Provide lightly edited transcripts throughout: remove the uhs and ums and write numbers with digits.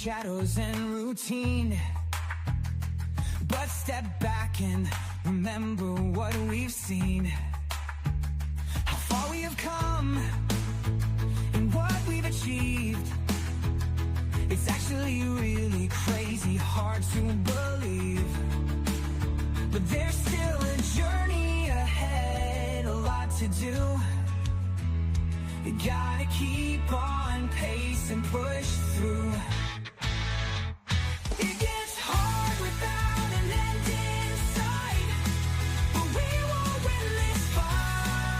shadows and routine. But step back and remember what we've seen. How far we have come and what we've achieved. It's actually really crazy, hard to believe. But there's still a journey ahead, a lot to do. You gotta keep on pace and push through. It gets hard without an end in sight, but we won't win this fight.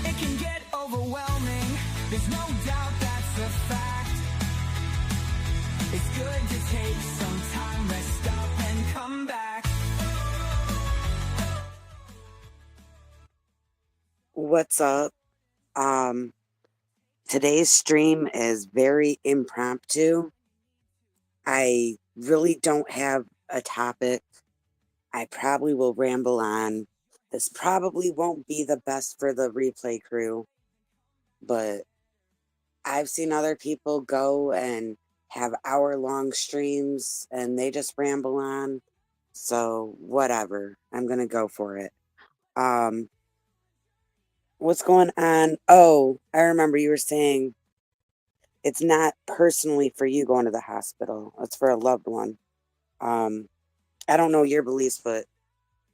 It can get overwhelming, there's no doubt that's a fact. It's good to take some time, rest up and come back. What's up? Today's stream is very impromptu. I really don't have a topic. I probably will ramble on. This probably won't be the best for the replay crew, but I've seen other people go and have hour-long streams and they just ramble on. So whatever, I'm gonna go for it. What's going on? Oh, I remember you were saying it's not personally for you going to the hospital. It's for a loved one. I don't know your beliefs, but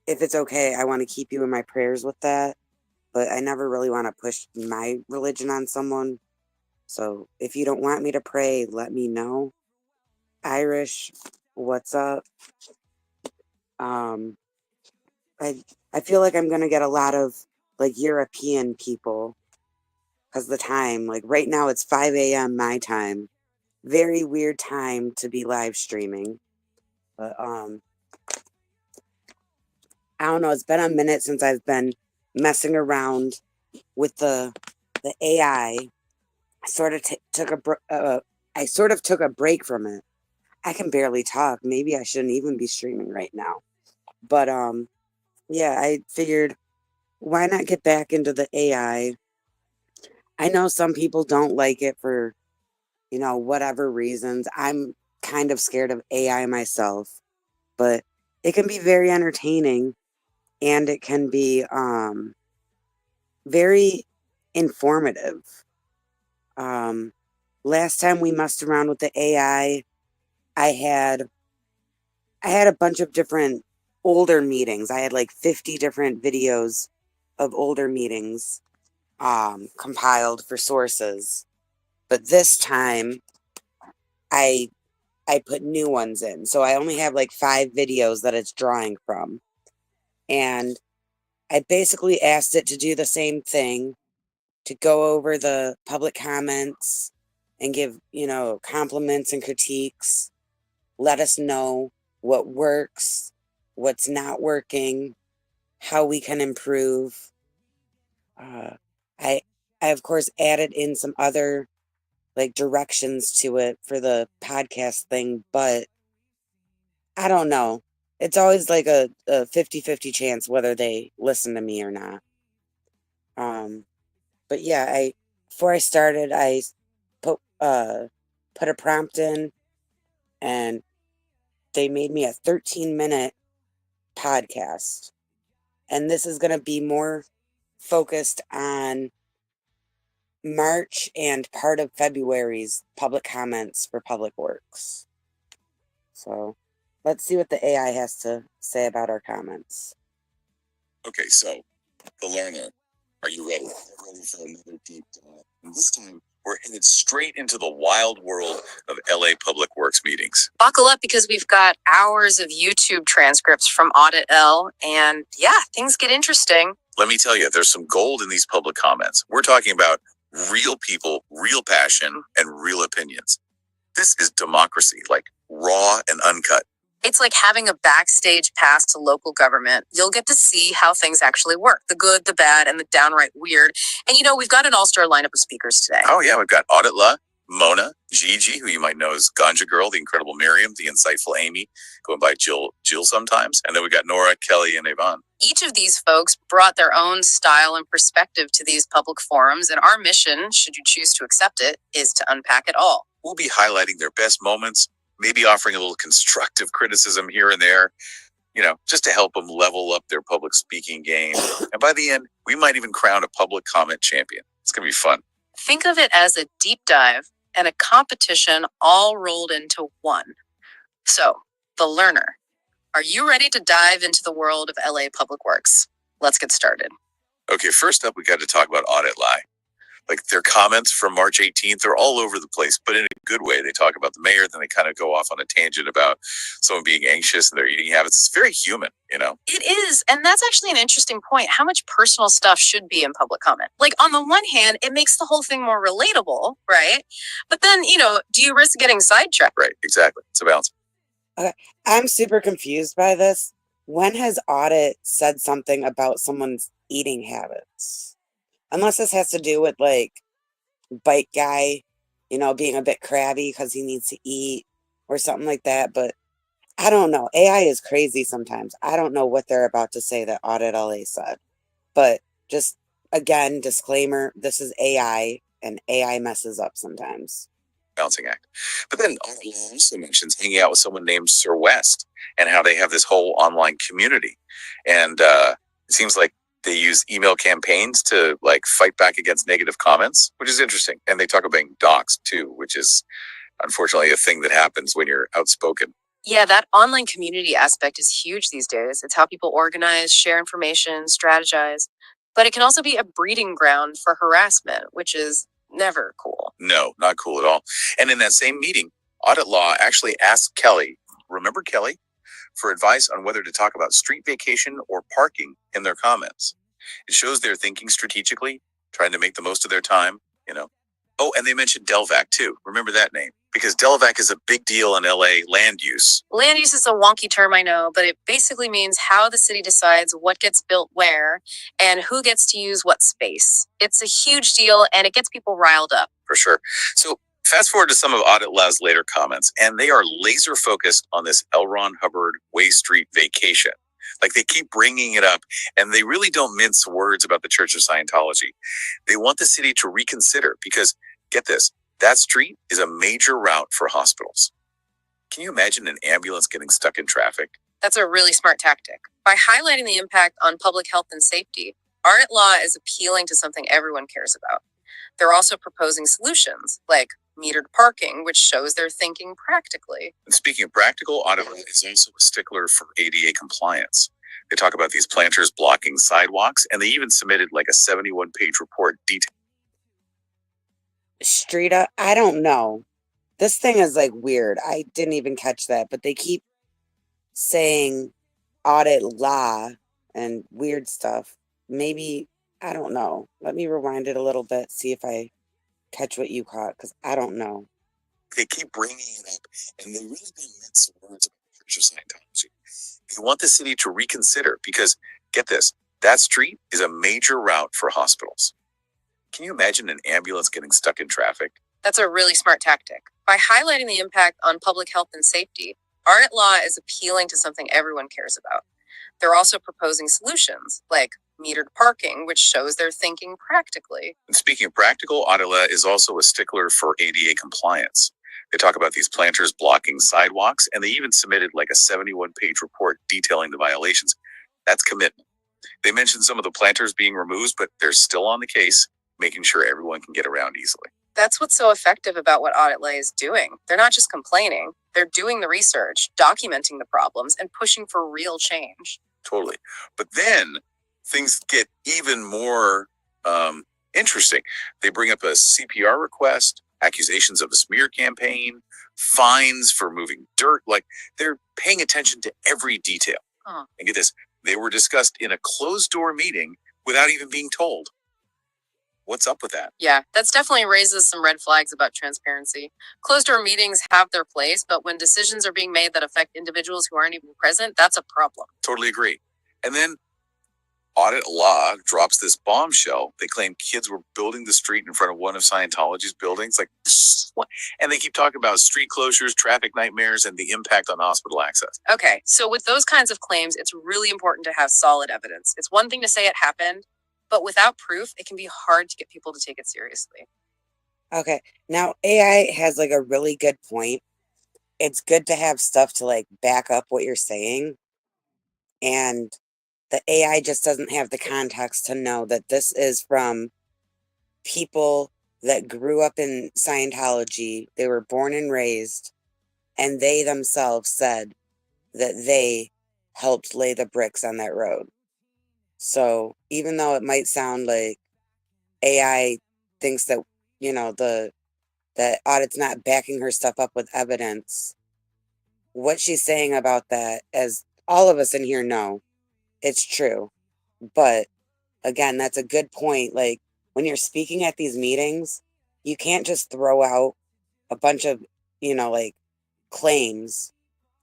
if it's okay, I want to keep you in my prayers with that. But I never really want to push my religion on someone. So if you don't want me to pray, let me know. Irish, what's up? I feel like I'm gonna get a lot of like European people because the time, like right now it's 5 a.m. my time. Very weird time to be live streaming. But I don't know, it's been a minute since I've been messing around with the AI. I sort of took a break from it. I can barely talk. Maybe I shouldn't even be streaming right now. But yeah, I figured why not get back into the AI? I know some people don't like it for, whatever reasons. I'm kind of scared of AI myself, but it can be very entertaining and it can be very informative. Last time we messed around with the AI, I had a bunch of different older meetings. I had like 50 different videos of older meetings compiled for sources. But this time I put new ones in. So I only have like 5 videos that it's drawing from. And I basically asked it to do the same thing, to go over the public comments and give, compliments and critiques. Let us know what works, what's not working, how we can improve. I of course added in some other like directions to it for the podcast thing, but I don't know. It's always like a 50-50 chance whether they listen to me or not. But yeah, before I started, I put a prompt in and they made me a 13-minute podcast. And this is going to be more focused on March and part of February's public comments for Public Works. So let's see what the AI has to say about our comments. Okay, so the learner, are you ready? Ready for another deep dive? And this time, we're headed straight into the wild world of LA Public Works meetings. Buckle up because we've got hours of YouTube transcripts from Audit L, and yeah, things get interesting. Let me tell you, there's some gold in these public comments. We're talking about real people, real passion, and real opinions. This is democracy, like raw and uncut. It's like having a backstage pass to local government. You'll get to see how things actually work, the good, the bad, and the downright weird. And we've got an all-star lineup of speakers today. Oh yeah, we've got Audit La, Mona, Gigi, who you might know as Ganja Girl, the incredible Miriam, the insightful Amy, going by Jill sometimes. And then we got Nora, Kelly, and Yvonne. Each of these folks brought their own style and perspective to these public forums, and our mission, should you choose to accept it, is to unpack it all. We'll be highlighting their best moments, maybe offering a little constructive criticism here and there, just to help them level up their public speaking game. And by the end, we might even crown a public comment champion. It's going to be fun. Think of it as a deep dive and a competition all rolled into one. So, the learner. Are you ready to dive into the world of LA Public Works? Let's get started. Okay, first up, we got to talk about Audit Lie. Like their comments from March 18th, they're all over the place, but in a good way. They talk about the mayor, then they kind of go off on a tangent about someone being anxious and their eating habits. It's very human, It is. And that's actually an interesting point. How much personal stuff should be in public comment? Like, on the one hand, it makes the whole thing more relatable, right? But then, do you risk getting sidetracked? Right, exactly. It's a balance. Okay, I'm super confused by this. When has Audit said something about someone's eating habits? Unless this has to do with like bike guy, being a bit crabby because he needs to eat or something like that. But I don't know. AI is crazy sometimes. I don't know what they're about to say that Audit LA said. But just again, disclaimer, this is AI and AI messes up sometimes. Balancing act. But then Audit Law also mentions hanging out with someone named Sir West and how they have this whole online community. And it seems like they use email campaigns to fight back against negative comments, which is interesting. And they talk about being doxxed too, which is unfortunately a thing that happens when you're outspoken. Yeah, that online community aspect is huge these days. It's how people organize, share information, strategize. But it can also be a breeding ground for harassment, which is never cool. No, not cool at all. And in that same meeting, Audit Law actually asked Kelly, remember Kelly, for advice on whether to talk about street vacation or parking in their comments. It shows they're thinking strategically, trying to make the most of their time, Oh, and they mentioned Delvac too. Remember that name? Because Delvac is a big deal in LA land use. Land use is a wonky term, I know, but it basically means how the city decides what gets built where and who gets to use what space. It's a huge deal and it gets people riled up. For sure. So fast forward to some of Audit Law's later comments, and they are laser focused on this L. Ron Hubbard Way Street vacation. Like they keep bringing it up, and they really don't mince words about the Church of Scientology. They want the city to reconsider because, get this, that street is a major route for hospitals. Can you imagine an ambulance getting stuck in traffic? That's a really smart tactic. By highlighting the impact on public health and safety, Audit Law is appealing to something everyone cares about. They're also proposing solutions like metered parking, which shows they're thinking practically. And speaking of practical, Audit Law is also a stickler for ADA compliance. They talk about these planters blocking sidewalks, and they even submitted a 71-page report detailing. Streeta, I don't know. This thing is weird. I didn't even catch that, but they keep saying Audit Law and weird stuff. Maybe, I don't know. Let me rewind it a little bit, see if I catch what you caught, because I don't know. They keep bringing it up, and they really don't mince words about the Church of Scientology. They want the city to reconsider because, get this, that street is a major route for hospitals. Can you imagine an ambulance getting stuck in traffic? That's a really smart tactic. By highlighting the impact on public health and safety, Audit Law is appealing to something everyone cares about. They're also proposing solutions like metered parking, which shows they're thinking practically. And speaking of practical, Audit Law is also a stickler for ADA compliance. They talk about these planters blocking sidewalks, and they even submitted a 71-page report detailing the violations. That's commitment. They mentioned some of the planters being removed, but they're still on the case, making sure everyone can get around easily. That's what's so effective about what Audit Law is doing. They're not just complaining, they're doing the research, documenting the problems, and pushing for real change. Totally. But then things get even more interesting. They bring up a CPR request, accusations of a smear campaign, fines for moving dirt. They're paying attention to every detail. Huh. And get this, they were discussed in a closed-door meeting without even being told. What's up with that? Yeah, that's definitely raises some red flags about transparency. Closed-door meetings have their place, but when decisions are being made that affect individuals who aren't even present, that's a problem. Totally agree. And then Audit Law drops this bombshell. They claim kids were building the street in front of one of Scientology's buildings. Like, what? And they keep talking about street closures, traffic nightmares, and the impact on hospital access. Okay, so with those kinds of claims, it's really important to have solid evidence. It's one thing to say it happened, but without proof, it can be hard to get people to take it seriously. Okay. Now, AI has like a really good point. It's good to have stuff to like back up what you're saying. And the AI just doesn't have the context to know that this is from people that grew up in Scientology. They were born and raised, and they themselves said that they helped lay the bricks on that road. So even though it might sound like AI thinks that, that audit's not backing her stuff up with evidence, what she's saying about that, as all of us in here know, it's true. But again, that's a good point. Like, when you're speaking at these meetings, you can't just throw out a bunch of, like claims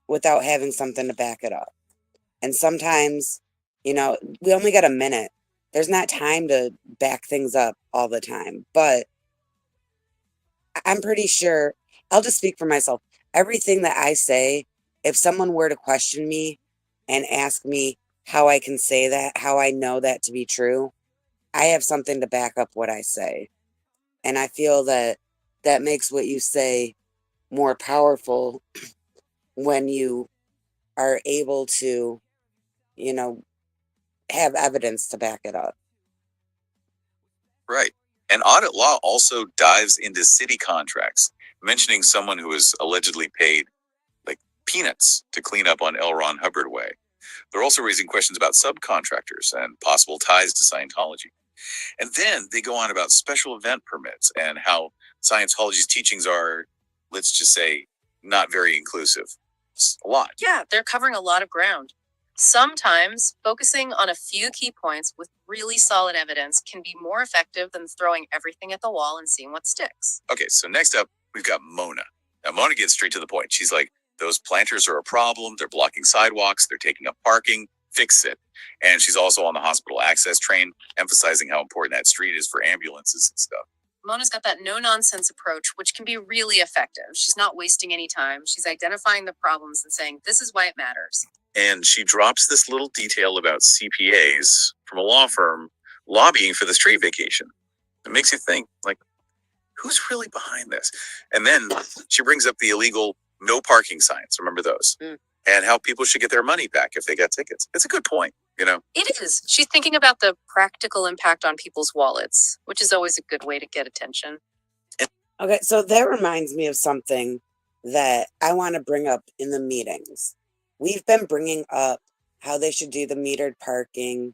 without having something to back it up. And sometimes, we only got a minute. There's not time to back things up all the time. But I'm pretty sure, I'll just speak for myself. Everything that I say, if someone were to question me and ask me how I can say that, how I know that to be true, I have something to back up what I say. And I feel that that makes what you say more powerful when you are able to, have evidence to back it up. Right. And Audit Law also dives into city contracts, mentioning someone who was allegedly paid like peanuts to clean up on L. Ron Hubbard Way. They're also raising questions about subcontractors and possible ties to Scientology. And then they go on about special event permits and how Scientology's teachings are, let's just say, not very inclusive. It's a lot. Yeah, they're covering a lot of ground. Sometimes focusing on a few key points with really solid evidence can be more effective than throwing everything at the wall and seeing what sticks. Okay, so next up, we've got Mona. Now, Mona gets straight to the point. She's like, those planters are a problem. They're blocking sidewalks. They're taking up parking. Fix it. And she's also on the hospital access train, emphasizing how important that street is for ambulances and stuff. Mona's got that no-nonsense approach, which can be really effective. She's not wasting any time. She's identifying the problems and saying, this is why it matters. And she drops this little detail about CPAs from a law firm lobbying for the street vacation. It makes you think, like, who's really behind this? And then she brings up the illegal no parking signs. Remember those? And how people should get their money back if they got tickets. It's a good point, It is. She's thinking about the practical impact on people's wallets, which is always a good way to get attention. Okay, so that reminds me of something that I want to bring up in the meetings. We've been bringing up how they should do the metered parking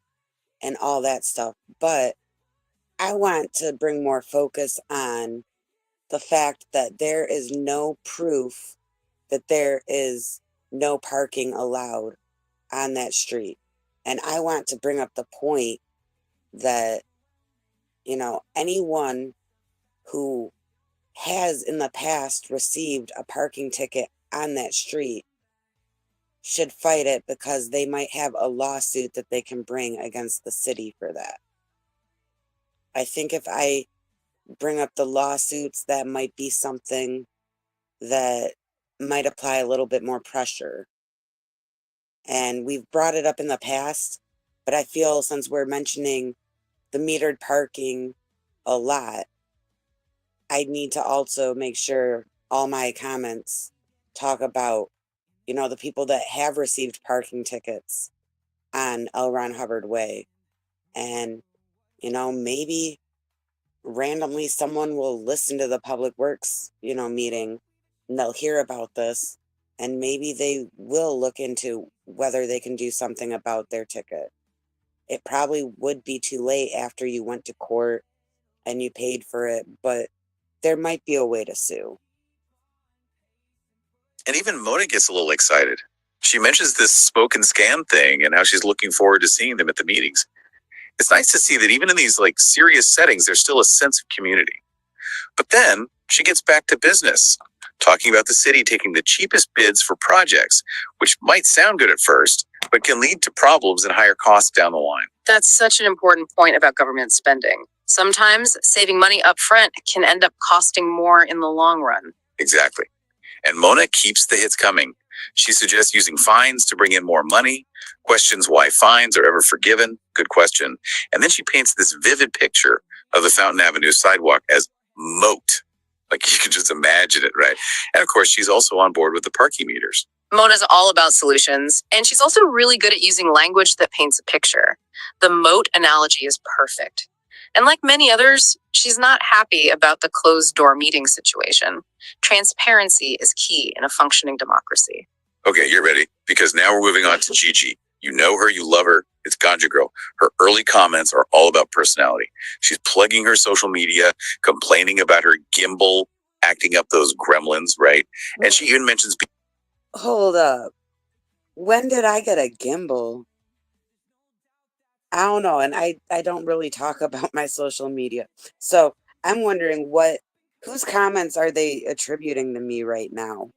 and all that stuff, but I want to bring more focus on the fact that there is no proof that there is no parking allowed on that street. And I want to bring up the point that, anyone who has in the past received a parking ticket on that street should fight it, because they might have a lawsuit that they can bring against the city for that. I think if I bring up the lawsuits, that might be something that might apply a little bit more pressure. And we've brought it up in the past, but I feel since we're mentioning the metered parking a lot, I need to also make sure all my comments talk about, the people that have received parking tickets on L. Ron Hubbard Way. And, maybe randomly someone will listen to the Public Works, meeting, and they'll hear about this, and maybe they will look into whether they can do something about their ticket. It probably would be too late after you went to court and you paid for it, but there might be a way to sue. And even Mona gets a little excited. She mentions this smoke and scan thing and how she's looking forward to seeing them at the meetings. It's nice to see that even in these serious settings, there's still a sense of community. But then she gets back to business, talking about the city taking the cheapest bids for projects, which might sound good at first, but can lead to problems and higher costs down the line. That's such an important point about government spending. Sometimes saving money up front can end up costing more in the long run. Exactly. And Mona keeps the hits coming. She suggests using fines to bring in more money, questions why fines are ever forgiven. Good question. And then she paints this vivid picture of the Fountain Avenue sidewalk as moat. Like you can just imagine it, right? And of course, she's also on board with the parking meters. Mona's all about solutions, and she's also really good at using language that paints a picture. The moat analogy is perfect. And like many others, she's not happy about the closed door meeting situation. Transparency is key in a functioning democracy. Okay, you're ready, because now we're moving on to Gigi. You know her, you love her. It's Ganja Girl. Her early comments are all about personality. She's plugging her social media, complaining about her gimbal, acting up those gremlins, right? And she even mentions... Hold up. When did I get a gimbal? I don't know, and I don't really talk about my social media. So I'm wondering whose comments are they attributing to me right now?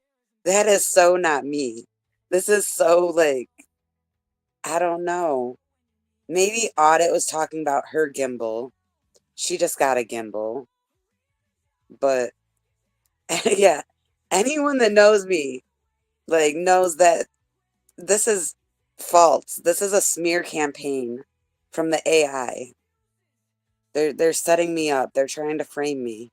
That is so not me. This is so like, I don't know. Maybe Audit was talking about her gimbal. She just got a gimbal. But yeah, anyone that knows me, like, knows that this is false. This is a smear campaign from the AI. They're setting me up. They're trying to frame me.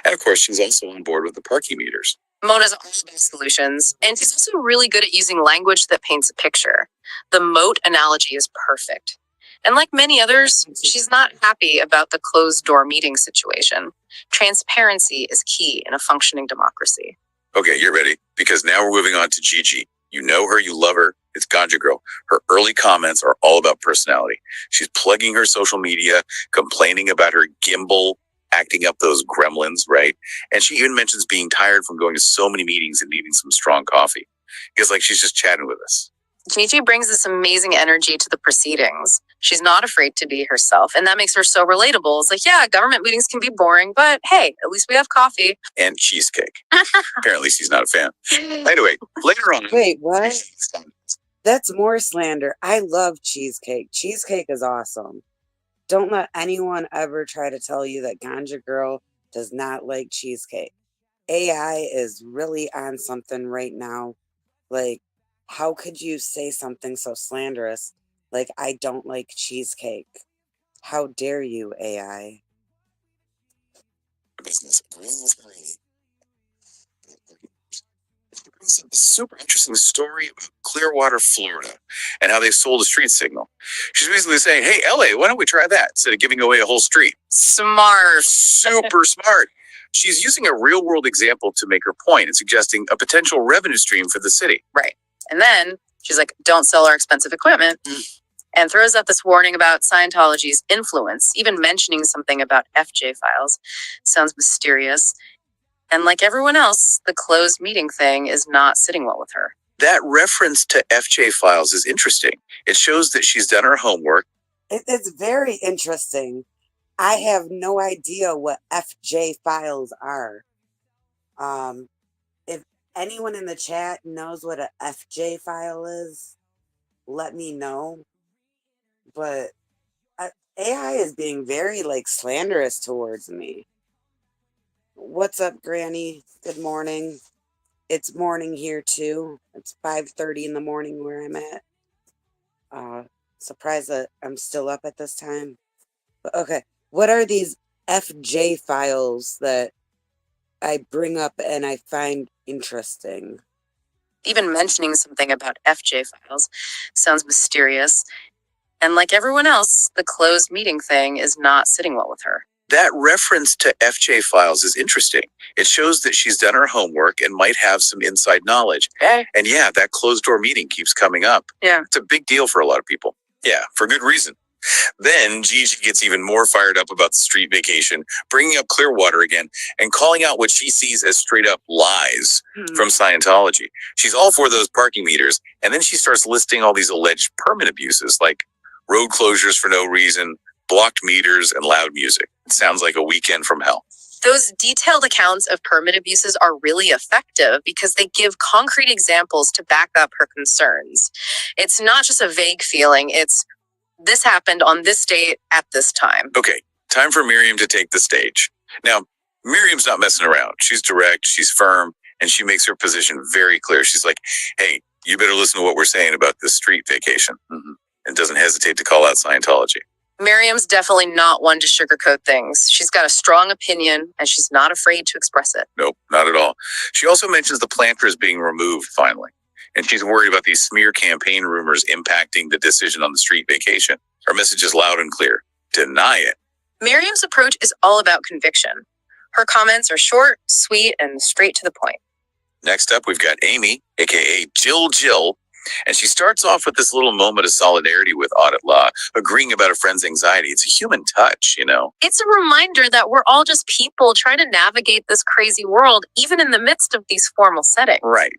And of course, she's also on board with the parking meters. Mona's all about solutions, and she's also really good at using language that paints a picture. The moat analogy is perfect. And like many others, she's not happy about the closed door meeting situation. Transparency is key in a functioning democracy. Okay, you're ready, because now we're moving on to Gigi. You know her, you love her. It's Ganja Girl. Her early comments are all about personality. She's plugging her social media, complaining about her gimbal, acting up those gremlins, right? And she even mentions being tired from going to so many meetings and needing some strong coffee. Because like she's just chatting with us. Gigi brings this amazing energy to the proceedings. She's not afraid to be herself, and that makes her so relatable. It's like, yeah, government meetings can be boring, but hey, at least we have coffee. And cheesecake. Apparently she's not a fan. Anyway, later on... Wait, what? That's more slander. I love cheesecake. Cheesecake is awesome. Don't let anyone ever try to tell you that Ganja Girl does not like cheesecake. AI is really on something right now. Like, how could you say something so slanderous like I don't like cheesecake? How dare you, AI? Business a super interesting story about Clearwater, Florida, and how they sold a street signal. She's basically saying, hey, LA, why don't we try that instead of giving away a whole street? Smart. Super smart. She's using a real world example to make her point and suggesting a potential revenue stream for the city. Right. And then she's like, don't sell our expensive equipment. And throws out this warning about Scientology's influence, even mentioning something about FJ files. Sounds mysterious. And like everyone else, the closed meeting thing is not sitting well with her. That reference to FJ files is interesting. It shows that she's done her homework. It's very interesting. I have no idea what FJ files are. If anyone in the chat knows what a FJ file is, let me know. But AI is being very slanderous towards me. What's up, Granny? Good morning. It's morning here too. It's 5:30 in the morning where I'm at. Surprised that I'm still up at this time. But okay, what are these FJ files that I bring up and I find interesting? Even mentioning something about FJ files sounds mysterious. And like everyone else, the closed meeting thing is not sitting well with her. That reference to FJ files is interesting. It shows that she's done her homework and might have some inside knowledge. Okay. And yeah, that closed door meeting keeps coming up. Yeah. It's a big deal for a lot of people. Yeah, for good reason. Then Gigi gets even more fired up about the street vacation, bringing up Clearwater again and calling out what she sees as straight up lies from Scientology. She's all for those parking meters, and then she starts listing all these alleged permit abuses like road closures for no reason, blocked meters, and loud music. It sounds like a weekend from hell. Those detailed accounts of permit abuses are really effective because they give concrete examples to back up her concerns. It's not just a vague feeling, it's This happened on this date at this time. Okay, time for Miriam to take the stage. Now, Miriam's not messing around. She's direct, she's firm, and she makes her position very clear. She's like, hey, you better listen to what we're saying about this street vacation. And doesn't hesitate to call out Scientology. Miriam's definitely not one to sugarcoat things. She's got a strong opinion, and she's not afraid to express it. Nope, not at all. She also mentions the planters being removed finally. And she's worried about these smear campaign rumors impacting the decision on the street vacation. Her message is loud and clear. Deny it. Miriam's approach is all about conviction. Her comments are short, sweet, and straight to the point. Next up, we've got Amy, aka Jill, and she starts off with this little moment of solidarity with Audit Law, agreeing about a friend's anxiety. It's a human touch, you know. It's a reminder that we're all just people trying to navigate this crazy world, even in the midst of these formal settings. Right.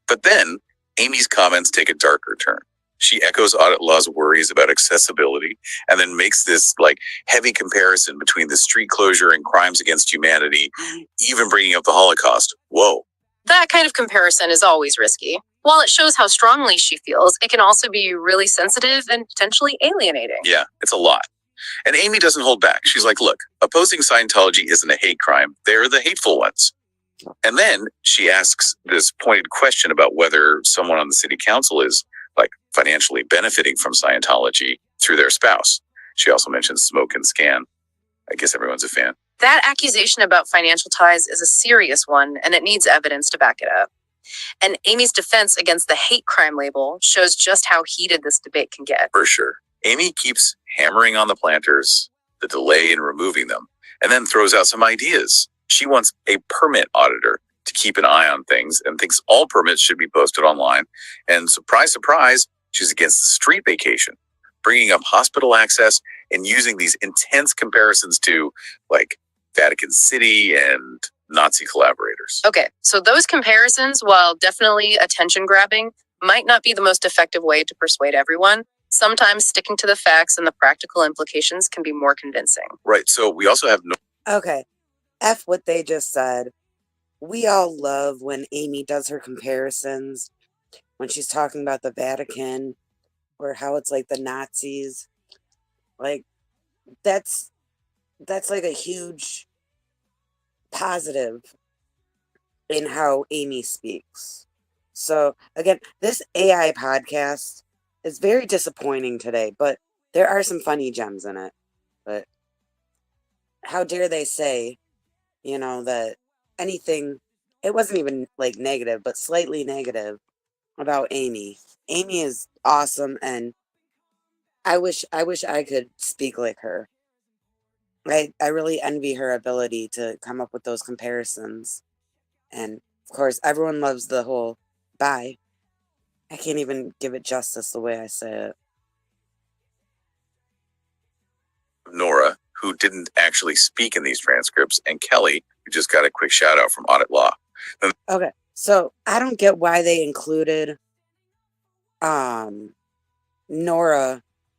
But then, Amy's comments take a darker turn. She echoes Audit Law's worries about accessibility and then makes this heavy comparison between the street closure and crimes against humanity, even bringing up the Holocaust. Whoa. That kind of comparison is always risky. While it shows how strongly she feels, it can also be really sensitive and potentially alienating. Yeah, it's a lot. And Amy doesn't hold back. She's like, look, opposing Scientology isn't a hate crime. They're the hateful ones. And then she asks this pointed question about whether someone on the city council is financially benefiting from Scientology through their spouse. She also mentions smoke and scan. I guess everyone's a fan. That accusation about financial ties is a serious one, and it needs evidence to back it up. And Amy's defense against the hate crime label shows just how heated this debate can get. For sure. Amy keeps hammering on the planters, the delay in removing them, and then throws out some ideas. She wants a permit auditor to keep an eye on things and thinks all permits should be posted online. And surprise, surprise, she's against the street vacation, bringing up hospital access and using these intense comparisons to Vatican City and Nazi collaborators. Okay, so those comparisons, while definitely attention grabbing, might not be the most effective way to persuade everyone. Sometimes sticking to the facts and the practical implications can be more convincing. Right, so we also have Okay, F what they just said. We all love when Amy does her comparisons, when she's talking about the Vatican or how it's like the Nazis. That's a huge positive in how Amy speaks. So again, this AI podcast is very disappointing today, but there are some funny gems in it. But how dare they say, that anything, it wasn't even negative, but slightly negative about Amy. Amy is awesome, and I wish I could speak like her. I really envy her ability to come up with those comparisons. And of course, everyone loves the whole bye. I can't even give it justice the way I say it. Nora, who didn't actually speak in these transcripts, and Kelly, who just got a quick shout out from Audit Law. Okay, so I don't get why they included Nora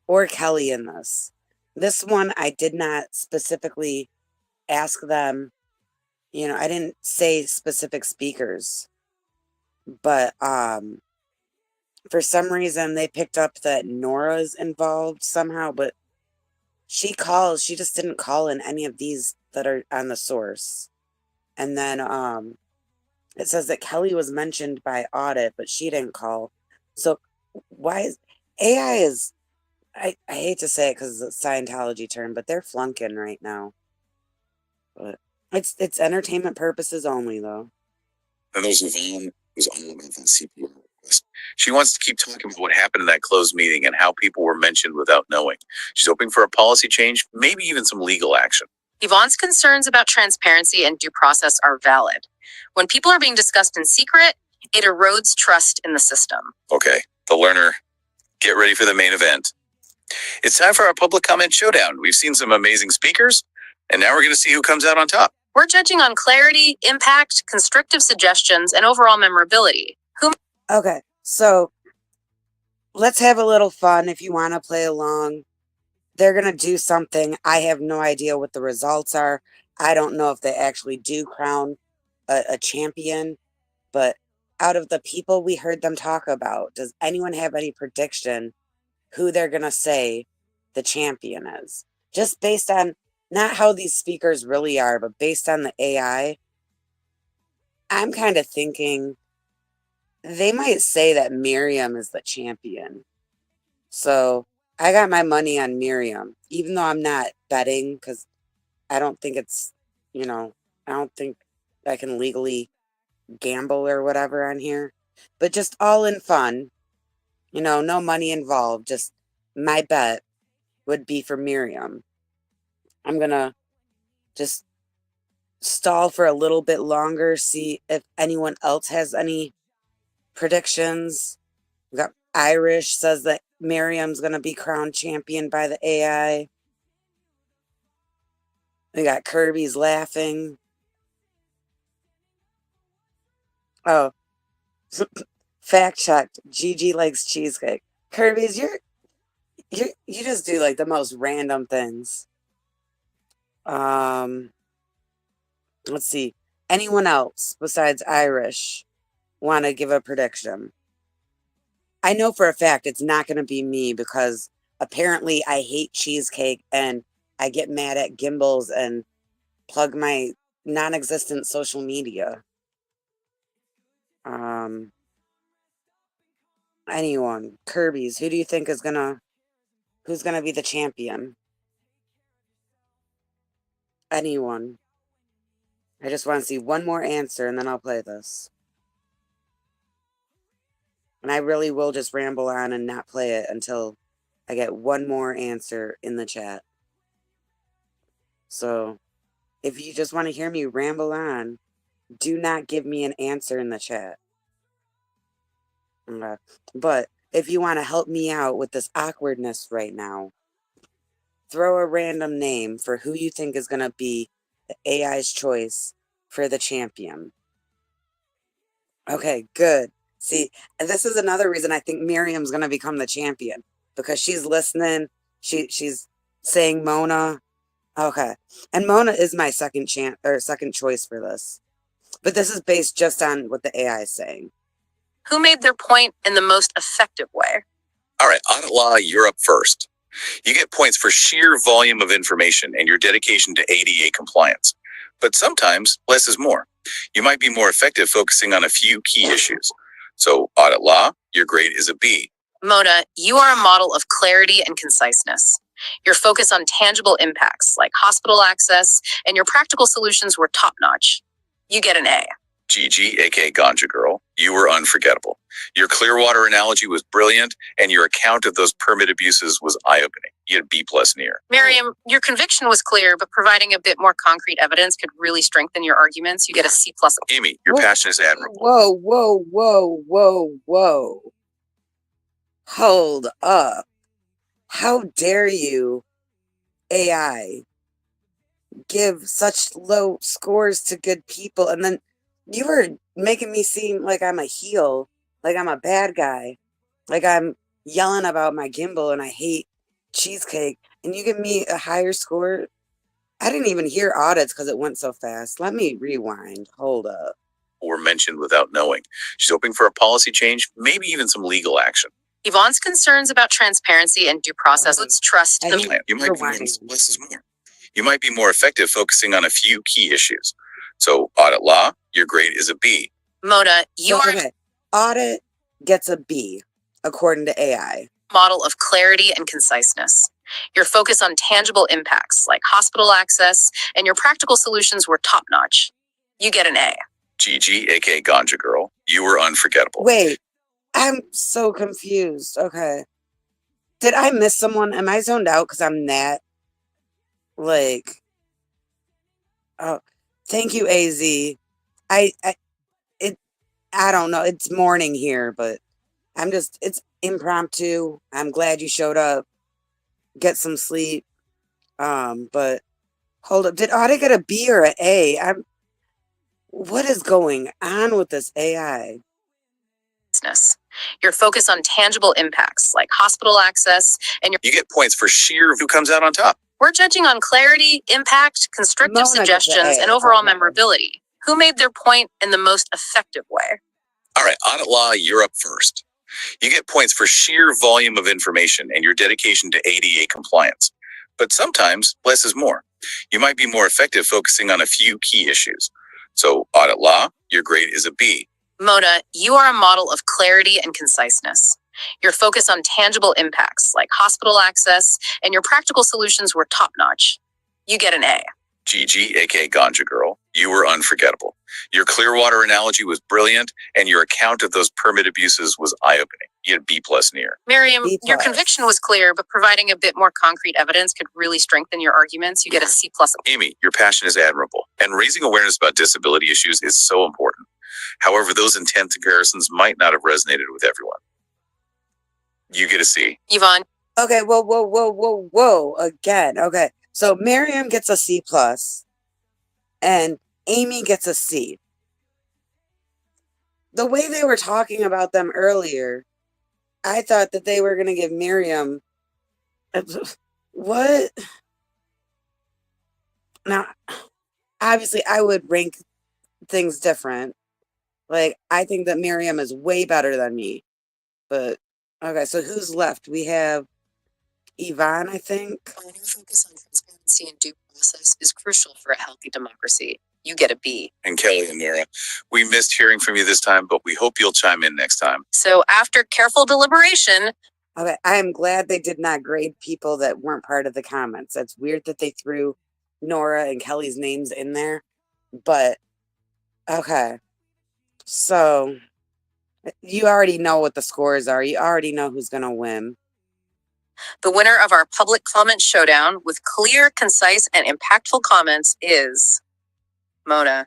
or Kelly in this. This one, I did not specifically ask them. I didn't say specific speakers, but for some reason they picked up that Nora's involved somehow, but she just didn't call in any of these that are on the source. And then it says that Kelly was mentioned by Audit, but she didn't call. So why is AI is, I hate to say it because it's a Scientology term, but they're flunking right now. But it's entertainment purposes only, though. And there's Yvonne, who's all about that CPR request. She wants to keep talking about what happened in that closed meeting and how people were mentioned without knowing. She's hoping for a policy change, maybe even some legal action. Yvonne's concerns about transparency and due process are valid. When people are being discussed in secret, it erodes trust in the system. Okay, the learner, get ready for the main event. It's time for our public comment showdown. We've seen some amazing speakers, and now we're going to see who comes out on top. We're judging on clarity, impact, constructive suggestions, and overall memorability. Okay, so let's have a little fun if you want to play along. They're going to do something. I have no idea what the results are. I don't know if they actually do crown a champion, but out of the people we heard them talk about, does anyone have any prediction who they're going to say the champion is. Just based on not how these speakers really are, but based on the AI, I'm kind of thinking they might say that Miriam is the champion. So I got my money on Miriam, even though I'm not betting because I don't think it's, I don't think I can legally gamble or whatever on here. But just all in fun, no money involved. Just my bet would be for Miriam. I'm going to just stall for a little bit longer, see if anyone else has any predictions. We got Irish says that Miriam's going to be crowned champion by the AI. We got Kirby's laughing. Oh, fact checked. Gigi likes cheesecake. Kirby's, you just do like the most random things. Let's see. Anyone else besides Irish want to give a prediction? I know for a fact it's not going to be me because apparently I hate cheesecake and I get mad at gimbals and plug my non-existent social media. Anyone? Kirby's. Who do you think is who's gonna be the champion? Anyone? I just want to see one more answer and then I'll play this. And I really will just ramble on and not play it until I get one more answer in the chat. So if you just want to hear me ramble on, do not give me an answer in the chat. But if you want to help me out with this awkwardness right now, throw a random name for who you think is going to be the AI's choice for the champion. Okay, good. See, and this is another reason I think Miriam's going to become the champion because she's listening. She's saying Mona. Okay. And Mona is my second choice for this. But this is based just on what the AI is saying. Who made their point in the most effective way? All right, Audit Law, you're up first. You get points for sheer volume of information and your dedication to ADA compliance. But sometimes less is more. You might be more effective focusing on a few key issues. So, Audit Law, your grade is a B. Mona, you are a model of clarity and conciseness. Your focus on tangible impacts like hospital access and your practical solutions were top-notch. You get an A. Gigi, aka Ganja Girl, you were unforgettable. Your Clearwater analogy was brilliant, and your account of those permit abuses was eye-opening. You had B+ near. Miriam, your conviction was clear, but providing a bit more concrete evidence could really strengthen your arguments. You get a C+. Amy, your passion is admirable. Whoa. Hold up. How dare you, AI, give such low scores to good people, and then you were making me seem like I'm a heel, like I'm a bad guy, like I'm yelling about my gimbal and I hate cheesecake, and you give me a higher score. I didn't even hear audits because it went so fast. Let me rewind. Hold up. Were mentioned without knowing. She's hoping for a policy change, maybe even some legal action. Yvonne's concerns about transparency and due process. Let's trust them. You might be less is more. You might be more effective focusing on a few key issues. So, Audit Law, your grade is a B. Mona, you are Okay. Audit gets a B, according to AI. a model of clarity and conciseness. Your focus on tangible impacts like hospital access and your practical solutions were top-notch. You get an A. Gigi, aka Ganja Girl, you were unforgettable. Wait, I'm so confused. Okay. Did I miss someone? Am I zoned out because I'm that? Oh, thank you, AZ. I don't know. It's morning here, but it's impromptu. I'm glad you showed up. Get some sleep. But hold up. Did Audit get a B or an A? What is going on with this AI? Your focus on tangible impacts like hospital access and You get points for sheer who comes out on top. we're judging on clarity, impact, constructive Mona gets an suggestions, A. and overall Okay. memorability. Who made their point in the most effective way? All right, Audit Law, you're up first. You get points for sheer volume of information and your dedication to ADA compliance. But sometimes less is more. You might be more effective focusing on a few key issues. So, audit law, your grade is a B. Mona, you are a model of clarity and conciseness. Your focus on tangible impacts like hospital access and your practical solutions were top notch. You get an A. Gigi, aka Ganja Girl, you were unforgettable. Your Clearwater analogy was brilliant, and your account of those permit abuses was eye-opening. You had B+ near. Miriam, B+. your conviction was clear, but providing a bit more concrete evidence could really strengthen your arguments. You get a C+. Amy, your passion is admirable, and raising awareness about disability issues is so important. However, those intense comparisons might not have resonated with everyone. You get a C. Yvonne. Okay, whoa, again. Okay, so Miriam gets a C+, and Amy gets a C. The way they were talking about them earlier, I thought that they were going to give Miriam... What? Now, obviously, I would rank things different. Like, I think that Miriam is way better than me. But, okay, so who's left? We have Yvonne, I think. Our focus on transparency and due process is crucial for a healthy democracy. You get a B. And Kelly and Nora, we missed hearing from you this time, but we hope you'll chime in next time. So after careful deliberation... Okay, I am glad they did not grade people that weren't part of the comments. That's weird that they threw Nora and Kelly's names in there. But, okay. So, you already know what the scores are. You already know who's going to win. The winner of our public comment showdown with clear, concise, and impactful comments is Mona.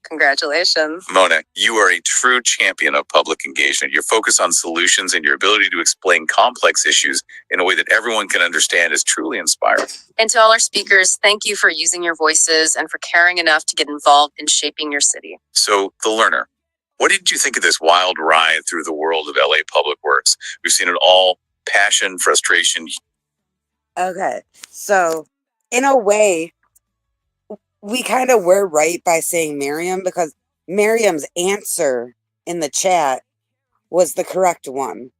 Congratulations. Mona, you are a true champion of public engagement. Your focus on solutions and your ability to explain complex issues in a way that everyone can understand is truly inspiring. And to all our speakers, thank you for using your voices and for caring enough to get involved in shaping your city. So, the learner, what did you think of this wild ride through the world of LA Public Works? We've seen it all: passion, frustration. Okay, so in a way, we kind of were right by saying Miriam, because Miriam's answer in the chat was the correct one.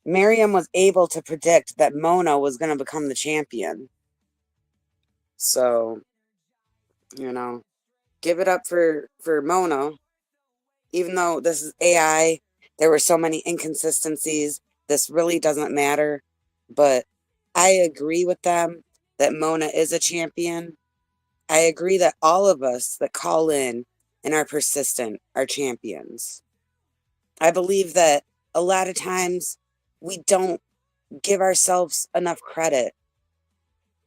Miriam was able to predict that Mona was going to become the champion. So, you know, give it up for Mona. Even though this is AI, there were so many inconsistencies. This really doesn't matter. But I agree with them that Mona is a champion. I agree that all of us that call in and are persistent are champions. I believe that a lot of times we don't give ourselves enough credit.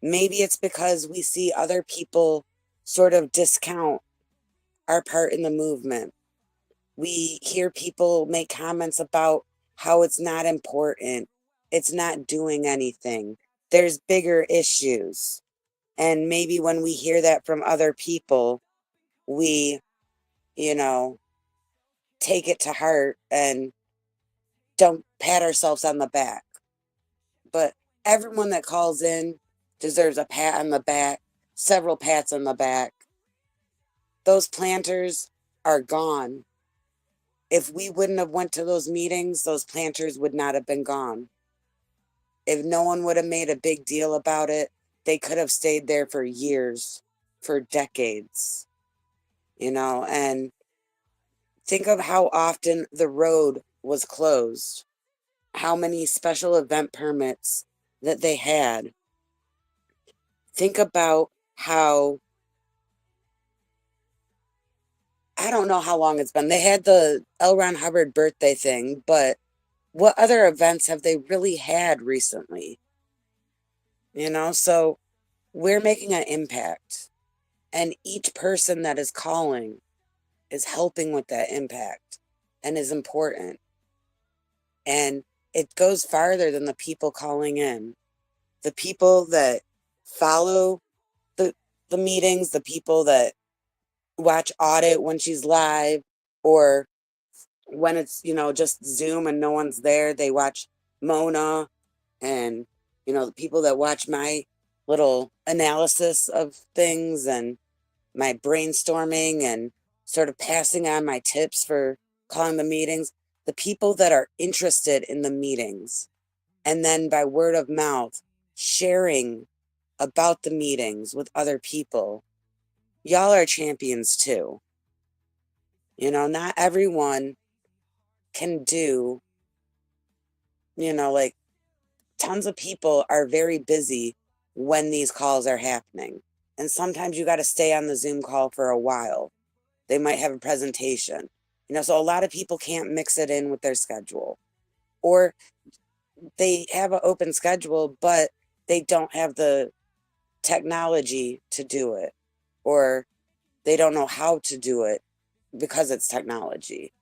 Maybe it's because we see other people sort of discount our part in the movement. We hear people make comments about how it's not important, it's not doing anything, there's bigger issues. And maybe when we hear that from other people, we, take it to heart and don't pat ourselves on the back. But everyone that calls in deserves a pat on the back, several pats on the back. Those planters are gone. If we wouldn't have went to those meetings, those planters would not have been gone. If no one would have made a big deal about it, they could have stayed there for years, for decades, and think of how often the road was closed, how many special event permits that they had. Think about how, I don't know how long it's been. They had the L. Ron Hubbard birthday thing, but what other events have they really had recently? So we're making an impact, and each person that is calling is helping with that impact and is important. And it goes farther than the people calling in. The people that follow the meetings, the people that watch Audit when she's live, or when it's, just Zoom and no one's there, they watch Mona, and, the people that watch my little analysis of things and my brainstorming and sort of passing on my tips for calling the meetings. the people that are interested in the meetings, and then by word of mouth, sharing about the meetings with other people, y'all are champions too. Not everyone can do, like tons of people are very busy when these calls are happening. And sometimes you got to stay on the Zoom call for a while. They might have a presentation, so a lot of people can't mix it in with their schedule. Or they have an open schedule, but they don't have the technology to do it. Or they don't know how to do it because it's technology.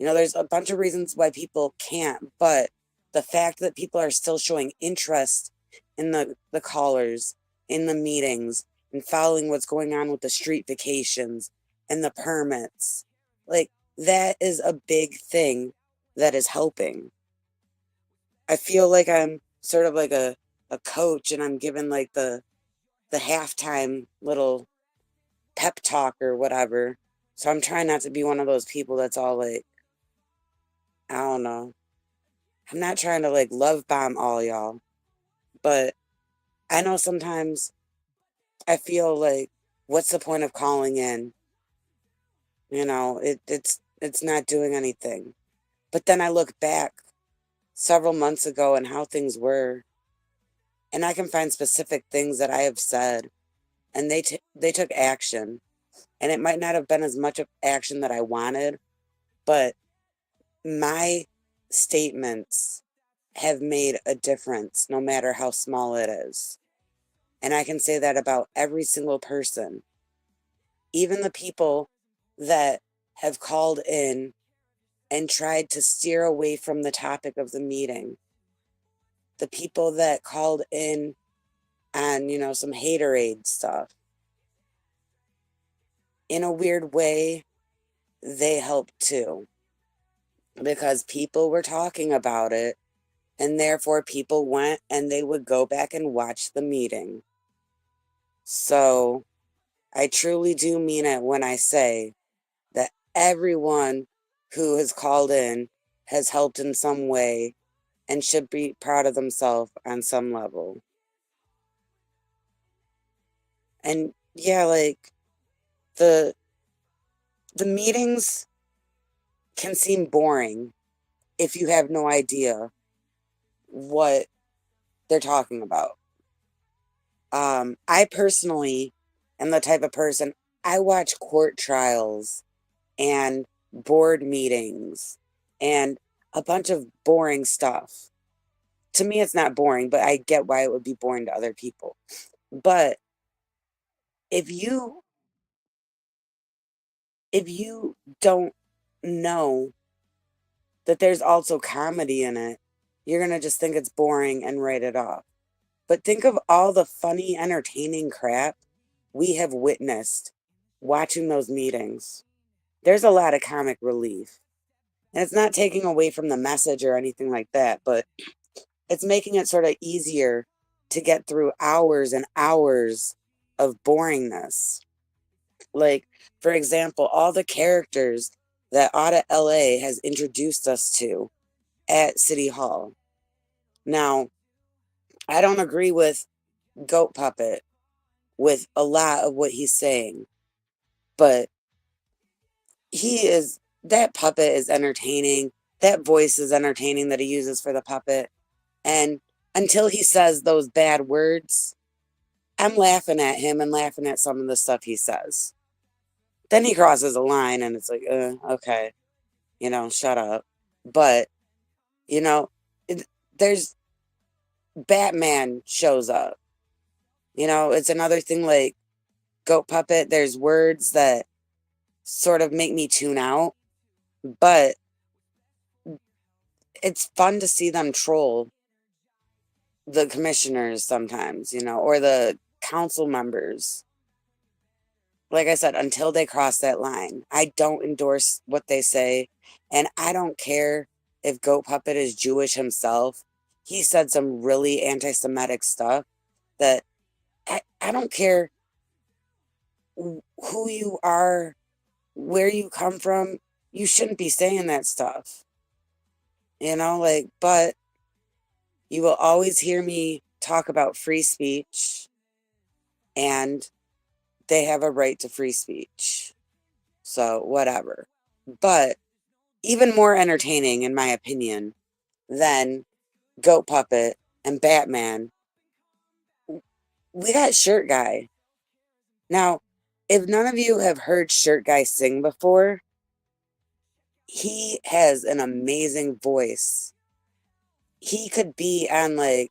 There's a bunch of reasons why people can't, but the fact that people are still showing interest in the callers, in the meetings, and following what's going on with the street vacations and the permits, like that is a big thing that is helping. I feel like I'm sort of like a coach, and I'm given like the halftime little pep talk or whatever. So I'm trying not to be one of those people that's all like, I don't know. I'm not trying to like love bomb all y'all, but I know sometimes I feel like, what's the point of calling in? It's not doing anything. But then I look back several months ago and how things were, and I can find specific things that I have said, and they took action, and it might not have been as much of action that I wanted, but my statements have made a difference, no matter how small it is. And I can say that about every single person, even the people that have called in and tried to steer away from the topic of the meeting, the people that called in on, some haterade stuff. In a weird way, they helped too, because people were talking about it, and therefore people went and they would go back and watch the meeting. So I truly do mean it when I say that everyone who has called in has helped in some way and should be proud of themselves on some level. And yeah, like the meetings can seem boring if you have no idea what they're talking about. I personally am the type of person, I watch court trials and board meetings and a bunch of boring stuff. To me, it's not boring, but I get why it would be boring to other people. But if you don't know that there's also comedy in it, you're gonna just think it's boring and write it off. But think of all the funny, entertaining crap we have witnessed watching those meetings. There's a lot of comic relief. And it's not taking away from the message or anything like that, but it's making it sort of easier to get through hours and hours of boringness. Like, for example, all the characters that Audit LA has introduced us to at City Hall. Now, I don't agree with Goat Puppet with a lot of what he's saying, but that puppet is entertaining. That voice is entertaining that he uses for the puppet. And until he says those bad words, I'm laughing at him and laughing at some of the stuff he says. Then he crosses a line and it's like, okay, shut up. But, you know, there's Batman shows up. It's another thing like Goat Puppet. There's words that sort of make me tune out, but it's fun to see them troll the commissioners sometimes, or the council members. Like I said, until they cross that line, I don't endorse what they say. And I don't care if Goat Puppet is Jewish himself. He said some really anti-Semitic stuff that I don't care who you are, where you come from. You shouldn't be saying that stuff. but you will always hear me talk about free speech, and they have a right to free speech. So, whatever. But even more entertaining, in my opinion, than Goat Puppet and Batman, we got Shirt Guy. Now, if none of you have heard Shirt Guy sing before, he has an amazing voice. He could be on, I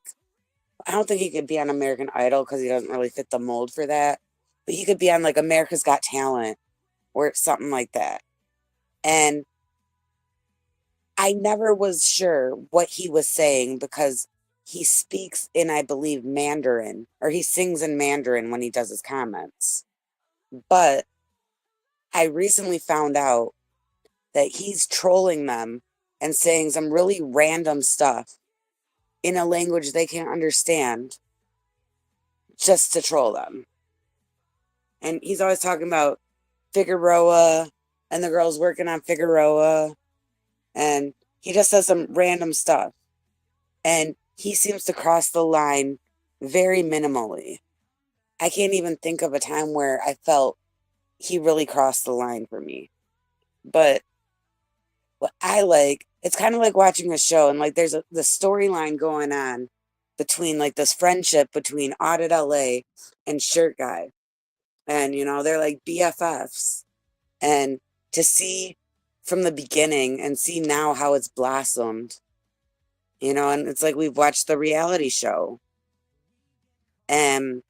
don't think he could be on American Idol because he doesn't really fit the mold for that. But he could be on, America's Got Talent or something like that. And I never was sure what he was saying because he speaks in, I believe, Mandarin, or he sings in Mandarin when he does his comments. But I recently found out that he's trolling them and saying some really random stuff in a language they can't understand just to troll them. And he's always talking about Figueroa and the girls working on Figueroa. And he just says some random stuff. And he seems to cross the line very minimally. I can't even think of a time where I felt he really crossed the line for me. But what I like, it's kind of like watching a show, and there's the storyline going on between this friendship between Audit LA and Shirt Guy. And, they're like BFFs. And to see from the beginning and see now how it's blossomed, and it's like we've watched the reality show. And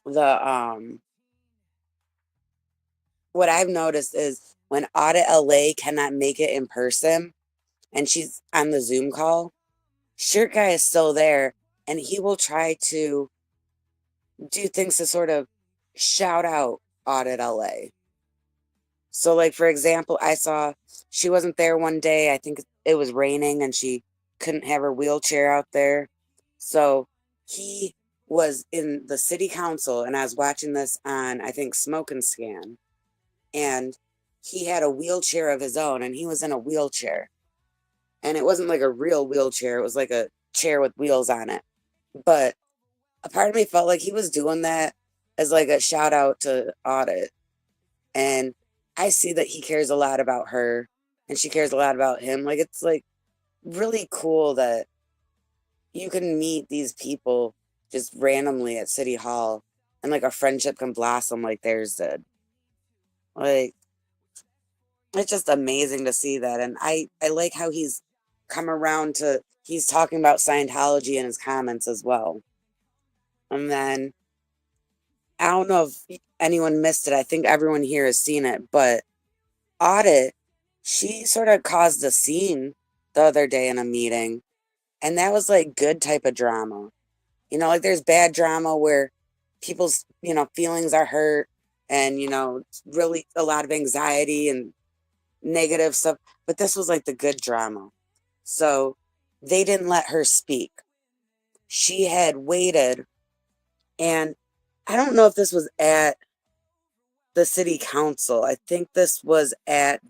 what I've noticed is when Audit LA cannot make it in person and she's on the Zoom call, Shirt Guy is still there, and he will try to do things to sort of shout out Audit LA. So, for example, I saw she wasn't there one day. I think it was raining and she couldn't have her wheelchair out there. So he was in the city council, and I was watching this on, I think, Smoke and Scan. And he had a wheelchair of his own, and he was in a wheelchair. And it wasn't like a real wheelchair. It was like a chair with wheels on it. But a part of me felt like he was doing that as a shout out to Audit. And I see that he cares a lot about her and she cares a lot about him. It's really cool that you can meet these people just randomly at City Hall and a friendship can blossom like theirs did. It's just amazing to see that. And I like how he's come around he's talking about Scientology in his comments as well. And then I don't know if anyone missed it. I think everyone here has seen it, but Audit, she sort of caused a scene the other day in a meeting, and that was good type of drama. There's bad drama where people's, feelings are hurt and, really a lot of anxiety and negative stuff, but this was the good drama. So they didn't let her speak. She had waited, and I don't know if this was at the city council. I think this was at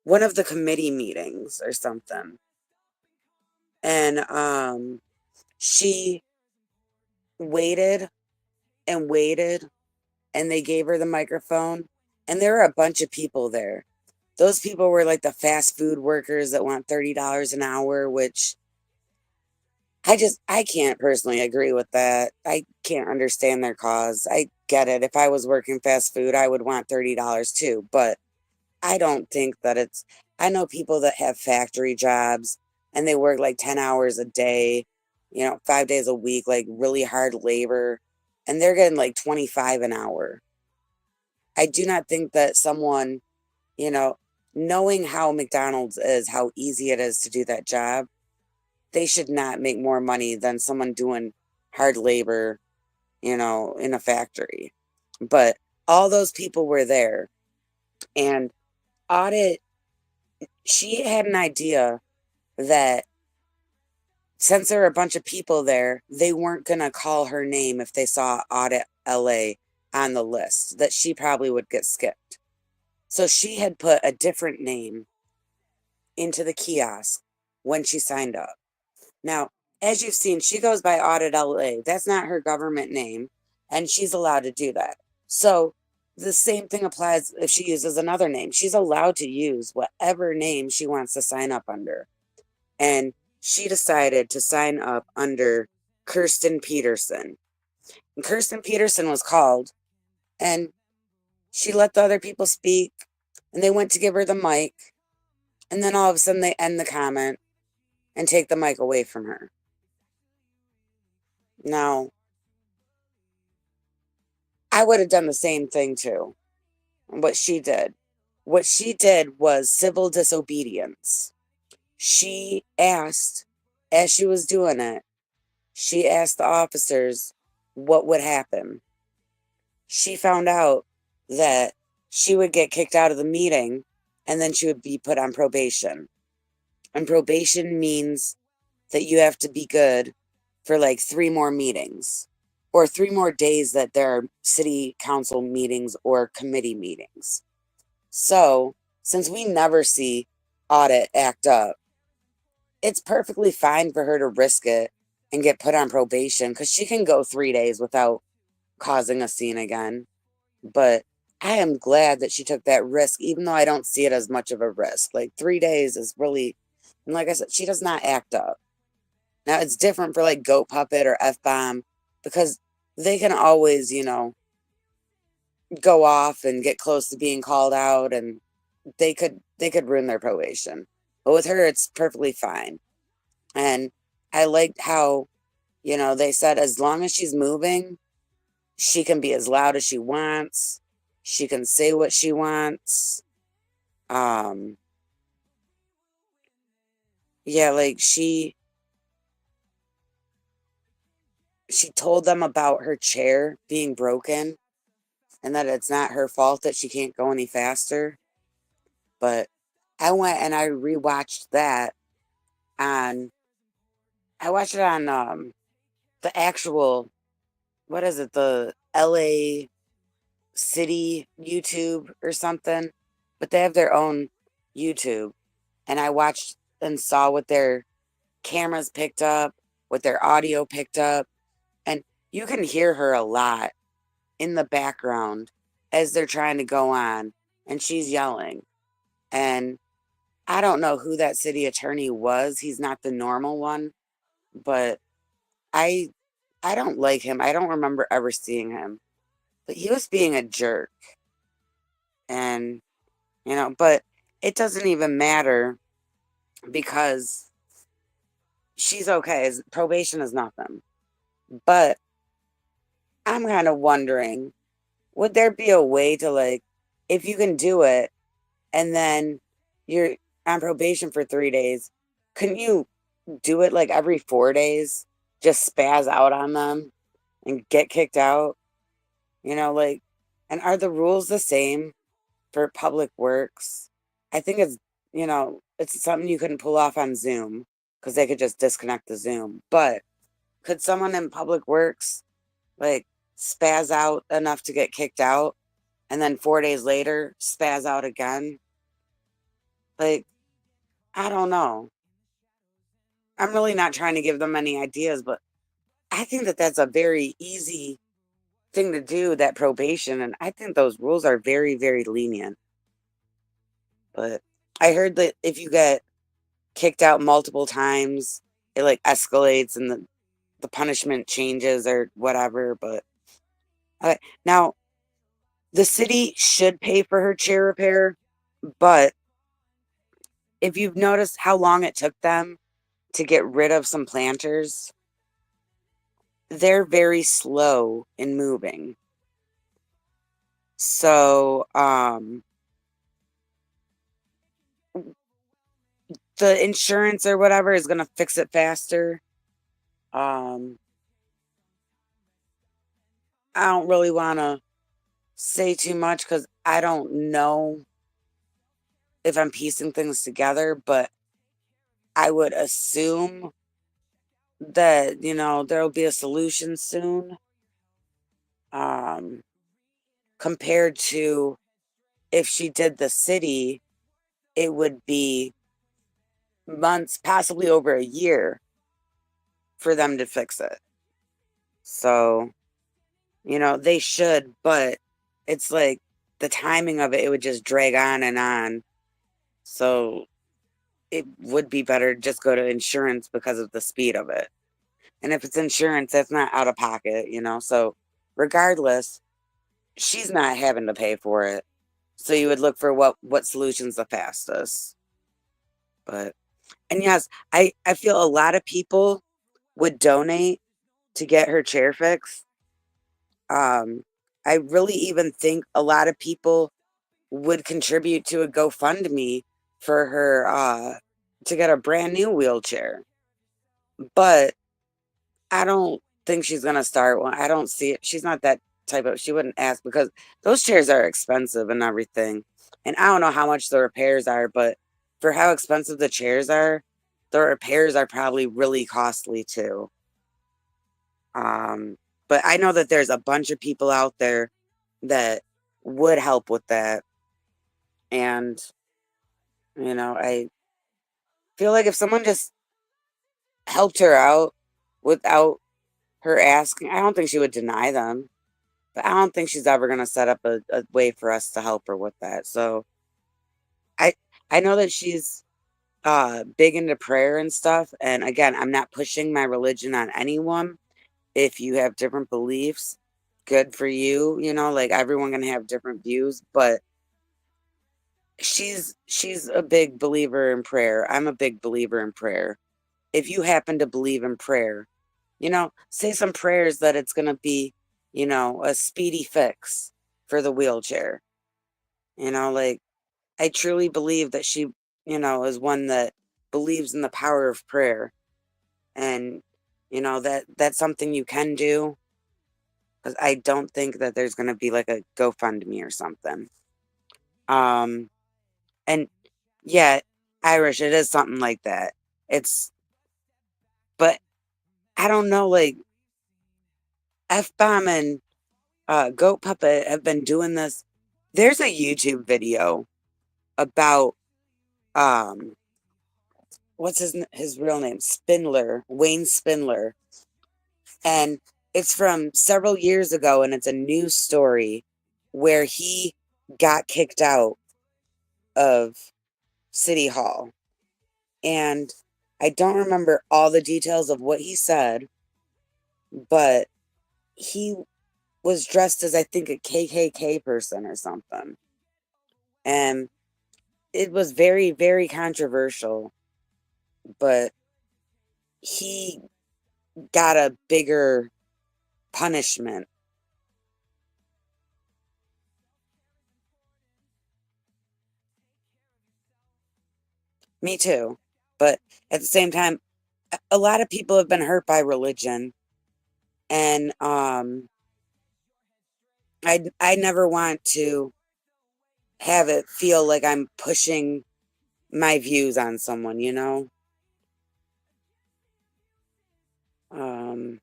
one of the committee meetings or something. And she waited and waited, and they gave her the microphone, and there were a bunch of people there. Those people were the fast food workers that want $30 an hour, which I can't personally agree with that. I can't understand their cause. I get it. If I was working fast food, I would want $30 too, but I don't think that I know people that have factory jobs and they work 10 hours a day, 5 days a week, really hard labor, and they're getting 25 an hour. I do not think that someone, knowing how McDonald's is, how easy it is to do that job, they should not make more money than someone doing hard labor, in a factory. But all those people were there, and Audit, she had an idea that since there were a bunch of people there, they weren't going to call her name if they saw Audit LA on the list, that she probably would get skipped. So she had put a different name into the kiosk when she signed up. Now, as you've seen, she goes by Audit LA. That's not her government name, and she's allowed to do that. So the same thing applies if she uses another name. She's allowed to use whatever name she wants to sign up under. And she decided to sign up under Kirsten Peterson. And Kirsten Peterson was called, and she let the other people speak, and they went to give her the mic, and then all of a sudden they end the comment and take the mic away from her. Now, I would have done the same thing too. What she did. What she did was civil disobedience. She asked, as she was doing it, she asked the officers what would happen. She found out that she would get kicked out of the meeting and then she would be put on probation. And probation means that you have to be good for like 3 more meetings or 3 more days that there are city council meetings or committee meetings. So, since we never see Audit act up, it's perfectly fine for her to risk it and get put on probation because she can go 3 days without causing a scene again. But I am glad that she took that risk, even though I don't see it as much of a risk. Like 3 days is really, and like I said, she does not act up. Now it's different for like Goat Puppet or F-Bomb because they can always, go off and get close to being called out and they could ruin their probation. But with her, it's perfectly fine. And I liked how, they said as long as she's moving, she can be as loud as she wants. She can say what she wants. Yeah, like she told them about her chair being broken and that it's not her fault that she can't go any faster. But I went and I rewatched that on I watched it on the actual, what is it, the LA City YouTube or something, but they have their own YouTube. And I watched and saw what their cameras picked up, what their audio picked up. And you can hear her a lot in the background as they're trying to go on. And she's yelling. And I don't know who that city attorney was. He's not the normal one. But I I don't like him. I don't remember ever seeing him. But he was being a jerk. And, but it doesn't even matter because she's okay. Probation is nothing. But I'm kind of wondering, would there be a way to like, if you can do it and then you're on probation for 3 days, couldn't you do it like every 4 days? Just spaz out on them and get kicked out? Like, and are the rules the same for public works? I think it's something you couldn't pull off on Zoom because they could just disconnect the Zoom. But could someone in public works like spaz out enough to get kicked out and then 4 days later spaz out again? Like, I don't know. I'm really not trying to give them any ideas, but I think that that's a very easy thing to do, that probation. And I think those rules are very, very lenient. But I heard that if you get kicked out multiple times, it like escalates and the punishment changes or whatever. But now the city should pay for her chair repair, but if you've noticed how long it took them to get rid of some planters, they're very slow in moving. So, the insurance or whatever is going to fix it faster. I don't really want to say too much because I don't know if I'm piecing things together, but I would assume that, there'll be a solution soon. Compared to if she did the city, it would be months, possibly over a year for them to fix it. So, they should, but it's like the timing of it would just drag on and on. So it would be better to just go to insurance because of the speed of it. And if it's insurance, that's not out of pocket, So regardless, she's not having to pay for it. So you would look for what solution's the fastest. And yes, I feel a lot of people would donate to get her chair fixed. I really even think a lot of people would contribute to a GoFundMe for her to get a brand new wheelchair. But I don't think she's gonna start one. I don't see it. She's not that type of. She wouldn't ask because those chairs are expensive and everything. And I don't know how much the repairs are, but for how expensive the chairs are, the repairs are probably really costly too. But I know that there's a bunch of people out there that would help with that. And, I feel like if someone just helped her out without her asking, I don't think she would deny them. But I don't think she's ever going to set up a way for us to help her with that. So I I know that she's big into prayer and stuff. And again, I'm not pushing my religion on anyone. If you have different beliefs, good for you. Like everyone can have different views, but she's a big believer in prayer. I'm a big believer in prayer. If you happen to believe in prayer, say some prayers that it's going to be, a speedy fix for the wheelchair. Like I truly believe that she, is one that believes in the power of prayer. And, that's something you can do. Because I don't think that there's going to be like a GoFundMe or something. Um, and yeah, Irish, it is something like that. But I don't know, like F Bomb and Goat Puppet have been doing this. There's a YouTube video about what's his real name? Spindler, Wayne Spindler. And it's from several years ago, and it's a news story where he got kicked out of City Hall. And I don't remember all the details of what he said, but he was dressed as, I think, a KKK person or something. And it was very, very controversial, but he got a bigger punishment. Me too. But at the same time, a lot of people have been hurt by religion. And I never want to have it feel like I'm pushing my views on someone, Um,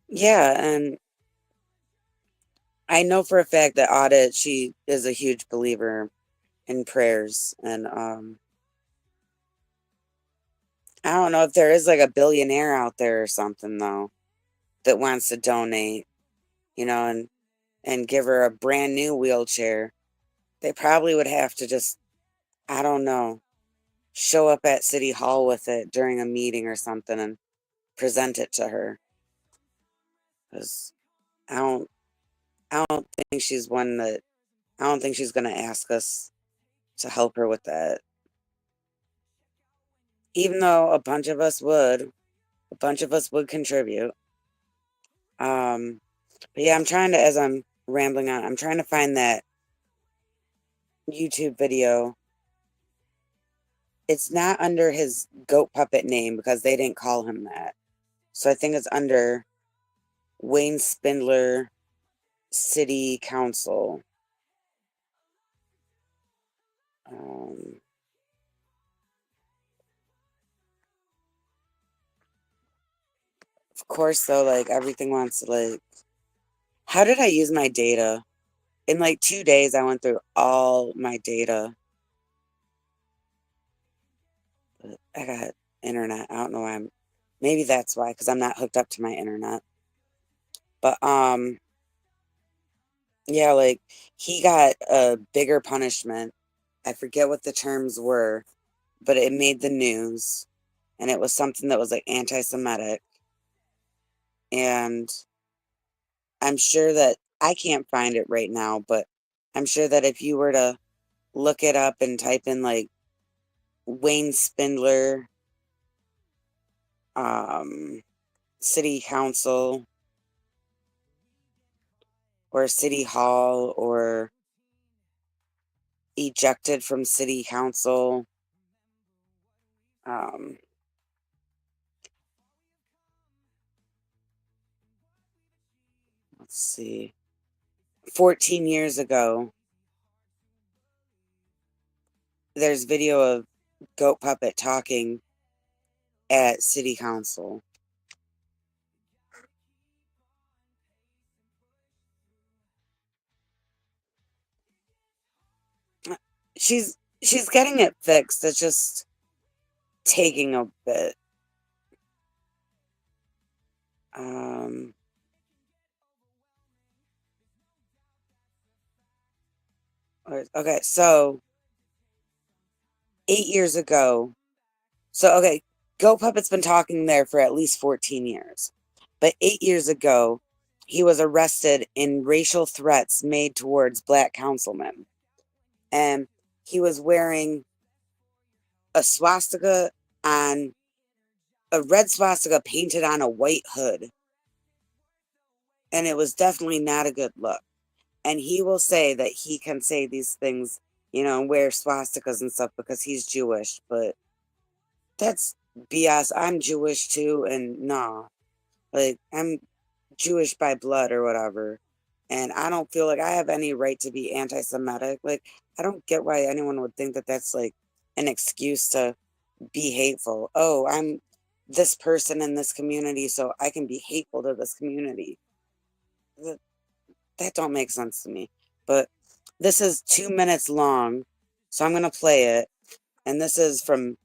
yeah, and I know for a fact that Audit, she is a huge believer in prayers. And I don't know if there is like a billionaire out there or something though that wants to donate, and give her a brand new wheelchair. They probably would have to just, I don't know, show up at City Hall with it during a meeting or something and present it to her. Because I don't, I don't think she's one that, I don't think she's going to ask us to help her with that. Even though a bunch of us would contribute. But yeah, as I'm rambling on, I'm trying to find that YouTube video. It's not under his Goat Puppet name because they didn't call him that. So I think it's under Wayne Spindler City Council. Of course, though, like everything wants to like. How did I use my data? In like 2 days, I went through all my data. I got internet. I don't know why maybe that's why, because I'm not hooked up to my internet. But yeah, like he got a bigger punishment. I forget what the terms were, but it made the news, and it was something that was like anti-Semitic. And I'm sure that I can't find it right now, but I'm sure that if you were to look it up and type in like Wayne Spindler, city council or city hall or ejected from city council, um, let's see, 14 years ago, there's video of Goat Puppet talking at city council. She's getting it fixed. It's just taking a bit. Um, okay, so 8 years ago, okay, Goat Puppet's been talking there for at least 14 years. But 8 years ago, he was arrested in racial threats made towards black councilmen. And he was wearing a swastika on a red swastika painted on a white hood. And it was definitely not a good look. And he will say that he can say these things, and wear swastikas and stuff because he's Jewish, but that's BS. I'm Jewish too, and no. Like, I'm Jewish by blood or whatever. And I don't feel like I have any right to be anti Semitic. Like, I don't get why anyone would think that that's like an excuse to be hateful. Oh, I'm this person in this community, so I can be hateful to this community. That don't make sense to me. But this is 2 minutes long, so I'm going to play it. And this is from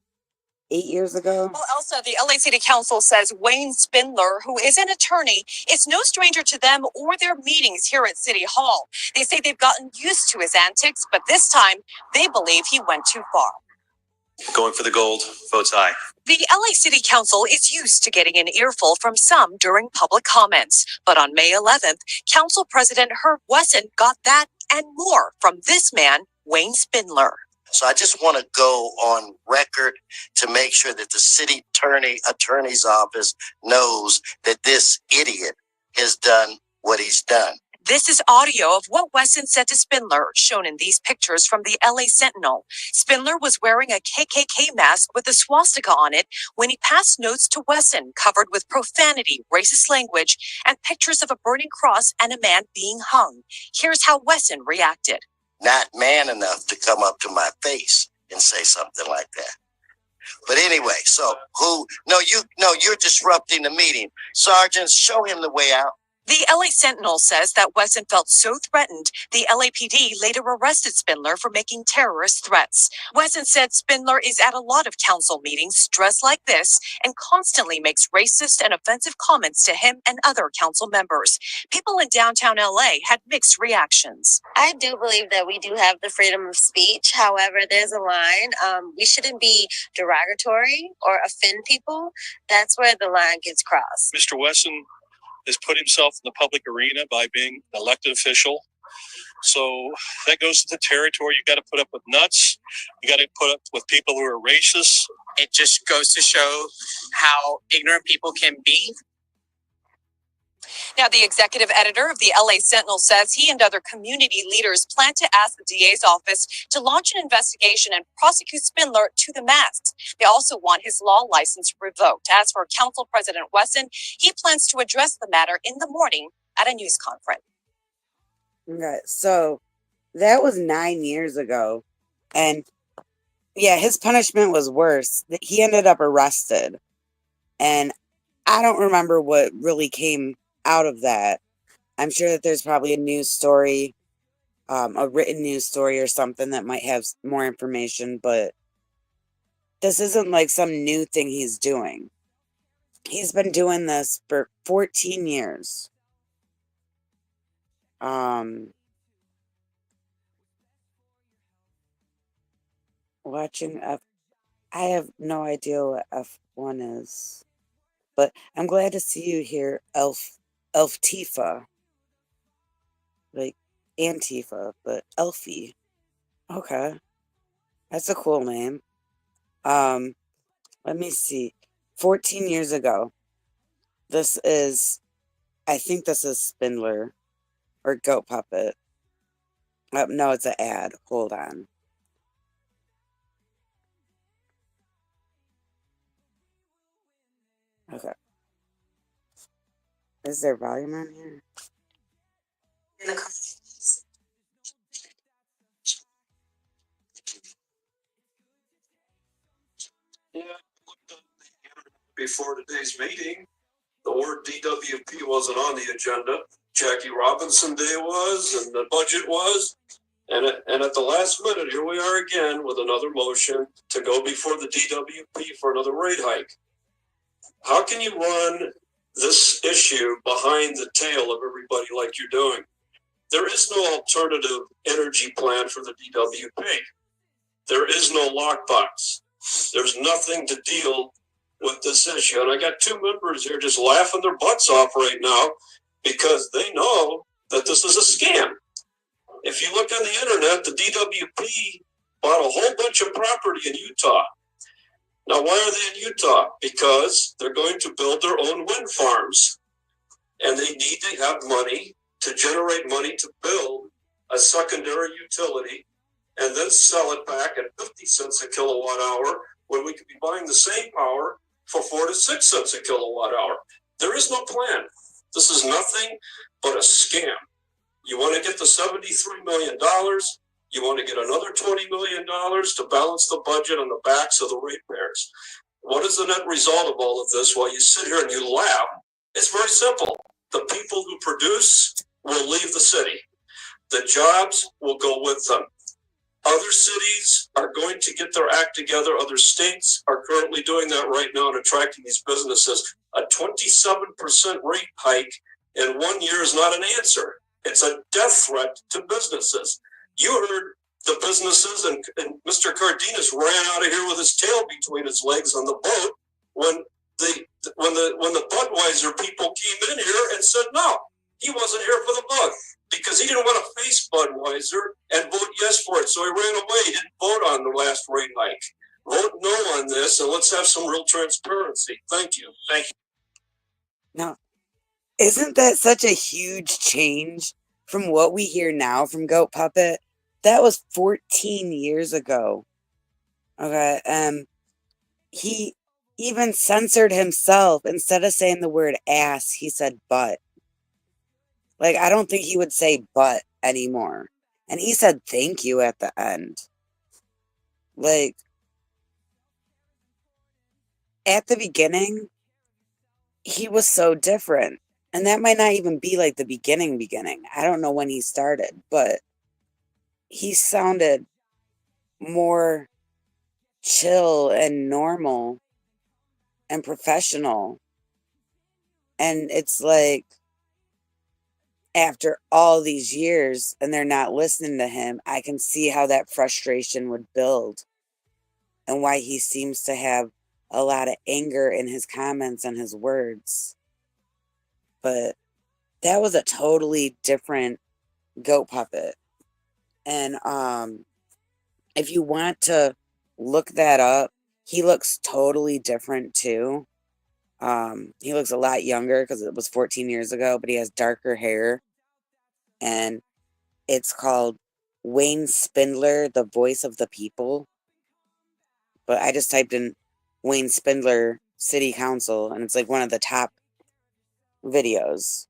8 years ago. Well, Elsa, the LA City Council says Wayne Spindler, who is an attorney, is no stranger to them or their meetings here at City Hall. They say they've gotten used to his antics, but this time they believe he went too far. Going for the gold, votes aye. The LA City Council is used to getting an earful from some during public comments. But on May 11th, Council President Herb Wesson got that and more from this man, Wayne Spindler. So I just want to go on record to make sure that the city attorney's office knows that this idiot has done what he's done. This is audio of what Wesson said to Spindler, shown in these pictures from the LA Sentinel. Spindler was wearing a KKK mask with a swastika on it when he passed notes to Wesson covered with profanity, racist language, and pictures of a burning cross and a man being hung. Here's how Wesson reacted. Not man enough to come up to my face and say something like that. But anyway, so you're disrupting the meeting. Sergeants, show him the way out. The LA Sentinel says that Wesson felt so threatened, the LAPD later arrested Spindler for making terrorist threats. Wesson said Spindler is at a lot of council meetings dressed like this and constantly makes racist and offensive comments to him and other council members. People in downtown LA had mixed reactions. I do believe that we do have the freedom of speech. However, there's a line. We shouldn't be derogatory or offend people. That's where the line gets crossed. Mr. Wesson has put himself in the public arena by being an elected official. So that goes to the territory. You got to put up with nuts. You got to put up with people who are racist. It just goes to show how ignorant people can be. Now, the executive editor of the LA Sentinel says he and other community leaders plan to ask the DA's office to launch an investigation and prosecute Spindler to the max. They also want his law license revoked. As for Council President Wesson, he plans to address the matter in the morning at a news conference. Okay, so that was 9 years ago. And yeah, his punishment was worse. He ended up arrested. And I don't remember what really came out of that. I'm sure that there's probably a news story, a written news story or something that might have more information, but this isn't like some new thing he's doing. He's been doing this for 14 years. Watching F. I have no idea what F1 is, but I'm glad to see you here, Elf Tifa. Like Antifa, but Elfie. Okay, that's a cool name. Let me see. 14 years ago. This is, I think this is Spindler or Goat Puppet. No, it's an ad. Hold on. Okay. Is there volume on here? In the comments. Yeah, looked on the internet before today's meeting. The word DWP wasn't on the agenda. Jackie Robinson Day was, and the budget was. And at the last minute, here we are again with another motion to go before the DWP for another rate hike. How can you run this issue behind the tail of everybody like you're doing? There is no alternative energy plan for the DWP. There is no lockbox. There's nothing to deal with this issue. And I got two members here just laughing their butts off right now because they know that this is a scam. If you look on the internet, the DWP bought a whole bunch of property in Utah. Now, why are they in Utah? Because they're going to build their own wind farms. And they need to have money to generate money to build a secondary utility and then sell it back at 50 cents a kilowatt hour when we could be buying the same power for 4 to 6 cents a kilowatt hour. There is no plan. This is nothing but a scam. You want to get the $73 million. You want to get another $20 million to balance the budget on the backs of the ratepayers. What is the net result of all of this? While you sit here and you laugh, it's very simple. The people who produce will leave the city. The jobs will go with them. Other cities are going to get their act together. Other states are currently doing that right now and attracting these businesses. A 27% rate hike in 1 year is not an answer. It's a death threat to businesses. You heard the businesses, and Mr. Cardenas ran out of here with his tail between his legs on the boat when the Budweiser people came in here and said no, he wasn't here for the vote because he didn't want to face Budweiser and vote yes for it. So he ran away. He didn't vote on the last rate hike. Vote no on this, and let's have some real transparency. Thank you. Thank you. Now, isn't that such a huge change from what we hear now from Goat Puppet? That was 14 years ago. Okay, he even censored himself. Instead of saying the word ass, he said butt. Like, I don't think he would say butt anymore. And he said thank you at the end. Like, at the beginning, he was so different. And that might not even be like the beginning. I don't know when he started, but he sounded more chill and normal and professional. And it's like, after all these years and they're not listening to him, I can see how that frustration would build and why he seems to have a lot of anger in his comments and his words. But that was a totally different Goat Puppet. And if you want to look that up, he looks totally different too. He looks a lot younger because it was 14 years ago, but he has darker hair. And it's called Wayne Spindler, the Voice of the People. But I just typed in Wayne Spindler City Council, and it's like one of the top videos.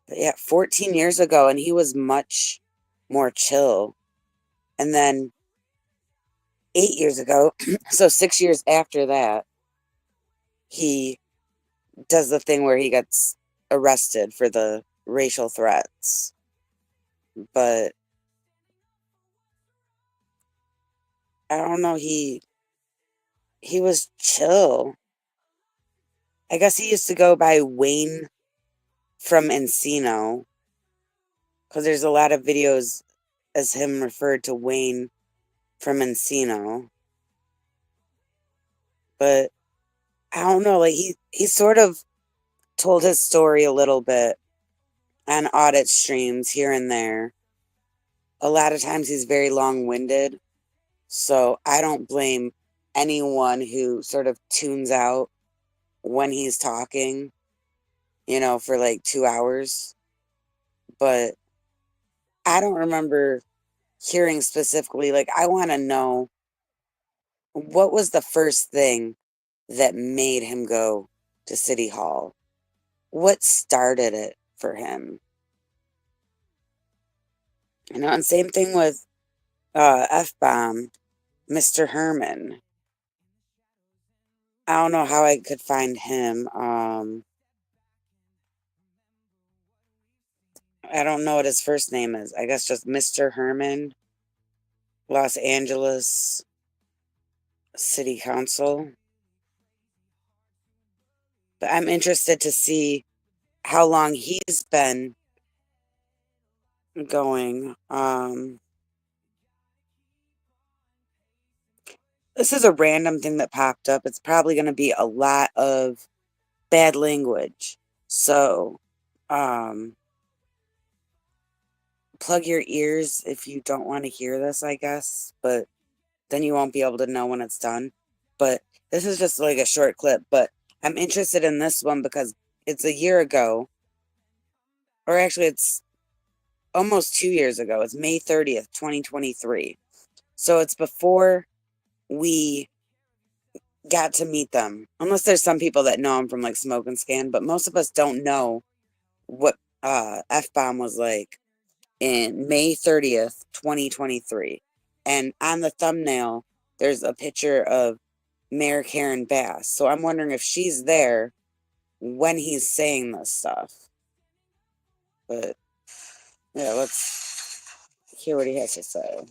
But yeah, 14 years ago, and he was much more chill. And then 8 years ago, so 6 years after that, he does the thing where he gets arrested for the racial threats. But I don't know, he he was chill. I guess he used to go by Wayne from Encino, because there's a lot of videos as him referred to Wayne from Encino. But I don't know, like he sort of told his story a little bit on audit streams here and there. A lot of times he's very long-winded, so I don't blame anyone who sort of tunes out when he's talking, for like 2 hours. But I don't remember hearing specifically, like, I want to know what was the first thing that made him go to City Hall? What started it for him? And same thing with F-Bomb, Mr. Herman. I don't know how I could find him. I don't know what his first name is. I guess just Mr. Herman, Los Angeles City Council. But I'm interested to see how long he's been going. This is a random thing that popped up. It's probably going to be a lot of bad language. So, plug your ears if you don't want to hear this, I guess. But then you won't be able to know when it's done. But this is just like a short clip. But I'm interested in this one because it's a year ago. Or actually, it's almost 2 years ago. It's May 30th, 2023. So it's before we got to meet them. Unless there's some people that know him from like Smoke and Scan, but most of us don't know what F-Bomb was like in May 30th, 2023. And on the thumbnail, there's a picture of Mayor Karen Bass. So I'm wondering if she's there when he's saying this stuff. But yeah, let's hear what he has to say.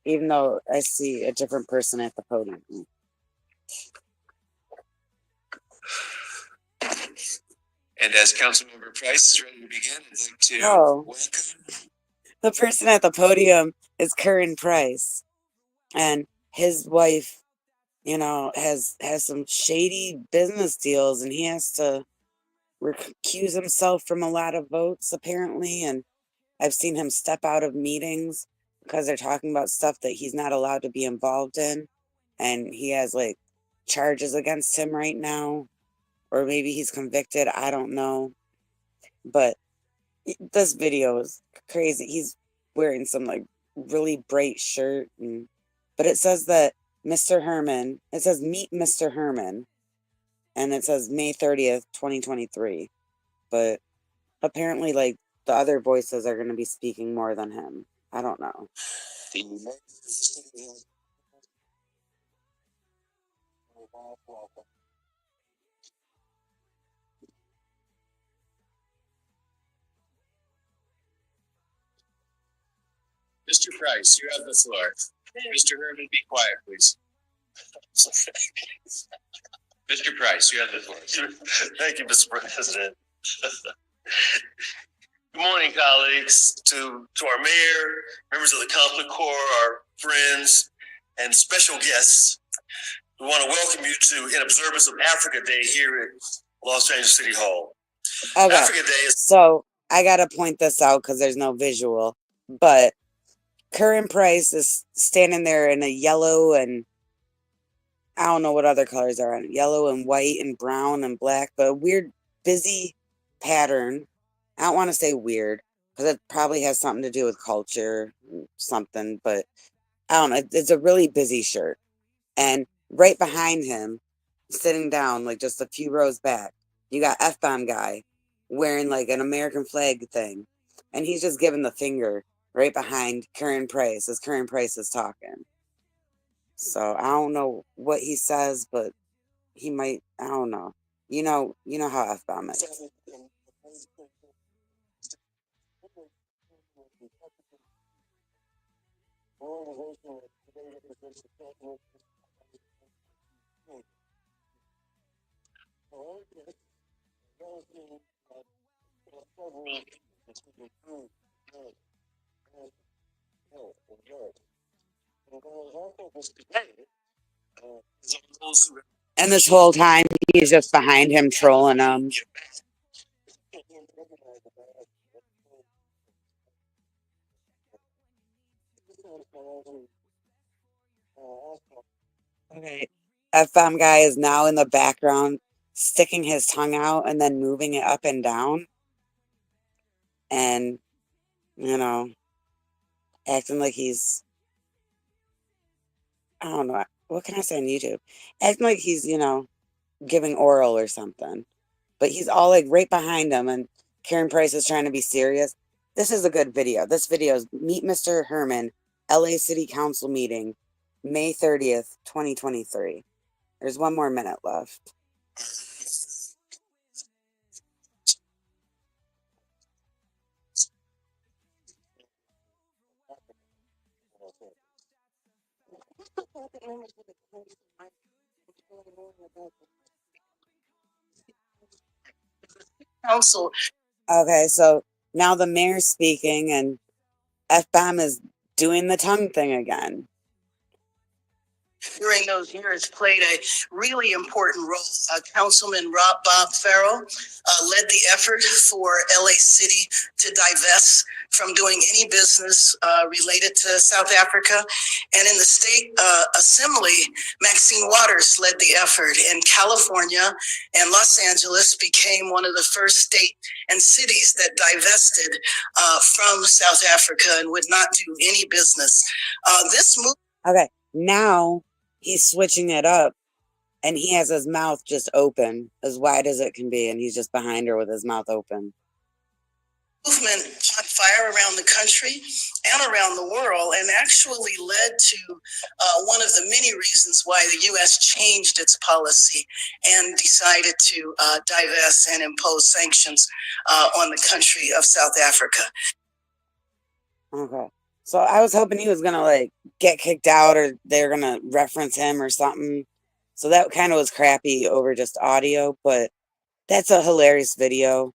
Even though I see a different person at the podium. And as Councilmember Price is ready to begin, I'd like to welcome. The person at the podium is Curran Price. And his wife, has some shady business deals, and he has to recuse himself from a lot of votes, apparently. And I've seen him step out of meetings because they're talking about stuff that he's not allowed to be involved in. And he has like charges against him right now. Or maybe he's convicted. I don't know. But this video is crazy. He's wearing some like really bright shirt. But it says that Mr. Herman, it says meet Mr. Herman. And it says May 30th, 2023. But apparently, like, the other voices are going to be speaking more than him. I don't know. Mr. Price, you have the floor. Mr. Herman, be quiet, please. Mr. Price, you have the floor. Thank you, Mr. President. Good morning, colleagues, to our mayor, members of the Conflict Corps, our friends, and special guests. We want to welcome you to, in observance of Africa Day here at Los Angeles City Hall. Okay. Africa Day is... So, I got to point this out because there's no visual. But Curran Price is standing there in a yellow and I don't know what other colors are on it. Yellow and white and brown and black, but a weird, busy pattern. I don't want to say weird because it probably has something to do with culture, something, but I don't know. It's a really busy shirt. And right behind him, sitting down, like just a few rows back, you got F-Bomb guy wearing like an American flag thing. And he's just giving the finger right behind Curran Price as Curran Price is talking. So I don't know what he says, but he might, I don't know. You know how F-Bomb is. And this whole time, he's just behind him trolling him. Okay. FM guy is now in the background, sticking his tongue out and then moving it up and down. And, you know, acting like he's, I don't know, what can I say on YouTube? Acting like he's, giving oral or something. But he's all like right behind him, and Karen Price is trying to be serious. This is a good video. This video is Meet Mr. Herman, LA City Council meeting, May 30th, 2023. There's 1 more minute left. Council. Okay, so now the mayor's speaking, and F-Bomb is doing the tongue thing again. During those years played a really important role. Councilman Bob Farrell led the effort for LA City to divest from doing any business related to South Africa. And in the state assembly, Maxine Waters led the effort. And California and Los Angeles became one of the first state and cities that divested from South Africa and would not do any business. This move. Okay, now he's switching it up, and he has his mouth just open, as wide as it can be, and he's just behind her with his mouth open. Movement caught fire around the country and around the world, and actually led to one of the many reasons why the U.S. changed its policy and decided to divest and impose sanctions on the country of South Africa. Okay. So I was hoping he was going to get kicked out, or they're going to reference him or something. So that kind of was crappy over just audio, but that's a hilarious video.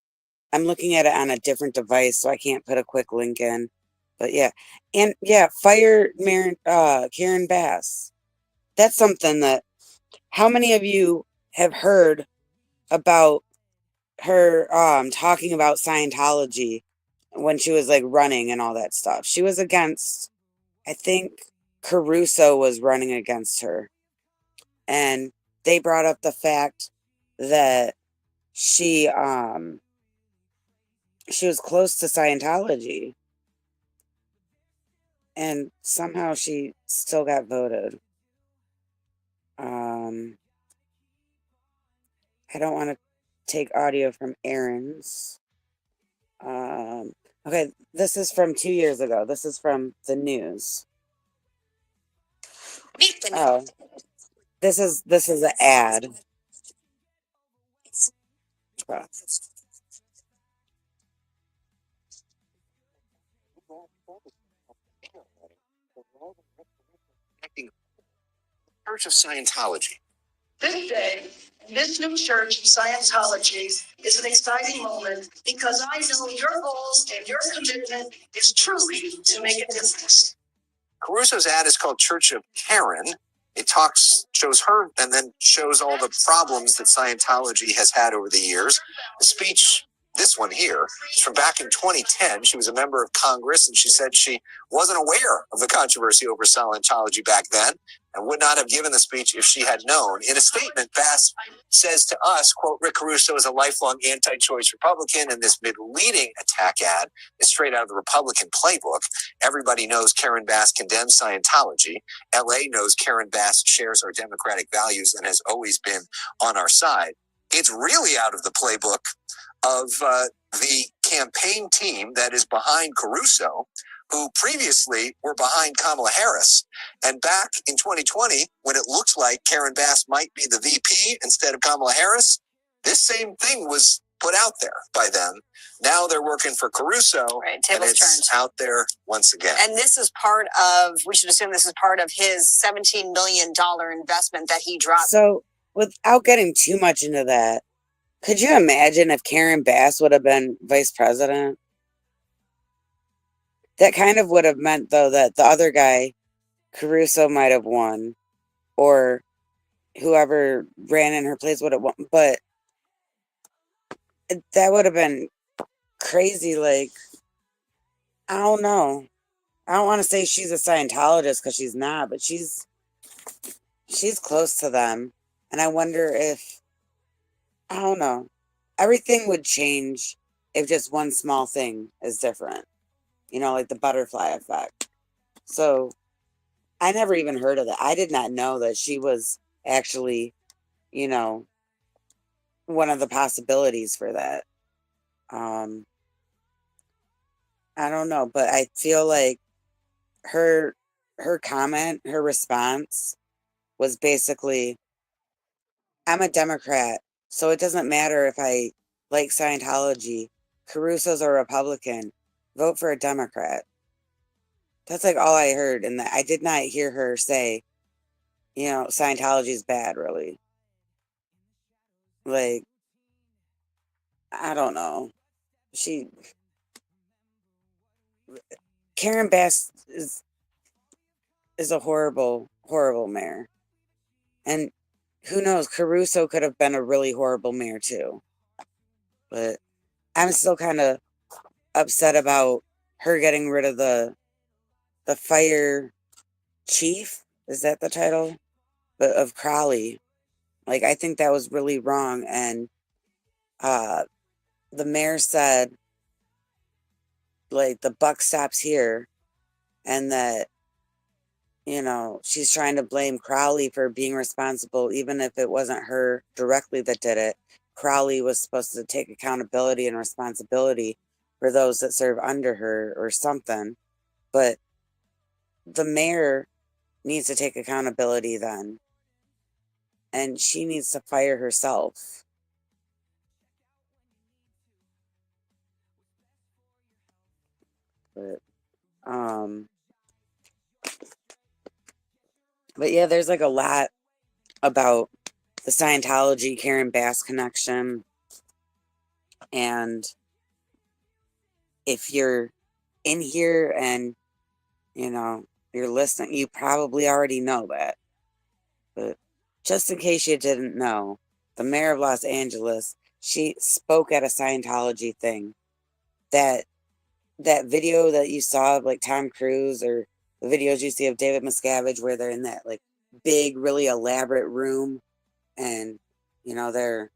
I'm looking at it on a different device, so I can't put a quick link in. But yeah. And yeah, fire Karen Bass. That's something that, how many of you have heard about her talking about Scientology when she was running and all that stuff? She was against, I think Caruso was running against her, and they brought up the fact that she was close to Scientology, and somehow she still got voted. I don't want to take audio from Aaron's. Okay, this is from 2 years ago. This is from the news. Oh, this is an ad. Okay. Church of Scientology. This day, this new church of Scientology is an exciting moment because I know your goals and your commitment is truly to make a difference. Caruso's ad is called Church of Karen. It shows her, and then shows all the problems that Scientology has had over the years. The speech, this one here, is from back in 2010. She was a member of Congress, and she said she wasn't aware of the controversy over Scientology back then, and would not have given the speech if she had known. In a statement, Bass says to us, quote, Rick Caruso is a lifelong anti-choice Republican, and this misleading attack ad is straight out of the Republican playbook. Everybody knows Karen Bass condemns Scientology. LA knows Karen Bass shares our democratic values and has always been on our side. It's really out of the playbook of the campaign team that is behind Caruso, who previously were behind Kamala Harris. And back in 2020, when it looked like Karen Bass might be the VP instead of Kamala Harris, this same thing was put out there by them. Now they're working for Caruso, Right, and tables it's turned. out there once again. And this is part of, we should assume this is part of his $17 million investment that he dropped. So, without getting too much into that, could you imagine if Karen Bass would have been vice president? That kind of would have meant, though, that the other guy, Caruso, might have won, or whoever ran in her place would have won. But that would have been crazy. Like, I don't know. I don't want to say she's a Scientologist because she's not, but she's close to them. And I wonder if, I don't know, everything would change if just one small thing is different. You know, like the butterfly effect. So I never even heard of that. I did not know that she was actually, you know, one of the possibilities for that. I don't know, but I feel like her comment, her response was basically, I'm a Democrat, so it doesn't matter if I like Scientology. Caruso's a Republican. Vote for a Democrat. That's like all I heard, and I did not hear her say, you know, Scientology is bad, really. Like, I don't know. Karen Bass is a horrible, horrible mayor. And who knows, Caruso could have been a really horrible mayor too. But I'm still kind of upset about her getting rid of the fire chief. Is that the title? But of Crowley. Like, I think that was really wrong. And the mayor said, like, the buck stops here, and that, you know, she's trying to blame Crowley for being responsible, even if it wasn't her directly that did it. Crowley was supposed to take accountability and responsibility for those that serve under her or something. But the mayor needs to take accountability then. And she needs to fire herself. But yeah, there's like a lot about the Scientology Karen Bass connection. And if you're in here and, you know, you're listening, you probably already know that. But just in case you didn't know, the mayor of Los Angeles, she spoke at a Scientology thing. That video that you saw of like Tom Cruise, or the videos you see of David Miscavige where they're in that like big, really elaborate room, and, you know, they're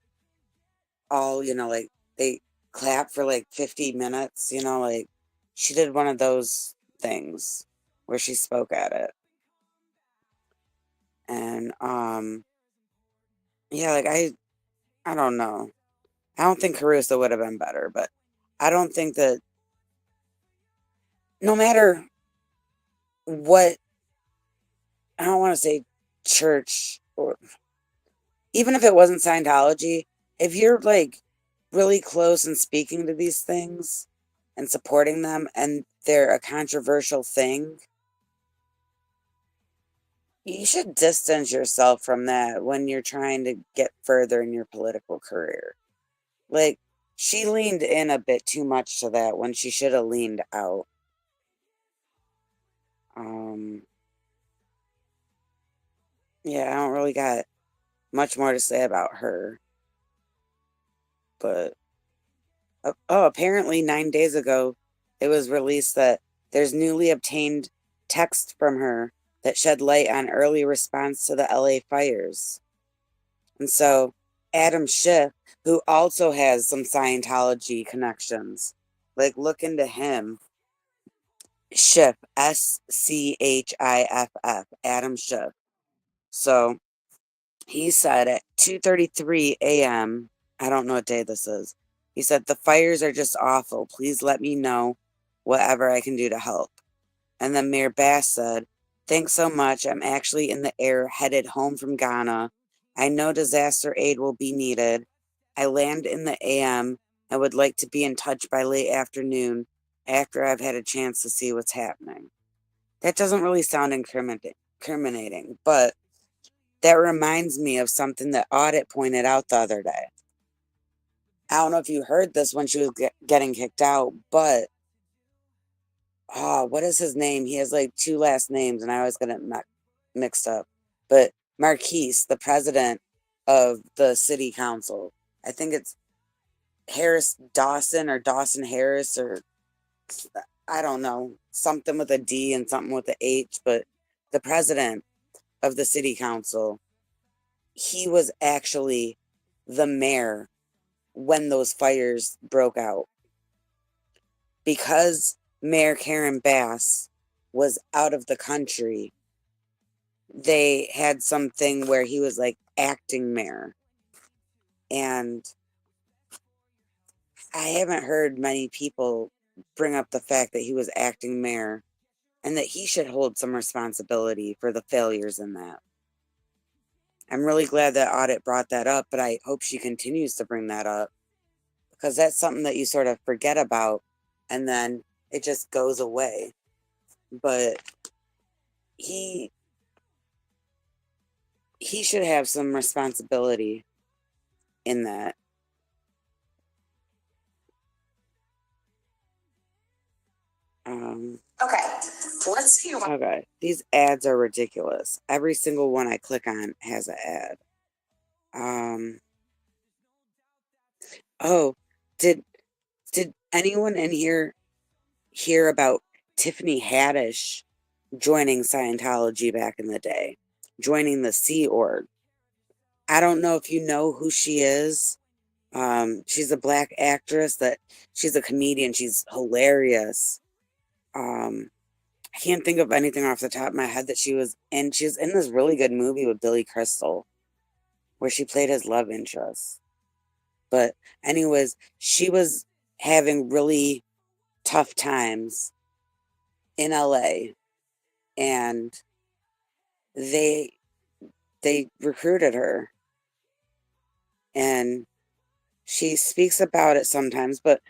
all, you know, like they clap for like 50 minutes, you know, like she did one of those things where she spoke at it. And yeah, like I don't know. I don't think Caruso would have been better, but I don't think that, no matter what, I don't want to say church, or even if it wasn't Scientology, if you're like really close and speaking to these things and supporting them, and they're a controversial thing, you should distance yourself from that when you're trying to get further in your political career. Like, she leaned in a bit too much to that when she should have leaned out. Yeah, I don't really got much more to say about her. But, apparently 9 days ago, it was released that there's newly obtained text from her that shed light on early response to the LA fires. And so Adam Schiff, who also has some Scientology connections, like, look into him. Schiff, Schiff, Adam Schiff. So he said at 2:33 a.m., I don't know what day this is, he said, the fires are just awful. Please let me know whatever I can do to help. And then Mayor Bass said, thanks so much. I'm actually in the air headed home from Ghana. I know disaster aid will be needed. I land in the AM and would like to be in touch by late afternoon after I've had a chance to see what's happening. That doesn't really sound incriminating, but that reminds me of something that Audit pointed out the other day. I don't know if you heard this when she was getting kicked out, but what is his name? He has like two last names, and I always get it mixed up. But Marquise, the president of the city council, I think it's Harris Dawson or Dawson Harris, or I don't know, something with a D and something with a H, but the president of the city council, he was actually the mayor when those fires broke out. Because Mayor Karen Bass was out of the country, they had something where he was like acting mayor. And I haven't heard many people bring up the fact that he was acting mayor and that he should hold some responsibility for the failures in that. I'm really glad that Audit brought that up, but I hope she continues to bring that up, because that's something that you sort of forget about and then it just goes away. But he should have some responsibility in that. Okay, let's see. Okay, these ads are ridiculous. Every single one I click on has an ad. Oh, did anyone in here hear about Tiffany Haddish joining Scientology back in the day, joining the Sea Org? I don't know if you know who she is. She's a black actress she's a comedian. She's hilarious. I can't think of anything off the top of my head that she was in. She was in this really good movie with Billy Crystal where she played his love interest. But anyways, she was having really tough times in LA, and they recruited her, and she speaks about it sometimes, but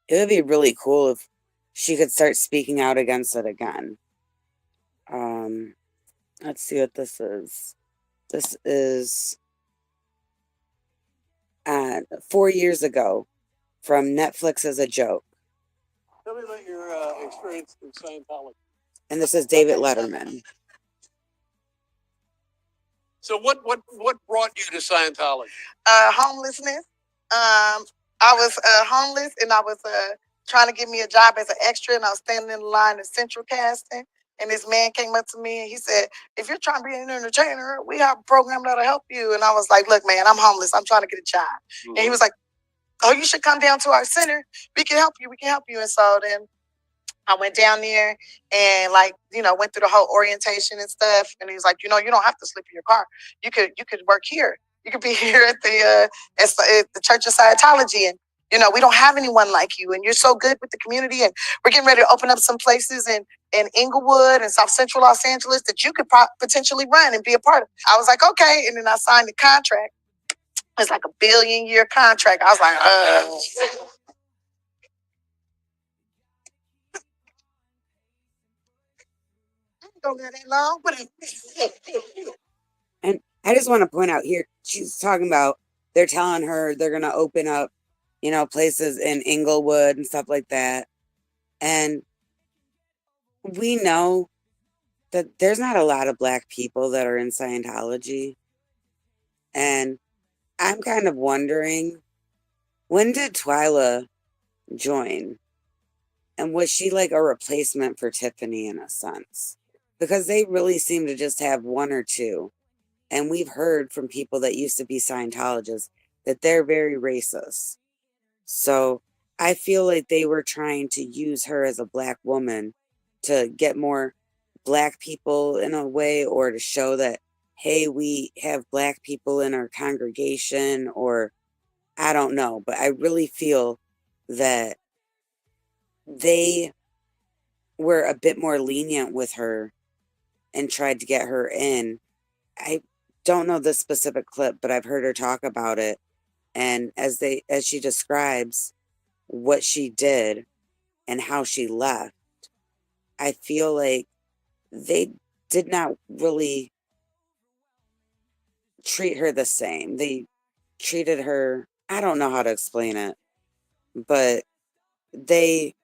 it would be really cool if she could start speaking out against it again. Let's see what this is. This is 4 years ago from Netflix as a Joke. Tell me about your experience in Scientology. And this is David Letterman. So what brought you to Scientology? Homelessness. I was homeless, and I was trying to get me a job as an extra, and I was standing in the line at Central Casting. And this man came up to me and he said, "If you're trying to be an entertainer, we have a program that'll help you." And I was like, "Look, man, I'm homeless. I'm trying to get a job." Mm-hmm. And he was like, "Oh, you should come down to our center. We can help you. We can help you." And so then I went down there and went through the whole orientation and stuff. And he was like, "You don't have to sleep in your car. You could work here. You could be here at the Church of Scientology. And, we don't have anyone like you. And you're so good with the community. And we're getting ready to open up some places in Inglewood and South Central Los Angeles that you could potentially run and be a part of." I was like, "Okay." And then I signed the contract. It's like a $1 billion contract. I was like, don't get that long, but And I just want to point out here, she's talking about they're telling her they're going to open up, places in Inglewood and stuff like that. And we know that there's not a lot of black people that are in Scientology. And I'm kind of wondering, when did Twyla join? And was she like a replacement for Tiffany in a sense? Because they really seem to just have one or two. And we've heard from people that used to be Scientologists that they're very racist. So I feel like they were trying to use her as a black woman to get more black people in a way, or to show that, hey, we have black people in our congregation, or I don't know. But I really feel that they were a bit more lenient with her and tried to get her in. I don't know this specific clip, but I've heard her talk about it. And as she describes what she did and how she left, I feel like they did not really treat her the same. They treated her, I don't know how to explain it, but they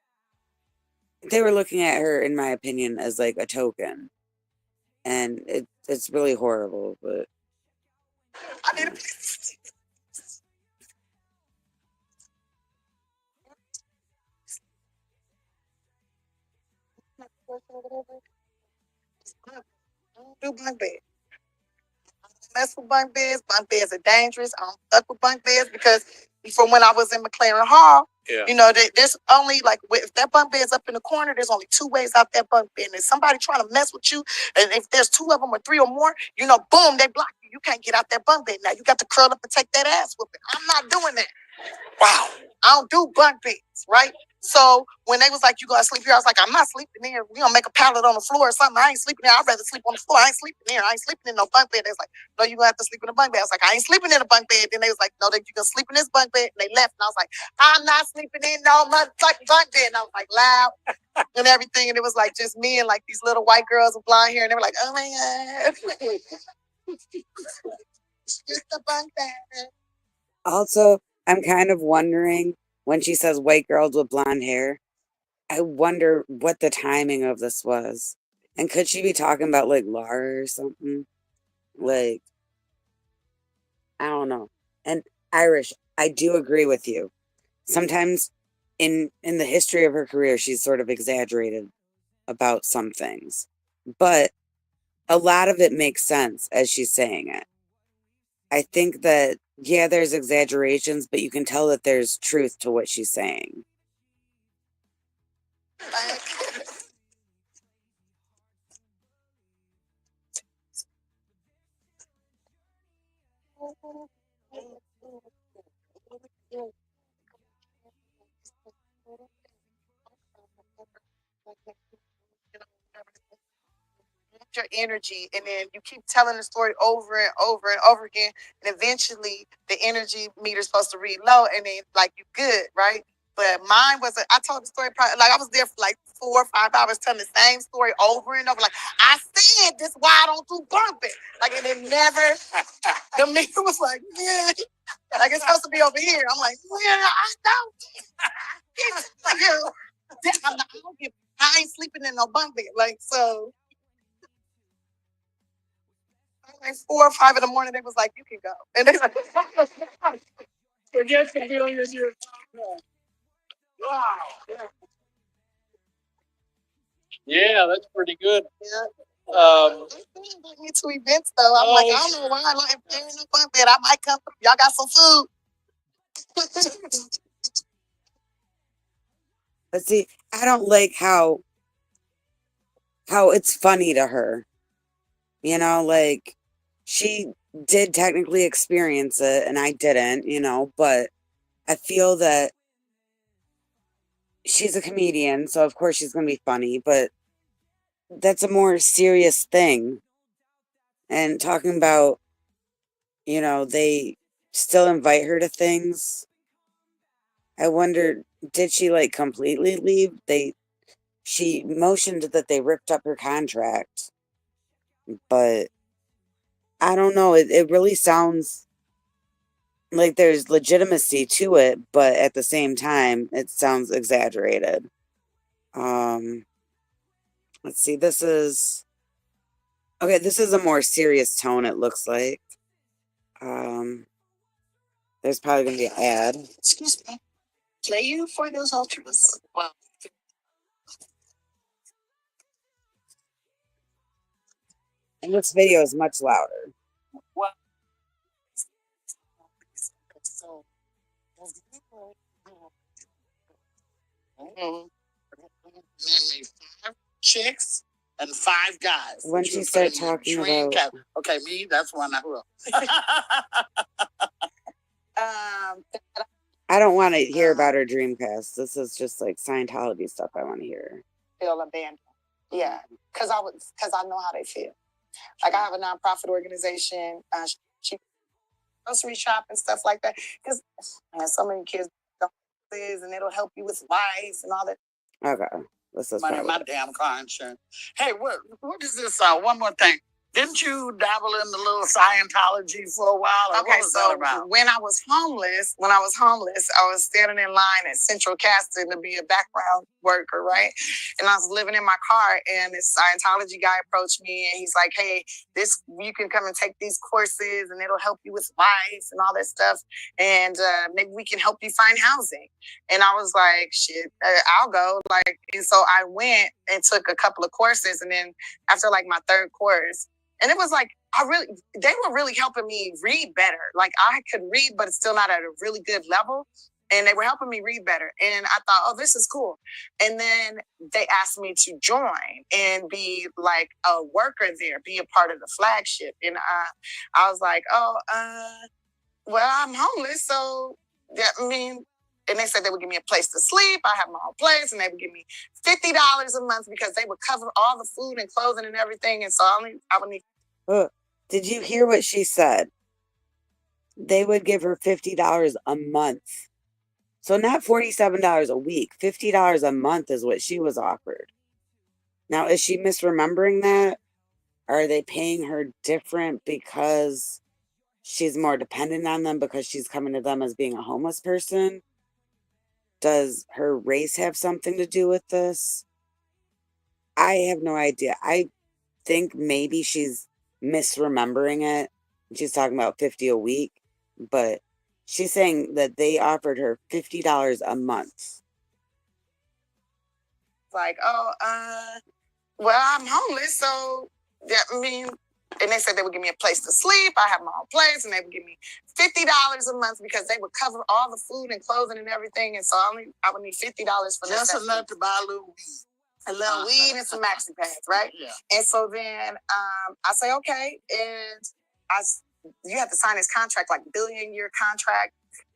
were looking at her, in my opinion, as like a token. And it's really horrible, but do bunk beds. Mess with bunk beds. Bunk beds are dangerous. I don't fuck with bunk beds because from when I was in McLaren Hall, you know, there's only like if that bunk bed's up in the corner, there's only two ways out that bunk bed. And if somebody trying to mess with you, and if there's two of them or three or more, you know, boom, they block you. You can't get out that bunk bed. Now you got to curl up and take that ass whooping. I'm not doing that. Wow. I don't do bunk beds, right? So when they was like, you gonna sleep here? I was like, I'm not sleeping there. We gonna make a pallet on the floor or something. I ain't sleeping there. I'd rather sleep on the floor. I ain't sleeping there. I ain't sleeping in no bunk bed. They was like, no, you gonna have to sleep in a bunk bed. I was like, I ain't sleeping in a bunk bed. Then they was like, no, you gonna sleep in this bunk bed. And they left. And I was like, I'm not sleeping in no motherfucking bunk bed. And I was like loud and everything. And it was like just me and like these little white girls with blonde hair. And they were like, oh my God. Just a bunk bed. also, I'm kind of wondering when she says white girls with blonde hair, I wonder what the timing of this was. And could she be talking about like Laura or something? Like, I don't know. And Irish, I do agree with you. Sometimes in the history of her career, she's sort of exaggerated about some things. But a lot of it makes sense as she's saying it. I think that, yeah, there's exaggerations, but you can tell that there's truth to what she's saying. Your energy, and then you keep telling the story over and over and over again, and eventually the energy meter's supposed to read low, and then like you good, right? But mine was I told the story probably like I was there for like 4 or 5 hours telling the same story over and over. Like I said, this why I don't do bumping. Like and it never. The meter was like, yeah, like it's supposed to be over here. I'm like, yeah, I don't. It's like, I ain't sleeping in no bunk bed. Like so. Like 4 or 5 in the morning, they was like, "You can go," and they like, "Forget the millions you're wow." Yeah, that's pretty good. Yeah. Invite me to events though. I'm like, I don't know why. Like, if there ain't no fun bed, I might come. Y'all got some food. But see, I don't like how it's funny to her. You know, like she did technically experience it and I didn't, you know, but I feel that she's a comedian, so of course she's going to be funny, but that's a more serious thing. And talking about, you know, they still invite her to things. I wonder, did she like completely leave? She motioned that they ripped up her contract, but I don't know. It really sounds like there's legitimacy to it, but at the same time, it sounds exaggerated. Let's see. This is okay. This is a more serious tone. It looks like. There's probably gonna be an ad. Excuse me. Play you for those ultras. Well, And this video is much louder. well. So, five chicks and 5 guys. When she started talking about, okay, me, that's one I will. I don't want to hear about her Dreamcast. This is just like Scientology stuff. I want to hear. Feel abandoned. Yeah, because I know how they feel. Like I have a nonprofit organization. She grocery shop and stuff like that. Because so many kids don't know this, and it'll help you with life and all that. Okay. This is Money in my damn car insurance. Hey, what is this? One more thing. Didn't you dabble in the little Scientology for a while? Okay, so when I was homeless, I was standing in line at Central Casting to be a background worker, right? And I was living in my car, and this Scientology guy approached me, and he's like, "Hey, you can come and take these courses, and it'll help you with life and all that stuff, and maybe we can help you find housing." And I was like, "Shit, I'll go." And so I went and took a couple of courses, and then after like my third course. And it was like, they were really helping me read better. Like I could read, but it's still not at a really good level. And they were helping me read better. And I thought, oh, this is cool. And then they asked me to join and be like a worker there, be a part of the flagship. And I was like, well, I'm homeless. So, yeah, and they said they would give me a place to sleep. I have my own place, and they would give me $50 a month because they would cover all the food and clothing and everything. And so I would need. Did you hear what she said? They would give her $50 a month. So not $47 a week. $50 a month is what she was offered. Now, is she misremembering that? Are they paying her different because she's more dependent on them because she's coming to them as being a homeless person? Does her race have something to do with this? I have no idea. I think maybe she's misremembering it. She's talking about 50 a week, but she's saying that they offered her $50 a month. Like, well, I'm homeless, so yeah, and they said they would give me a place to sleep. I have my own place, and they would give me $50 a month because they would cover all the food and clothing and everything. And so I would need $50 for just enough to buy a little weed. A little weed and some maxi pads, right? Yeah. And so then I say, okay, and you have to sign this contract, like billion-year contract,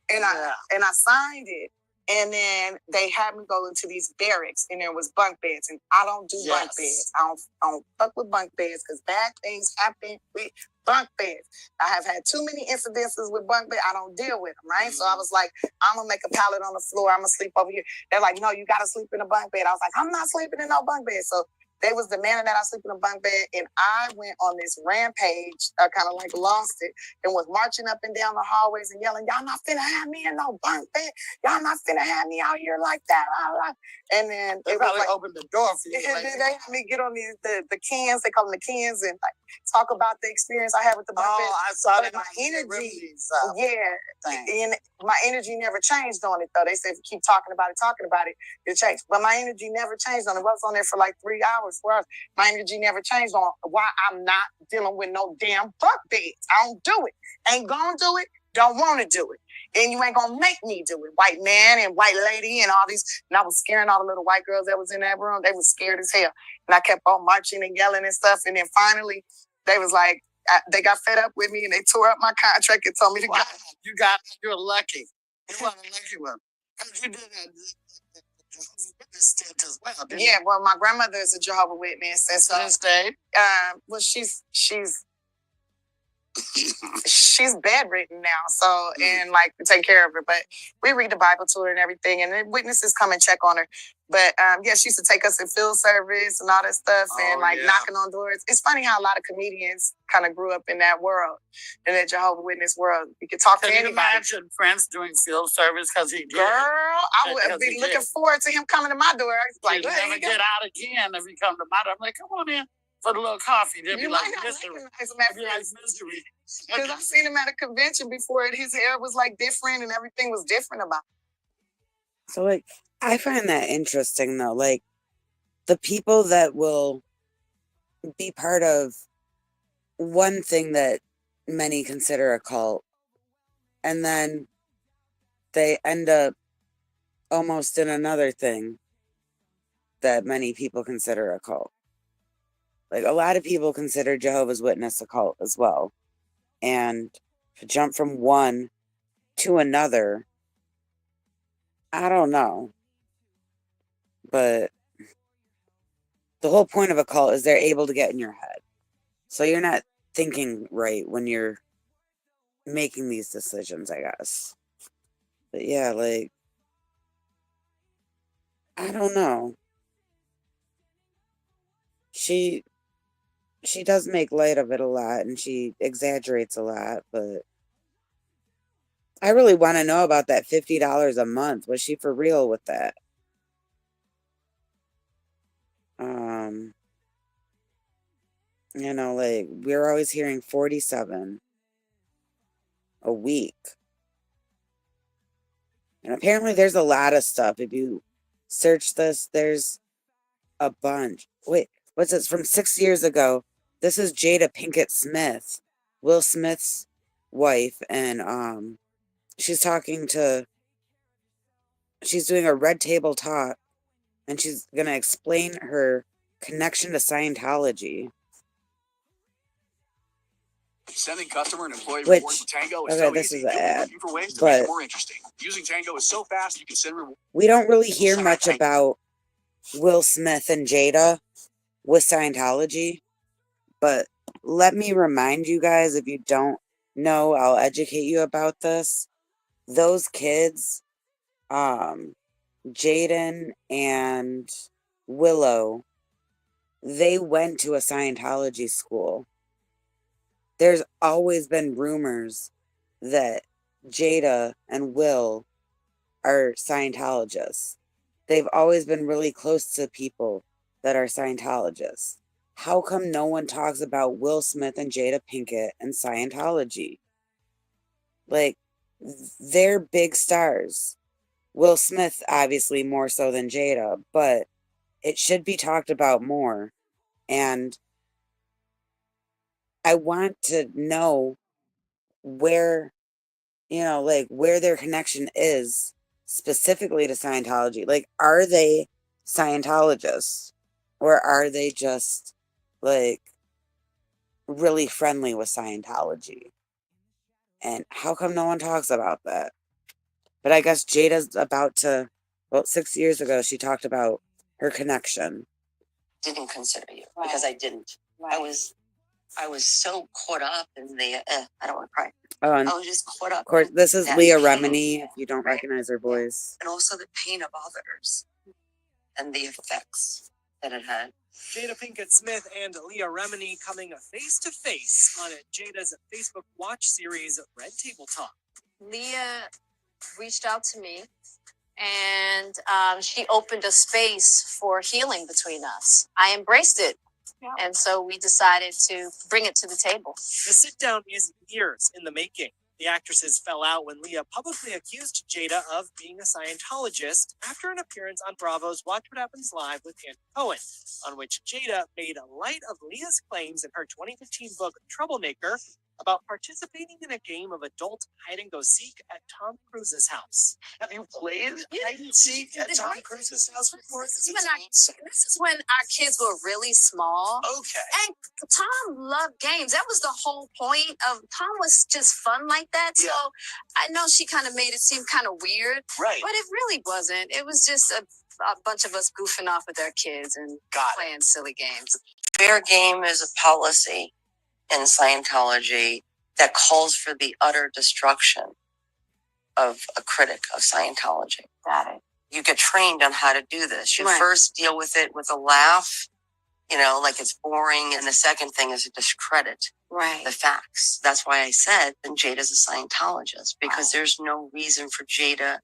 and I signed it. And then they had me go into these barracks, and there was bunk beds, and I don't do bunk beds. I don't fuck with bunk beds because bad things happen with bunk beds. I have had too many incidences with bunk beds. I don't deal with them, right? So I was like, I'm gonna make a pallet on the floor. I'm gonna sleep over here. They're like, no, you gotta sleep in a bunk bed. I was like, I'm not sleeping in no bunk bed. So they was demanding that I sleep in a bunk bed, and I went on this rampage. I kind of like lost it and was marching up and down the hallways and yelling, "Y'all not finna have me in no bunk bed. Y'all not finna have me out here like that." And then they probably opened the door for you. They had me get on the cans. They call them the cans, and like talk about the experience I had with the bunk bed. I saw that. My energy, and my energy never changed on it though. They said if you keep talking about it, it'll change. But my energy never changed on it. I was on there for like 3 hours, 4 hours. My energy never changed on why I'm not dealing with no damn bunk beds. I don't do it. Ain't gonna do it. Don't want to do it. And you ain't gonna make me do it. White man and white lady and all these. And I was scaring all the little white girls that was in that room. They was scared as hell. And I kept on marching and yelling and stuff. And then finally, they was like, they got fed up with me and they tore up my contract and told me to go. You're lucky. You want a lucky one. You did that. As well, yeah, well, my grandmother is a Jehovah's Witness, and so well, she's she's bedridden now, so and like we take care of her, but we read the Bible to her and everything, and then witnesses come and check on her. But yeah, she used to take us in field service and all that stuff, and knocking on doors. It's funny how a lot of comedians kind of grew up in that world, in that Jehovah's Witness world. You could talk to anybody. Imagine Prince doing field service because he did. Girl, I would be looking forward to him coming to my door. Like, he'll never get out again if he come to my door. I'm like, come on in for the little coffee. They'll be like, misery. Because I've seen him at a convention before, and his hair was like different, and everything was different about him. So, like, I find that interesting, though. Like, the people that will be part of one thing that many consider a cult, and then they end up almost in another thing that many people consider a cult. Like, a lot of people consider Jehovah's Witness a cult as well. And to jump from one to another, I don't know. But the whole point of a cult is they're able to get in your head. So you're not thinking right when you're making these decisions, I guess. But yeah, like, I don't know. She does make light of it a lot and she exaggerates a lot, but I really want to know about that $50 a month. Was she for real with that? You know, like, we're always hearing 47 a week. And apparently there's a lot of stuff. If you search this, there's a bunch. Wait, what's this? From 6 years ago. This is Jada Pinkett Smith, Will Smith's wife, and she's doing a red table talk, and she's gonna explain her connection to Scientology. Sending customer and employee rewards to Tango is so this easy. is an ad, Looking for ways to but make it more interesting. Using Tango is so fast you can send rewards. we don't really hear much about Will Smith and Jada with Scientology, but let me remind you guys, if you don't know, I'll educate you about this. Those kids, Jaden and Willow, they went to a Scientology school. There's always been rumors that Jada and Will are Scientologists. They've always been really close to people that are Scientologists. How come no one talks about Will Smith and Jada Pinkett and Scientology? Like, they're big stars. Will Smith, obviously, more so than Jada, but it should be talked about more. And I want to know where, where their connection is specifically to Scientology. Like, are they Scientologists? Or are they just, like, really friendly with Scientology? And how come no one talks about that? But I guess Jada's about to, 6 years ago, she talked about her connection. Didn't consider you because I didn't. Right. I was so caught up in the, I don't want to cry. Oh, and I was just caught up. Of course, this is that Leah pain, Remini, if you don't recognize her voice. and also the pain of others and the effects that it had. Jada Pinkett Smith and Leah Remini coming face to face on Jada's Facebook Watch series, Red Table Talk. Leah reached out to me, and she opened a space for healing between us. I embraced it. Yeah. And so we decided to bring it to the table. The sit-down is years in the making. The actresses fell out when Leah publicly accused Jada of being a Scientologist after an appearance on Bravo's Watch What Happens Live with Andy Cohen, on which Jada made light of Leah's claims in her 2015 book, Troublemaker, about participating in a game of adult hide-and-go-seek at Tom Cruise's house. Have you played hide-and-seek at Tom Cruise's house before? This is when our kids were really small. Okay. And Tom loved games. That was the whole point of Tom was just fun like that. Yeah. So I know she kind of made it seem kind of weird. Right. But it really wasn't. It was just a bunch of us goofing off with our kids and playing silly games. Fair game is a policy in Scientology that calls for the utter destruction of a critic of Scientology. Got it. You get trained on how to do this. You Right. first deal with it with a laugh, like it's boring, and the second thing is to discredit the facts. That's why I said then Jada's a Scientologist, because there's no reason for Jada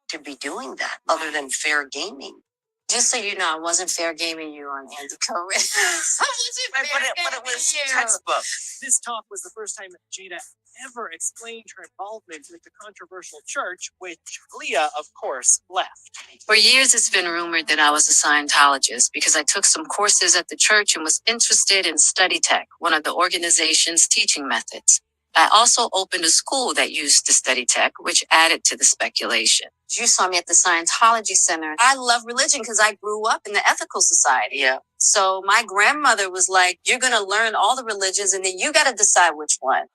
to be doing that other than fair gaming. Just so you know, I wasn't fair gaming you on Andy Cohen. But it was textbook. This talk was the first time that Jada ever explained her involvement with the controversial church, which Leah, of course, left. For years, it's been rumored that I was a Scientologist because I took some courses at the church and was interested in study tech, one of the organization's teaching methods. I also opened a school that used the study tech, which added to the speculation. You saw me at the Scientology Center. I love religion because I grew up in the ethical society. Yeah. So my grandmother was like, you're going to learn all the religions and then you got to decide which one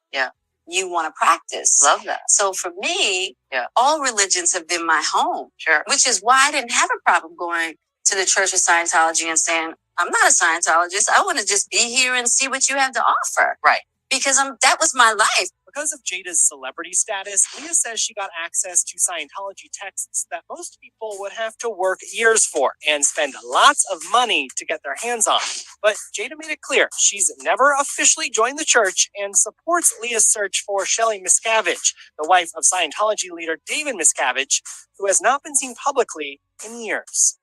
you want to practice. Love that. So for me, all religions have been my home. Sure. Which is why I didn't have a problem going to the Church of Scientology and saying, I'm not a Scientologist. I want to just be here and see what you have to offer. Right. Because that was my life. Because of Jada's celebrity status, Leah says she got access to Scientology texts that most people would have to work years for and spend lots of money to get their hands on. But Jada made it clear she's never officially joined the church and supports Leah's search for Shelley Miscavige, the wife of Scientology leader David Miscavige, who has not been seen publicly in years.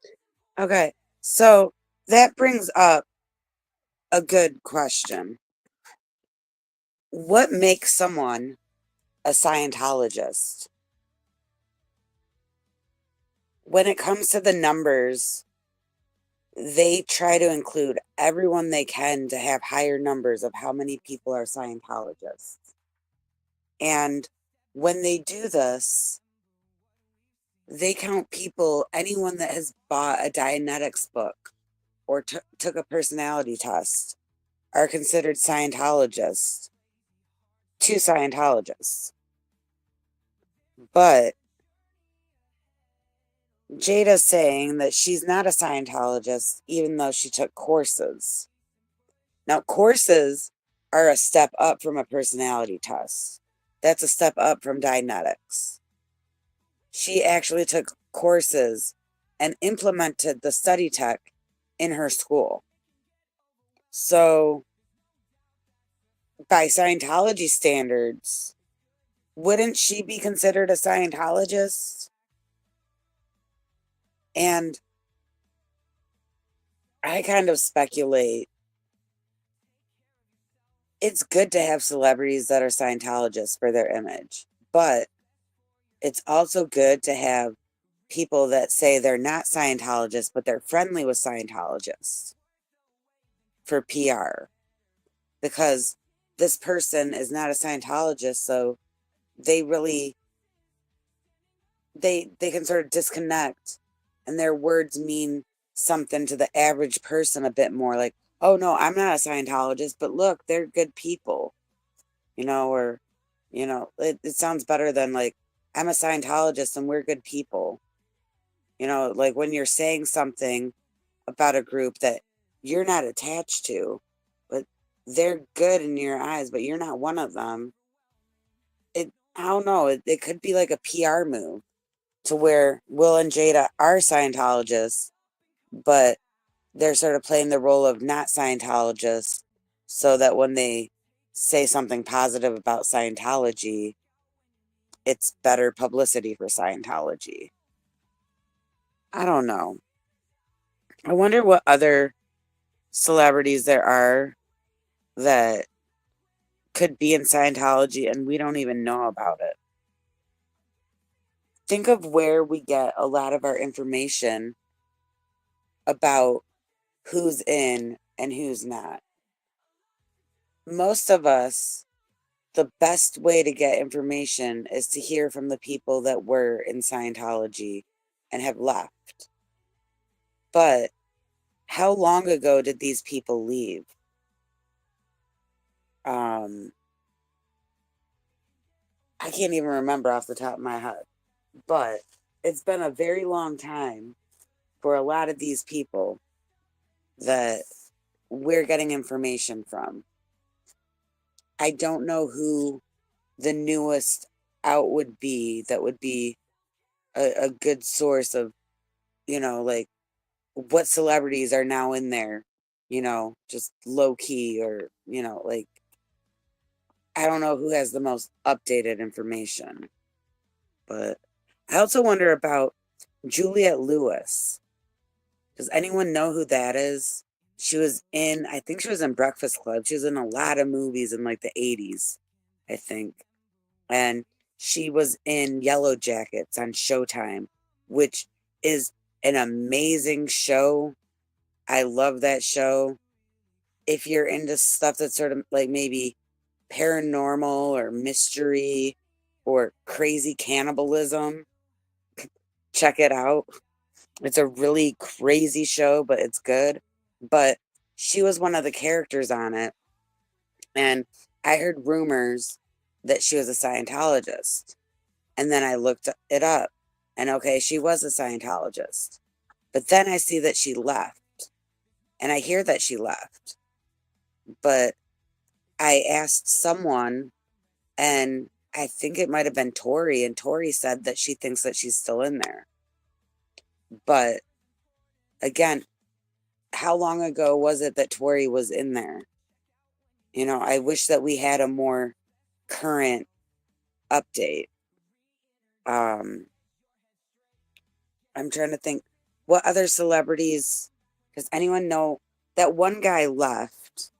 Okay, so that brings up a good question. What makes someone a Scientologist? When it comes to the numbers, they try to include everyone they can to have higher numbers of how many people are Scientologists. And when they do this, they count people, anyone that has bought a Dianetics book or took a personality test are considered Scientologists to Scientologists. But Jada's saying that she's not a Scientologist, even though she took courses. Now, courses are a step up from a personality test. That's a step up from Dianetics. She actually took courses and implemented the study tech in her school. So, by Scientology standards, wouldn't she be considered a Scientologist? And I kind of speculate it's good to have celebrities that are Scientologists for their image, but it's also good to have people that say they're not Scientologists, but they're friendly with Scientologists for PR, because this person is not a Scientologist, so they really they can sort of disconnect, and their words mean something to the average person a bit more, like, oh no, I'm not a Scientologist, but look, they're good people, or it sounds better than like, I'm a Scientologist and we're good people. Like when you're saying something about a group that you're not attached to, but they're good in your eyes, but you're not one of them. I don't know, it could be like a PR move to where Will and Jada are Scientologists, but they're sort of playing the role of not Scientologists, so that when they say something positive about Scientology, it's better publicity for Scientology. I don't know. I wonder what other celebrities there are that could be in Scientology and we don't even know about it. Think of where we get a lot of our information about who's in and who's not. Most of us, the best way to get information is to hear from the people that were in Scientology and have left. But how long ago did these people leave? I can't even remember off the top of my head, but it's been a very long time for a lot of these people that we're getting information from. I don't know who the newest out would be that would be a good source of, like what celebrities are now in there, just low key, or, like, I don't know who has the most updated information. But I also wonder about Juliette Lewis. Does anyone know who that is? I think she was in Breakfast Club. She was in a lot of movies in like the 80s, I think. And she was in Yellow Jackets on Showtime, which is an amazing show. I love that show. If you're into stuff that's sort of like maybe paranormal or mystery or crazy cannibalism, check it out. It's a really crazy show, but it's good. But she was one of the characters on it. And I heard rumors that she was a Scientologist. And then I looked it up. And okay, she was a Scientologist. But then I see that she left. And I hear that she left. But I asked someone And I think it might have been Tori, and Tori said that she thinks that she's still in there. But again, how long ago was it that Tori was in there? You know, I wish that we had a more current update. I'm trying to think, what other celebrities, does anyone know that one guy left?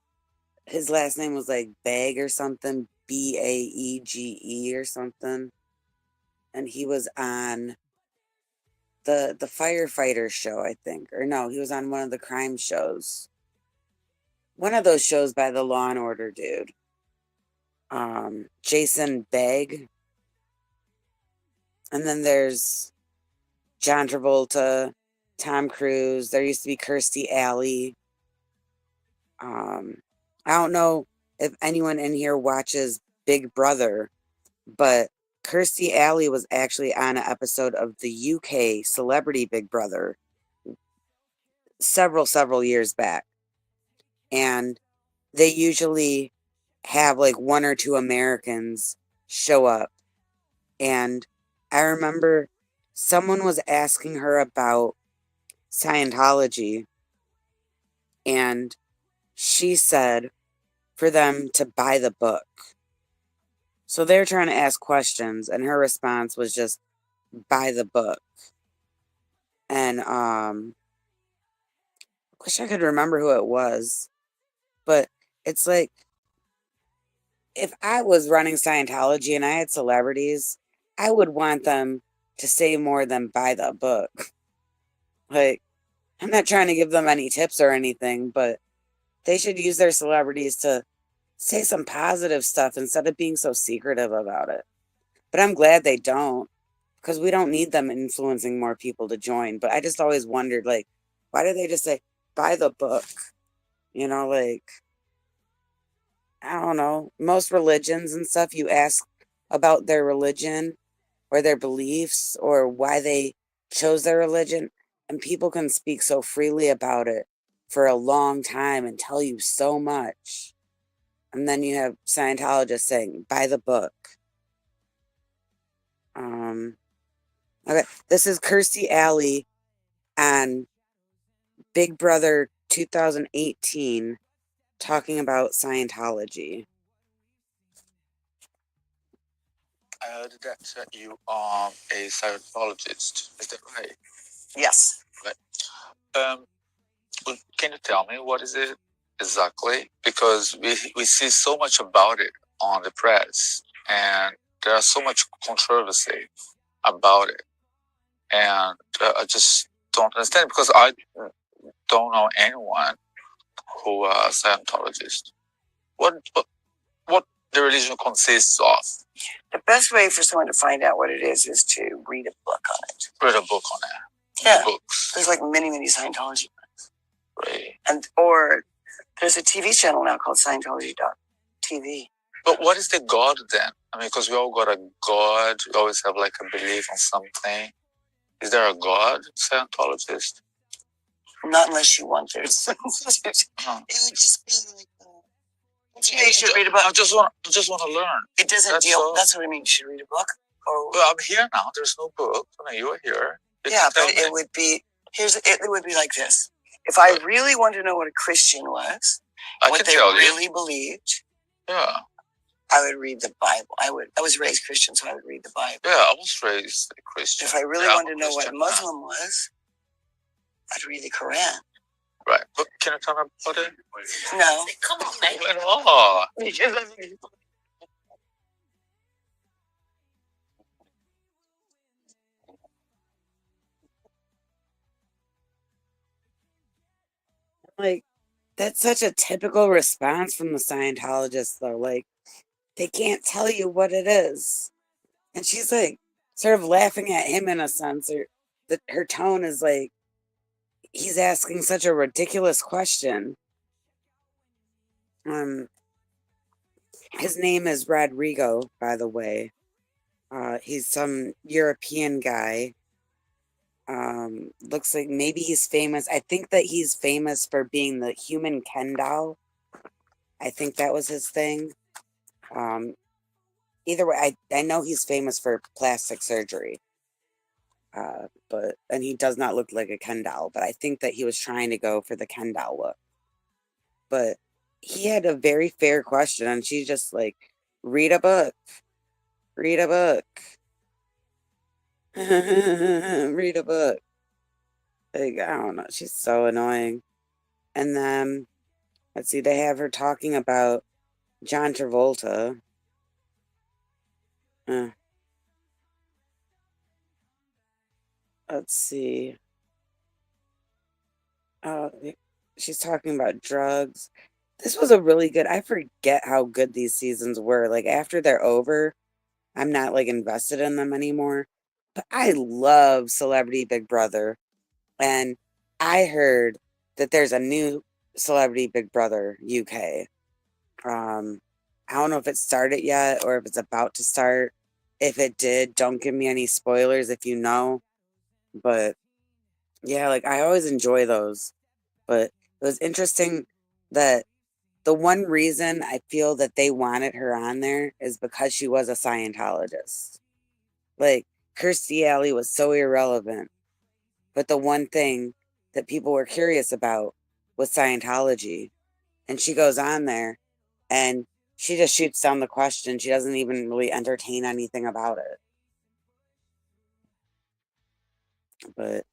His last name was like Bag or something, Baege or something. And he was on the firefighter show, I think. Or no, he was on one of the crime shows. One of those shows by the Law and Order dude. Jason Begg. And then there's John Travolta, Tom Cruise. There used to be Kirstie Alley. I don't know if anyone in here watches Big Brother, but Kirstie Alley was actually on an episode of the UK Celebrity Big Brother several years back. And they usually have like one or two Americans show up. And I remember someone was asking her about Scientology, and she said for them to buy the book. So they're trying to ask questions, and her response was just buy the book. And I wish I could remember who it was, but it's like, if I was running Scientology and I had celebrities, I would want them to say more than buy the book. Like, I'm not trying to give them any tips or anything, but they should use their celebrities to say some positive stuff instead of being so secretive about it. But I'm glad they don't, because we don't need them influencing more people to join. But I just always wondered, like, why do they just say, buy the book? You know, like, I don't know. Most religions and stuff, you ask about their religion or their beliefs or why they chose their religion, and people can speak so freely about it for a long time and tell you so much. And then you have Scientologists saying, buy the book. Okay, this is Kirstie Alley on Big Brother 2018 talking about Scientology. I heard that you are a Scientologist. Is that right? Yes. Right. Well, can you tell me what is it exactly? Because we see so much about it on the press, and there's so much controversy about it, and I just don't understand, because I don't know anyone who are Scientologist. What the religion consists of? The best way for someone to find out what it is to read a book on it. Read a book on it. Yeah. Books. There's like many Scientology books. Right. Or there's a TV channel now called Scientology.tv. But what is the God then? I mean, because we all got a God. We always have like a belief on something. Is there a God, Scientologist? Not unless you want there. It would just be like, you should read a book. I just want to learn. It doesn't deal. That's what I mean. You should read a book. Well, I'm here now. There's no book. I mean, you are here. Yeah, but it would be it would be like this. If I really wanted to know what a Christian was, what they really believed, yeah, I would read the Bible. I was raised Christian, so I would read the Bible. Yeah, I was raised Christian. If I really wanted to know what a Muslim was, I'd read the Quran. Right. But can you tell me about it? No. Come on, man. Oh. Like, that's such a typical response from the Scientologists, though. Like, they can't tell you what it is. And she's like, sort of laughing at him in a sense, or that her tone is like, he's asking such a ridiculous question. His name is Rodrigo, by the way. He's some European guy. Looks like maybe he's famous. I think that he's famous for being the human Ken doll. I think that was his thing. either way, I know he's famous for plastic surgery. And he does not look like a Ken doll, but I think that he was trying to go for the Ken doll look. But he had a very fair question, and she just like, read a book, read a book, read a book. Like, I don't know, she's so annoying. And then, let's see, they have her talking about John Travolta. Let's see. She's talking about drugs. This was a really good. I forget how good these seasons were. Like after they're over, I'm not like invested in them anymore. But I love Celebrity Big Brother, and I heard that there's a new Celebrity Big Brother UK. I don't know if it started yet or if it's about to start. If it did, don't give me any spoilers if you know. But yeah, like I always enjoy those. But it was interesting that the one reason I feel that they wanted her on there is because she was a Scientologist. Like, Kirstie Alley was so irrelevant, but the one thing that people were curious about was Scientology. And she goes on there and she just shoots down the question. She doesn't even really entertain anything about it. But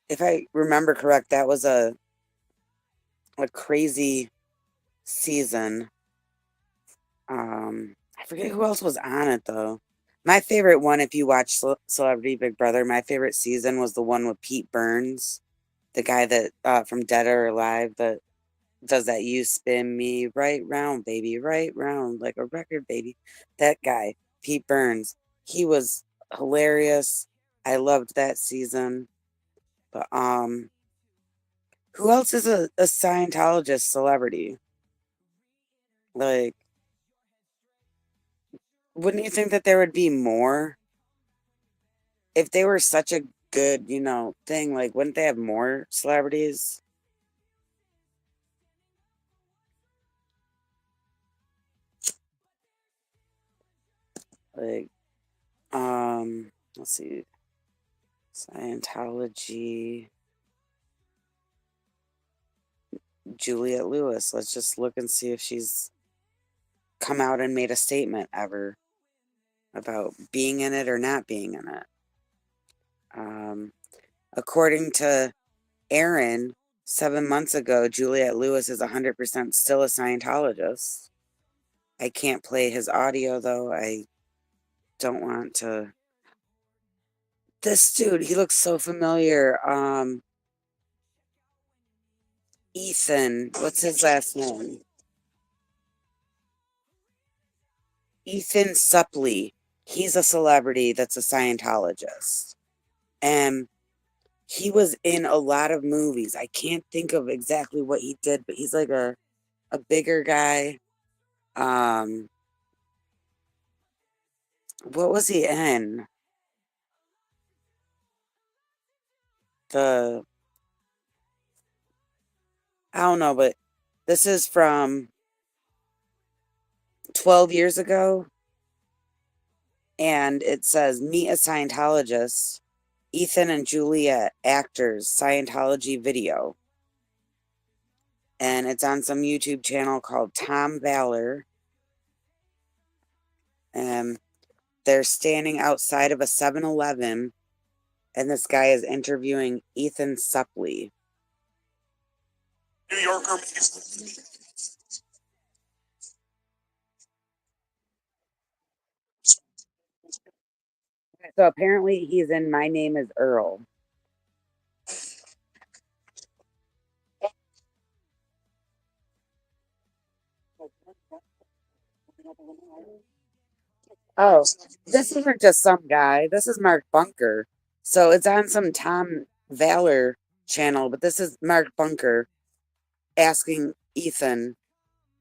if I remember correct, that was a crazy season. I forget who else was on it though. My favorite one, if you watch Celebrity Big Brother, my favorite season was the one with Pete Burns, the guy that from Dead or Alive that does that "You spin me right round, baby, right round like a record, baby." That guy, Pete Burns, he was hilarious. I loved that season. But who else is a Scientologist celebrity? Like, wouldn't you think that there would be more? If they were such a good, thing, like, wouldn't they have more celebrities? Like, let's see. Scientology. Juliette Lewis. Let's just look and see if she's come out and made a statement ever about being in it or not being in it. According to Aaron, 7 months ago, Juliette Lewis is 100% still a Scientologist. I can't play his audio though. I don't want to. This dude, he looks so familiar. Ethan, what's his last name? Ethan Suplee. He's a celebrity that's a Scientologist. And he was in a lot of movies. I can't think of exactly what he did, but he's like a bigger guy. What was he in? I don't know, but this is from 12 years ago. And it says, "Meet a Scientologist, Ethan and Julia, actors, Scientology video." And it's on some YouTube channel called Tom Valor. And they're standing outside of a 7-Eleven, and this guy is interviewing Ethan Suplee. New Yorker. So apparently he's in My Name is Earl. Oh, this isn't just some guy. This is Mark Bunker. So it's on some Tom Valor channel, but this is Mark Bunker asking Ethan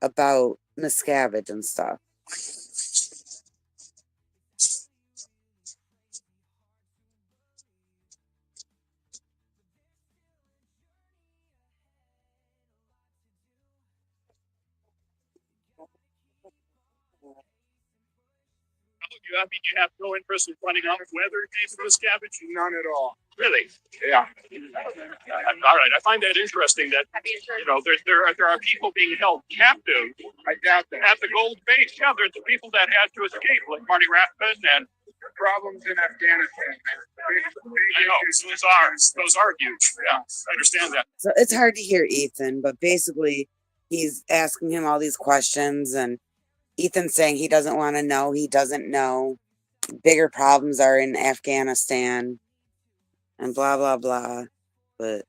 about Miscavige and stuff. I mean, you have no interest in finding out whether it came from this cabbage? None at all. Really? Yeah. All right. I find that interesting that, there are people being held captive. I doubt that. At the gold base. Yeah, there's the people that had to escape, like Marty Rathbun and problems in Afghanistan. I know. Those are huge. Yeah, I understand that. So it's hard to hear Ethan, but basically he's asking him all these questions and Ethan's saying he doesn't want to know. He doesn't know. Bigger problems are in Afghanistan and blah, blah, blah. But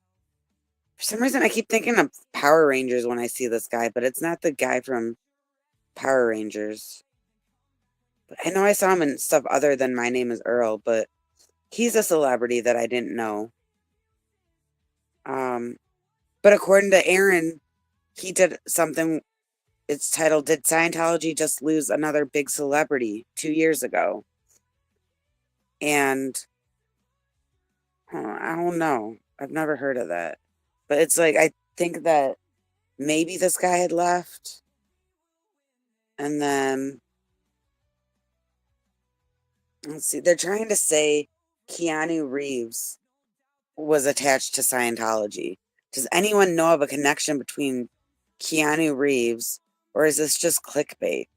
for some reason, I keep thinking of Power Rangers when I see this guy, but it's not the guy from Power Rangers. But I know I saw him in stuff other than My Name is Earl, but he's a celebrity that I didn't know. But according to Aaron, he did something. It's titled, Did Scientology Just Lose Another Big Celebrity 2 years ago? And I don't know. I've never heard of that. But it's like, I think that maybe this guy had left. And then, let's see, they're trying to say Keanu Reeves was attached to Scientology. Does anyone know of a connection between Keanu Reeves, or is this just clickbait?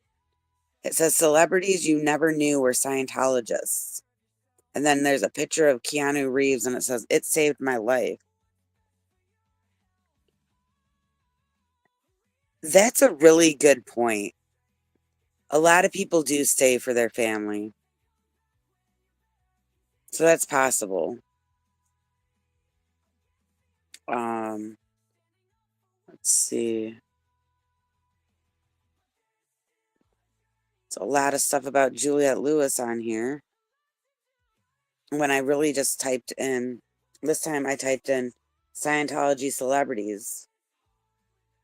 It says celebrities you never knew were Scientologists. And then there's a picture of Keanu Reeves and it says, it saved my life. That's a really good point. A lot of people do stay for their family. So that's possible. Let's see. It's a lot of stuff about Juliette Lewis on here. When I really just typed in, this time I typed in Scientology celebrities.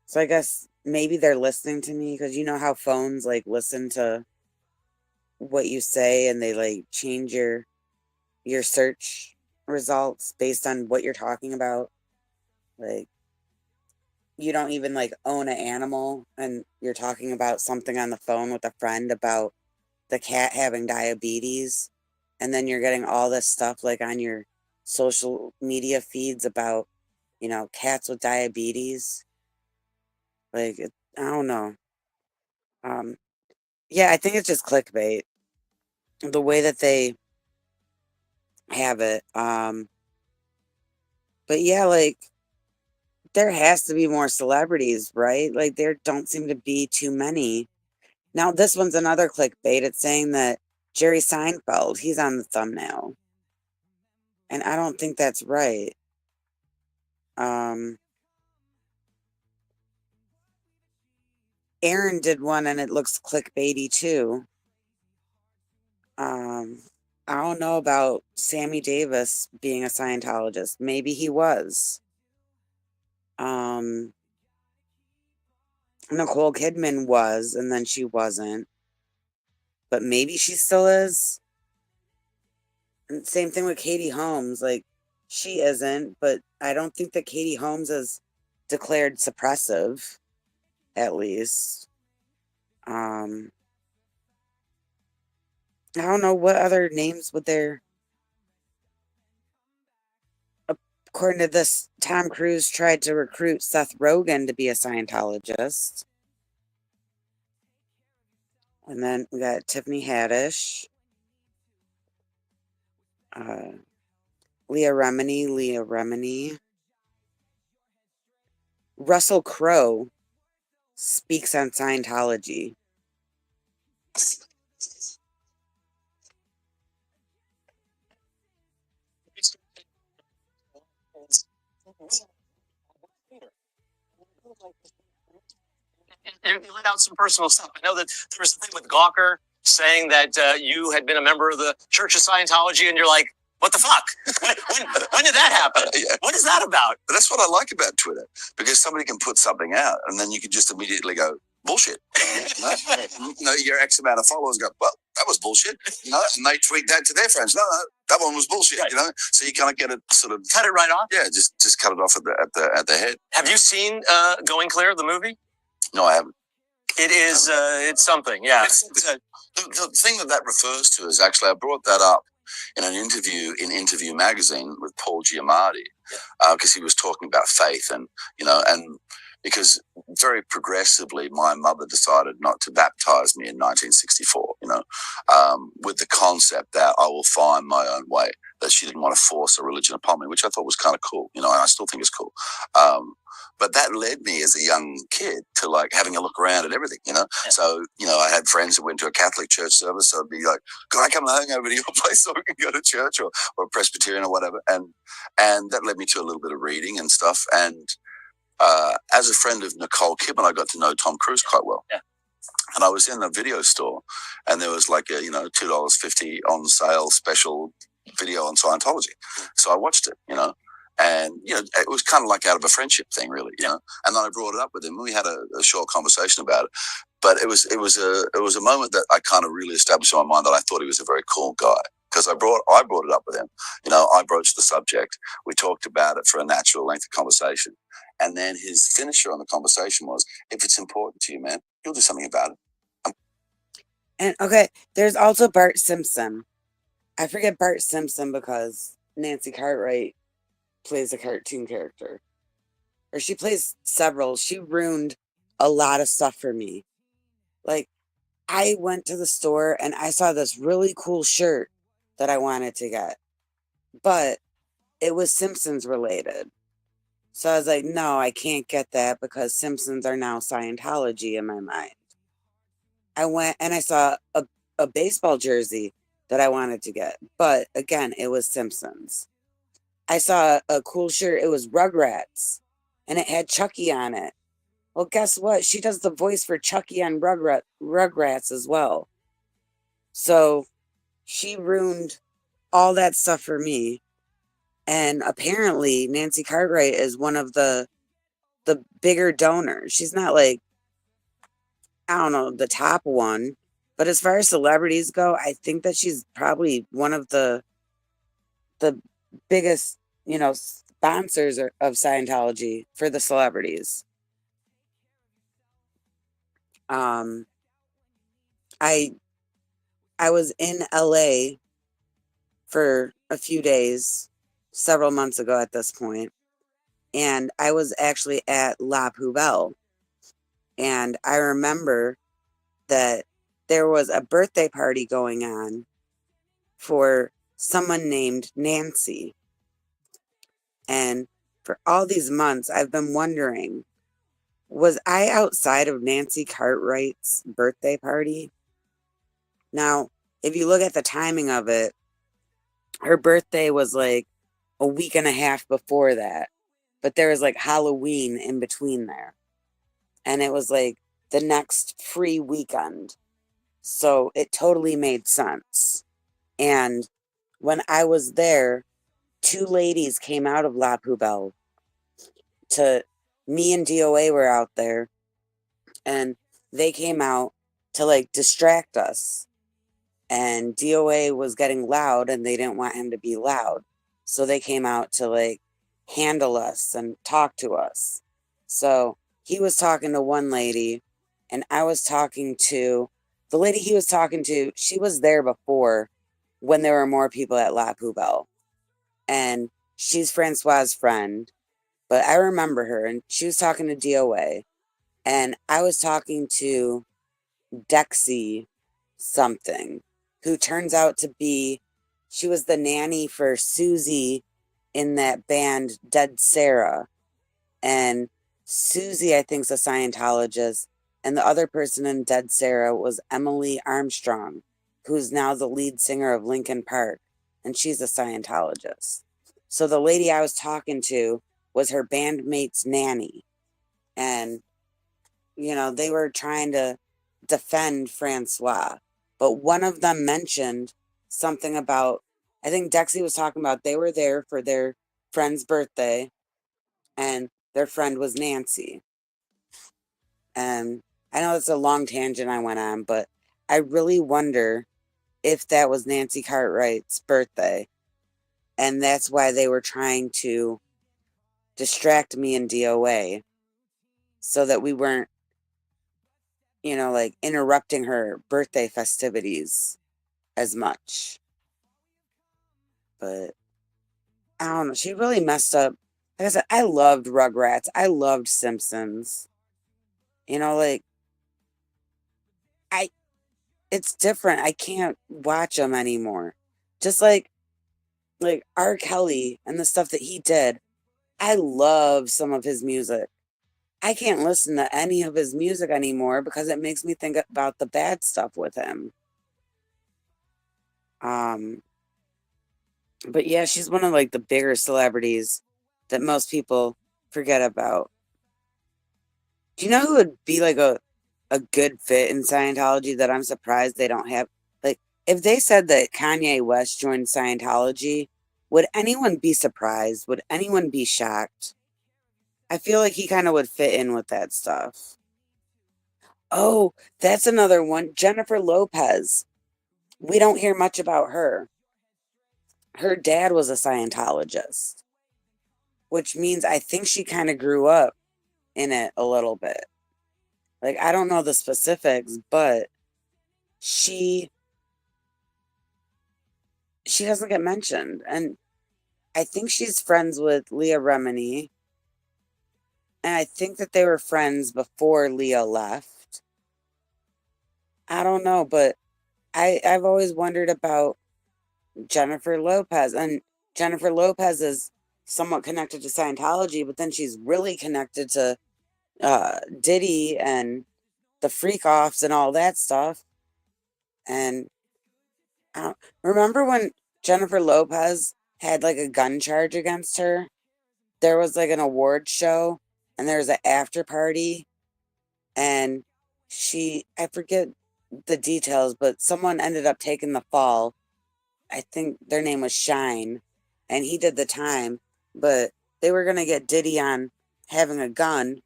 So I guess maybe they're listening to me, because you know how phones like listen to what you say and they like change your search results based on what you're talking about. Like, you don't even like own an animal and you're talking about something on the phone with a friend about the cat having diabetes, and then you're getting all this stuff like on your social media feeds about, cats with diabetes. Like, I don't know. Yeah, I think it's just clickbait. The way that they have it. But yeah, like, there has to be more celebrities, right? Like, there don't seem to be too many. Now, this one's another clickbait. It's saying that Jerry Seinfeld, he's on the thumbnail. And I don't think that's right. Aaron did one and it looks clickbaity too. I don't know about Sammy Davis being a Scientologist. Maybe he was. Nicole Kidman was, and then she wasn't. But maybe she still is. And same thing with Katie Holmes. Like, she isn't, but I don't think that Katie Holmes is declared suppressive, at least. I don't know what other names would there. According to this, Tom Cruise tried to recruit Seth Rogen to be a Scientologist. And then we got Tiffany Haddish. Leah Remini. Russell Crowe speaks on Scientology. And you let out some personal stuff. I know that there was a thing with Gawker saying that you had been a member of the Church of Scientology, and you're like, what the fuck? When did that happen? Yeah. What is that about? But that's what I like about Twitter, because somebody can put something out and then you can just immediately go, bullshit. Your X amount of followers go, well, that was bullshit. And they tweet that to their friends. No, that one was bullshit. Right. So you kind of get it sort of cut it right off. Yeah, just cut it off at the head. Have you seen Going Clear, the movie? No, I haven't. It is. It's something. Yeah. The thing that refers to is actually I brought that up in an interview in Interview Magazine with Paul Giamatti because he was talking about faith and because very progressively my mother decided not to baptize me in 1964. With the concept that I will find my own way. That she didn't want to force a religion upon me, which I thought was kind of cool. And I still think it's cool. But that led me as a young kid to like having a look around at everything, So, I had friends who went to a Catholic church service. So I'd be like, can I come home over to your place so we can go to church or Presbyterian or whatever? And that led me to a little bit of reading and stuff. And as a friend of Nicole Kidman, I got to know Tom Cruise quite well. Yeah. And I was in a video store and there was like a, $2.50 on sale special video on Scientology. So I watched it, and, it was kind of like out of a friendship thing, really, And then I brought it up with him and we had a short conversation about it. But it was a moment that I kind of really established in my mind that I thought he was a very cool guy because I brought it up with him. I broached the subject. We talked about it for a natural length of conversation. And then his finisher on the conversation was, if it's important to you, man, you'll do something about it. And okay, there's also Bart Simpson. I forget Bart Simpson because Nancy Cartwright plays a cartoon character. Or she plays several. She ruined a lot of stuff for me. Like, I went to the store and I saw this really cool shirt that I wanted to get. But it was Simpsons related. So I was like, no, I can't get that because Simpsons are now Scientology in my mind. I went and I saw a baseball jersey that I wanted to get. But again, it was Simpsons. I saw a cool shirt. It was Rugrats. And it had Chucky on it. Well, guess what? She does the voice for Chucky on Rugrats as well. So she ruined all that stuff for me. And apparently Nancy Cartwright is one of the bigger donors. She's not like, I don't know, the top one. But as far as celebrities go, I think that she's probably one of the biggest, sponsors of Scientology for the celebrities. I was in LA for a few days, several months ago at this point, and I was actually at La Poubelle. And I remember that there was a birthday party going on for someone named Nancy. And for all these months, I've been wondering, was I outside of Nancy Cartwright's birthday party? Now, if you look at the timing of it, her birthday was like a week and a half before that. But there was like Halloween in between there. And it was like the next free weekend. So it totally made sense. And when I was there, two ladies came out of La Poubelle me and DOA were out there, and they came out to like distract us. And DOA was getting loud and they didn't want him to be loud. So they came out to like handle us and talk to us. So he was talking to one lady and I was talking to the lady he was talking to. She was there before when there were more people at La Poubelle. And she's Francois's friend. But I remember her and she was talking to DOA. And I was talking to Dexy something, who turns out to be, she was the nanny for Susie in that band Dead Sarah. And Susie, I think, is a Scientologist. And the other person in Dead Sarah was Emily Armstrong, who's now the lead singer of Linkin Park. And she's a Scientologist. So the lady I was talking to was her bandmate's nanny. And, they were trying to defend Francois. But one of them mentioned something about, I think Dexy was talking about they were there for their friend's birthday and their friend was Nancy. And I know it's a long tangent I went on, but I really wonder if that was Nancy Cartwright's birthday. And that's why they were trying to distract me and DOA so that we weren't like interrupting her birthday festivities as much. But I don't know. She really messed up. Like I said, I loved Rugrats. I loved Simpsons. Like it's different. I can't watch them anymore. Just like R. Kelly and the stuff that he did. I love some of his music. I can't listen to any of his music anymore because it makes me think about the bad stuff with him. But yeah, she's one of like the bigger celebrities that most people forget about. Do you know who would be like a good fit in Scientology that I'm surprised they don't have? Like, if they said that Kanye West joined Scientology, would anyone be surprised? Would anyone be shocked? I feel like he kind of would fit in with that stuff. Oh, that's another one. Jennifer Lopez. We don't hear much about her. Her dad was a Scientologist, which means I think she kind of grew up in it a little bit. Like, I don't know the specifics, but she doesn't get mentioned. And I think she's friends with Leah Remini. And I think that they were friends before Leah left. I don't know, but I've always wondered about Jennifer Lopez. And Jennifer Lopez is somewhat connected to Scientology, but then she's really connected to Diddy and the freak offs and all that stuff. And remember when Jennifer Lopez had like a gun charge against her? There was like an award show and there was an after party, and I forget the details, but someone ended up taking the fall. I think their name was Shine, and he did the time, but they were going to get Diddy on having a gun,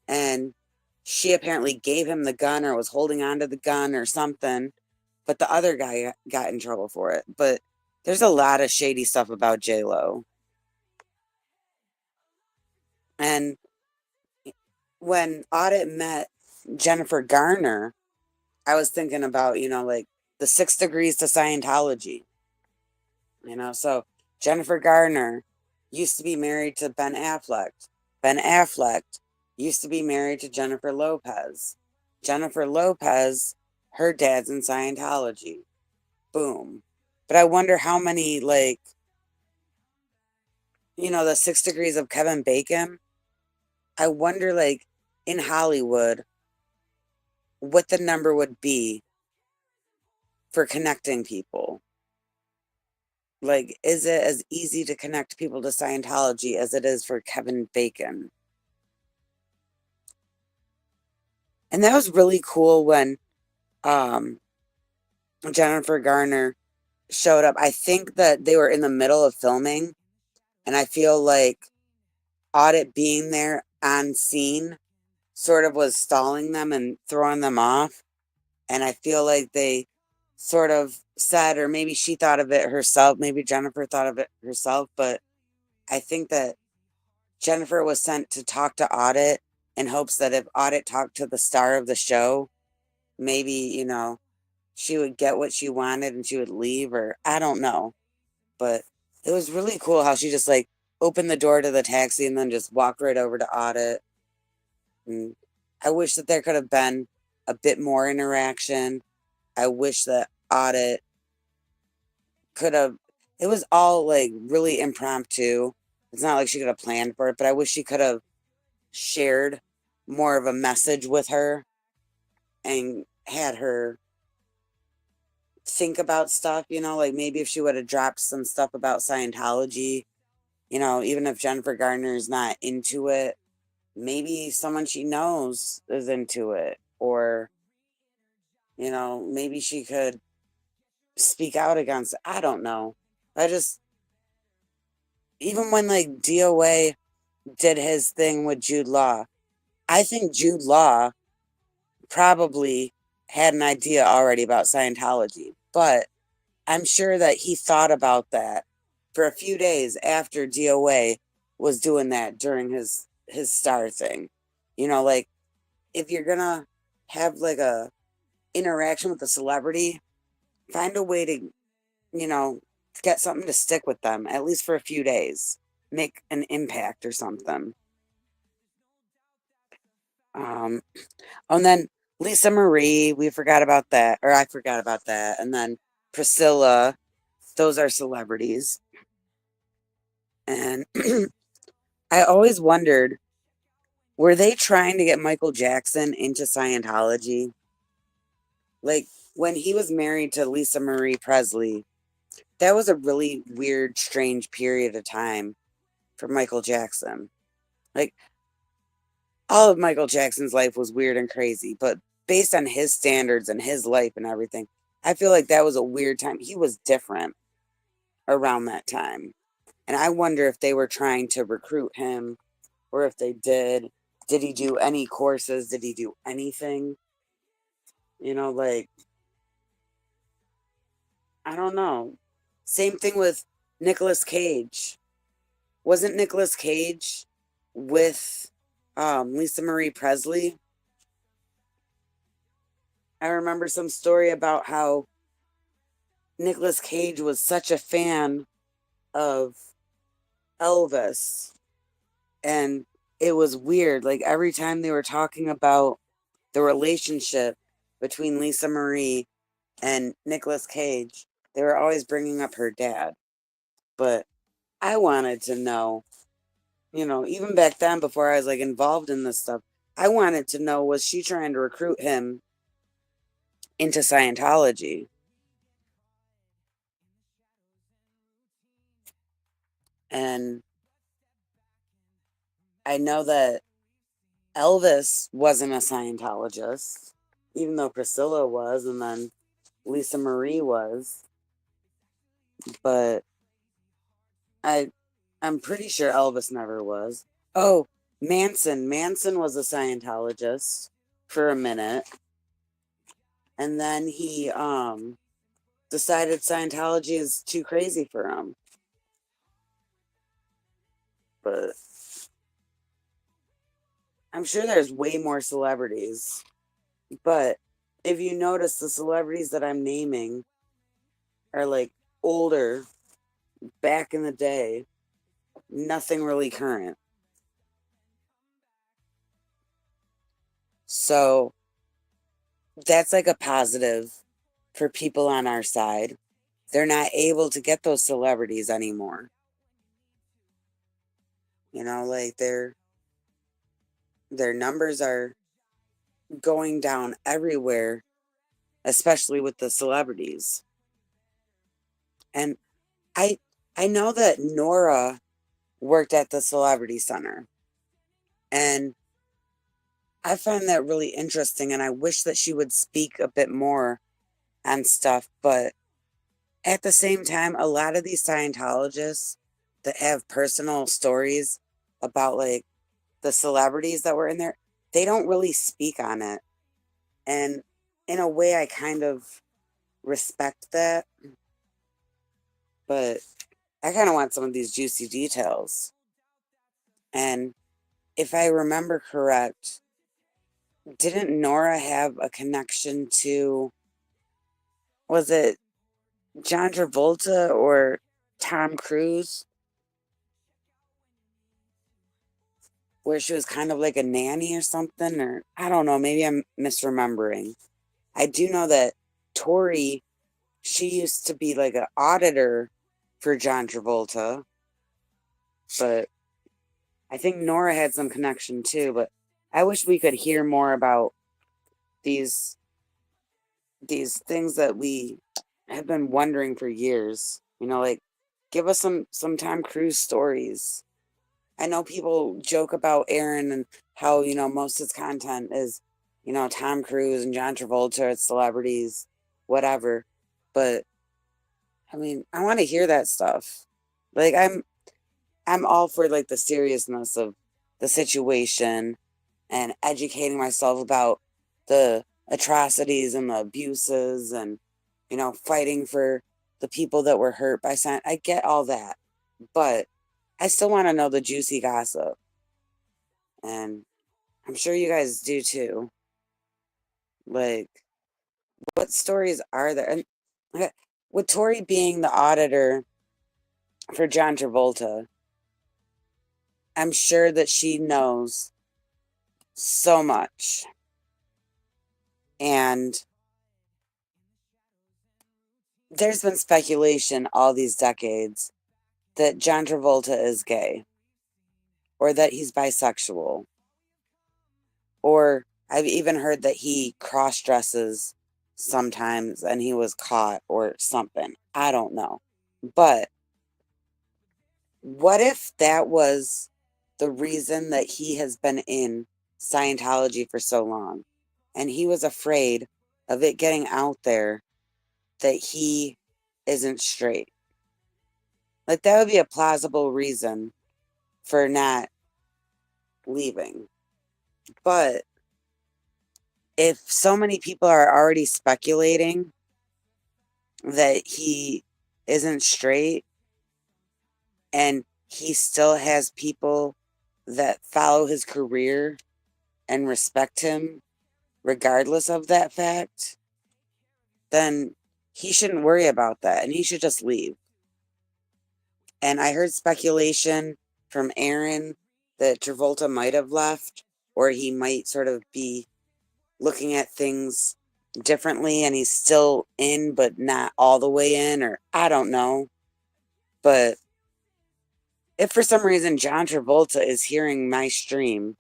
and she apparently gave him the gun or was holding on to the gun or something, but the other guy got in trouble for it. But there's a lot of shady stuff about J-Lo. And when Audit met Jennifer Garner, I was thinking about, like the 6 degrees to Scientology. So Jennifer Garner used to be married to Ben Affleck. Ben Affleck used to be married to Jennifer Lopez. Jennifer Lopez, her dad's in Scientology. Boom. But I wonder how many, like, the 6 degrees of Kevin Bacon. I wonder, like, in Hollywood, what the number would be for connecting people. Like, is it as easy to connect people to Scientology as it is for Kevin Bacon? And that was really cool when Jennifer Garner showed up. I think that they were in the middle of filming, and I feel like Audit being there on scene sort of was stalling them and throwing them off. And I feel like they sort of said, or maybe she thought of it herself, maybe Jennifer thought of it herself, but I think that Jennifer was sent to talk to Audit in hopes that if Audit talked to the star of the show, maybe, she would get what she wanted and she would leave, or I don't know. But it was really cool how she just like opened the door to the taxi and then just walked right over to Audit. And I wish that there could have been a bit more interaction. I wish that Audit could have, it was all like really impromptu. It's not like she could have planned for it, but I wish she could have shared more of a message with her and had her think about stuff, like maybe if she would have dropped some stuff about Scientology, even if Jennifer Garner is not into it, maybe someone she knows is into it, or, maybe she could speak out against it. I don't know. Even when like DOA did his thing with Jude Law, I think Jude Law probably had an idea already about Scientology, but I'm sure that he thought about that for a few days after DOA was doing that during his star thing. Like, if you're gonna have like a interaction with a celebrity, find a way to, get something to stick with them, at least for a few days. Make an impact or something. And then Lisa Marie, we forgot about that, or I forgot about that. And then Priscilla, those are celebrities. And I always wondered, were they trying to get Michael Jackson into Scientology? Like when he was married to Lisa Marie Presley, that was a really weird, strange period of time for Michael Jackson. Like all of Michael Jackson's life was weird and crazy, but based on his standards and his life and everything, I feel like that was a weird time. He was different around that time. And I wonder if they were trying to recruit him or if they did. Did he do any courses? Did he do anything? Like, I don't know. Same thing with Nicolas Cage. Wasn't Nicolas Cage with Lisa Marie Presley? I remember some story about how Nicolas Cage was such a fan of Elvis, and it was weird. Like every time they were talking about the relationship between Lisa Marie and Nicolas Cage, they were always bringing up her dad. But I wanted to know, even back then before I was like involved in this stuff, I wanted to know, was she trying to recruit him into Scientology? And I know that Elvis wasn't a Scientologist, even though Priscilla was, and then Lisa Marie was. But I'm pretty sure Elvis never was. Oh, Manson. Manson was a Scientologist for a minute. And then he decided Scientology is too crazy for him. But I'm sure there's way more celebrities. But if you notice, the celebrities that I'm naming are like older, back in the day, nothing really current. So that's like a positive for people on our side. They're not able to get those celebrities anymore. Like their numbers are going down everywhere, especially with the celebrities. And I know that Nora worked at the Celebrity Center. And I find that really interesting, and I wish that she would speak a bit more on stuff. But at the same time, a lot of these Scientologists that have personal stories about like the celebrities that were in there, they don't really speak on it. And in a way, I kind of respect that. But I kind of want some of these juicy details. And if I remember correct, didn't Nora have a connection to, was it John Travolta or Tom Cruise? Where she was kind of like a nanny or something, or I don't know, maybe I'm misremembering. I do know that Tori, she used to be like an auditor for John Travolta, but I think Nora had some connection too. But I wish we could hear more about these things that we have been wondering for years. Like give us some Tom Cruise stories. I know people joke about Aaron and how, most of his content is, Tom Cruise and John Travolta, it's celebrities, whatever. But I mean, I want to hear that stuff. Like I'm all for like the seriousness of the situation and educating myself about the atrocities and the abuses and, fighting for the people that were hurt by science. I get all that. But I still want to know the juicy gossip. And I'm sure you guys do too. Like, what stories are there? And with Tori being the auditor for John Travolta, I'm sure that she knows so much. And there's been speculation all these decades that John Travolta is gay, or that he's bisexual, or I've even heard that he cross dresses sometimes and he was caught or something. I don't know. But what if that was the reason that he has been in Scientology for so long, and he was afraid of it getting out there that he isn't straight? Like, that would be a plausible reason for not leaving. But if so many people are already speculating that he isn't straight, and he still has people that follow his career and respect him regardless of that fact, then he shouldn't worry about that and he should just leave. And I heard speculation from Aaron that Travolta might have left, or he might sort of be looking at things differently and he's still in but not all the way in, or I don't know. But if for some reason John Travolta is hearing my stream,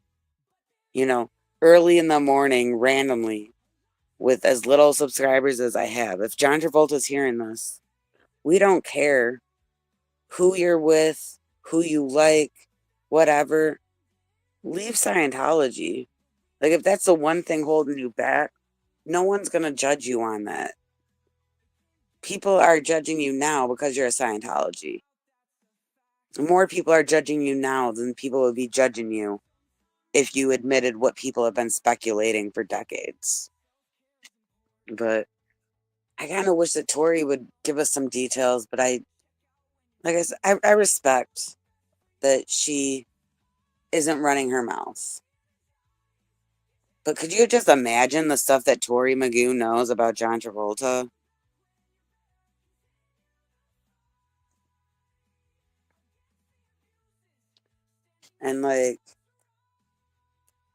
early in the morning randomly with as little subscribers as I have, if John Travolta's hearing this, we don't care who you're with, who you like, whatever. Leave Scientology. Like, if that's the one thing holding you back, no one's going to judge you on that. People are judging you now because you're a Scientology. More people are judging you now than people would be judging you if you admitted what people have been speculating for decades. But I kind of wish that Tori would give us some details, but like I said, I respect that she isn't running her mouth. But could you just imagine the stuff that Tori Magoo knows about John Travolta? And like,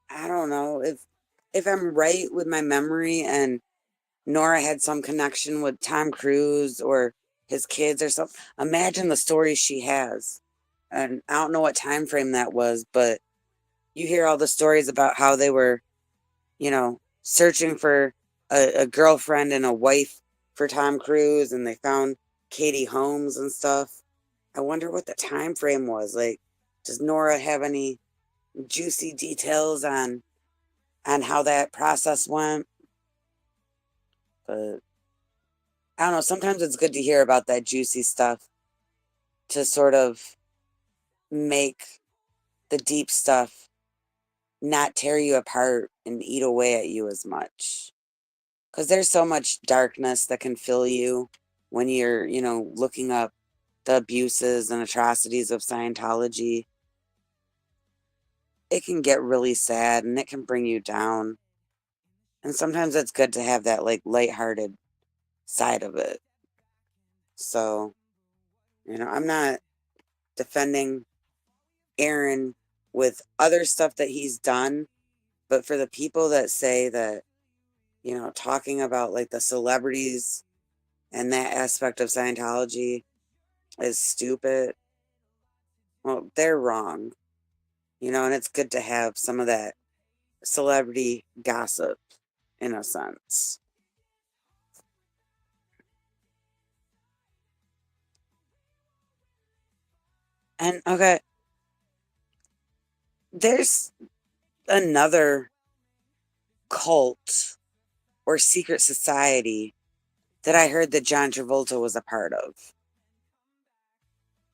I don't know if I'm right with my memory and Nora had some connection with Tom Cruise or his kids or something. Imagine the stories she has. And I don't know what time frame that was, but you hear all the stories about how they were, searching for a girlfriend and a wife for Tom Cruise, and they found Katie Holmes and stuff. I wonder what the time frame was. Like, does Nora have any juicy details on how that process went? But I don't know. Sometimes it's good to hear about that juicy stuff to sort of make the deep stuff not tear you apart and eat away at you as much. Because there's so much darkness that can fill you when you're, looking up the abuses and atrocities of Scientology. It can get really sad and it can bring you down. And sometimes it's good to have that, like, lighthearted side of it. So, I'm not defending Aaron with other stuff that he's done, but for the people that say that, talking about like the celebrities and that aspect of Scientology is stupid, well, they're wrong, and it's good to have some of that celebrity gossip in a sense. And okay, there's another cult or secret society that I heard that John Travolta was a part of.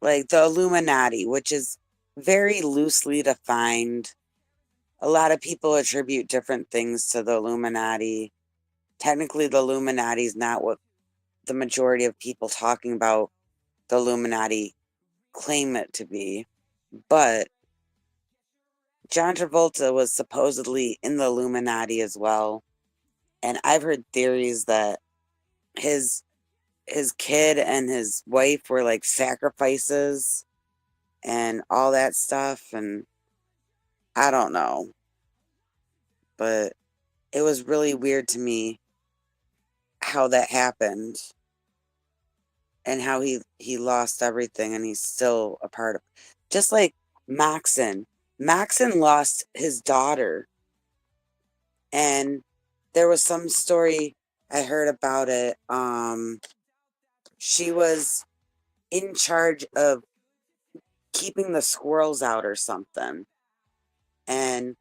Like the Illuminati, which is very loosely defined. A lot of people attribute different things to the Illuminati. Technically, the Illuminati is not what the majority of people talking about the Illuminati claim it to be. But John Travolta was supposedly in the Illuminati as well. And I've heard theories that his kid and his wife were like sacrifices and all that stuff, and I don't know. But it was really weird to me how that happened and how he lost everything and he's still a part of, just like Maxon. Maxon lost his daughter, and there was some story I heard about it. She was in charge of keeping the squirrels out or something, and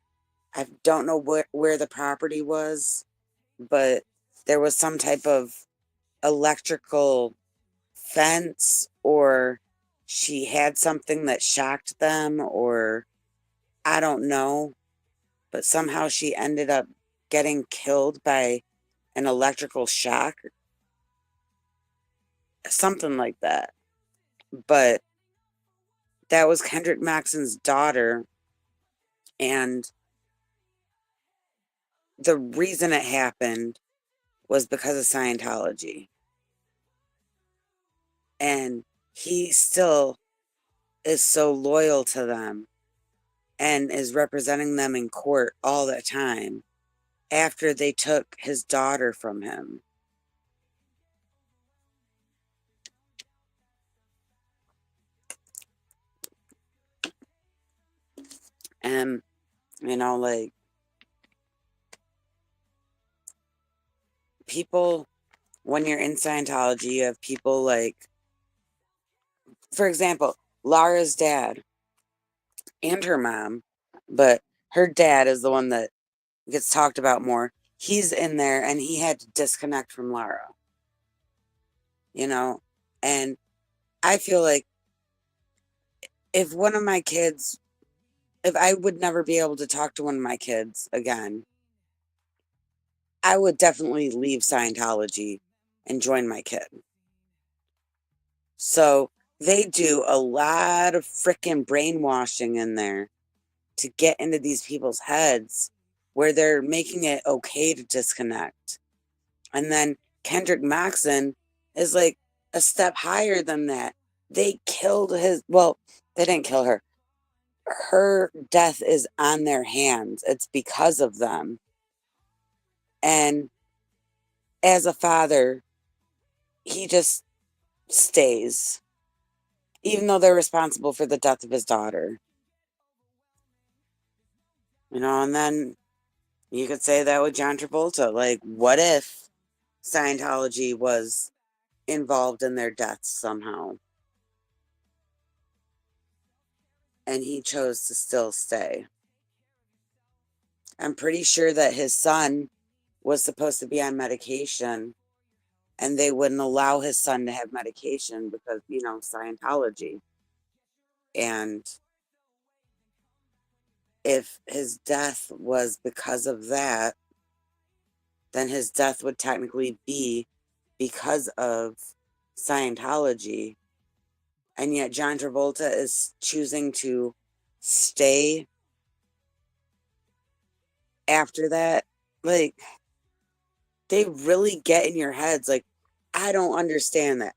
I don't know where the property was, but there was some type of electrical fence, or she had something that shocked them, or I don't know, but somehow she ended up getting killed by an electrical shock, something like that. But that was Kendrick Maxon's daughter, and the reason it happened was because of Scientology. And he still is so loyal to them and is representing them in court all the time after they took his daughter from him. And, like, people, when you're in Scientology, you have people like, for example, Lara's dad and her mom, but her dad is the one that gets talked about more. He's in there and he had to disconnect from Lara, and I feel like if one of my kids, if I would never be able to talk to one of my kids again, I would definitely leave Scientology and join my kid. So they do a lot of freaking brainwashing in there to get into these people's heads where they're making it okay to disconnect. And then Kendrick Maxon is like a step higher than that. They killed they didn't kill her. Her death is on their hands. It's because of them. And as a father, he just stays, even though they're responsible for the death of his daughter. And then you could say that with John Travolta. Like, what if Scientology was involved in their deaths somehow? And he chose to still stay. I'm pretty sure that his son was supposed to be on medication, and they wouldn't allow his son to have medication because, Scientology. And if his death was because of that, then his death would technically be because of Scientology. And yet John Travolta is choosing to stay after that. Like, they really get in your heads. Like, I don't understand that.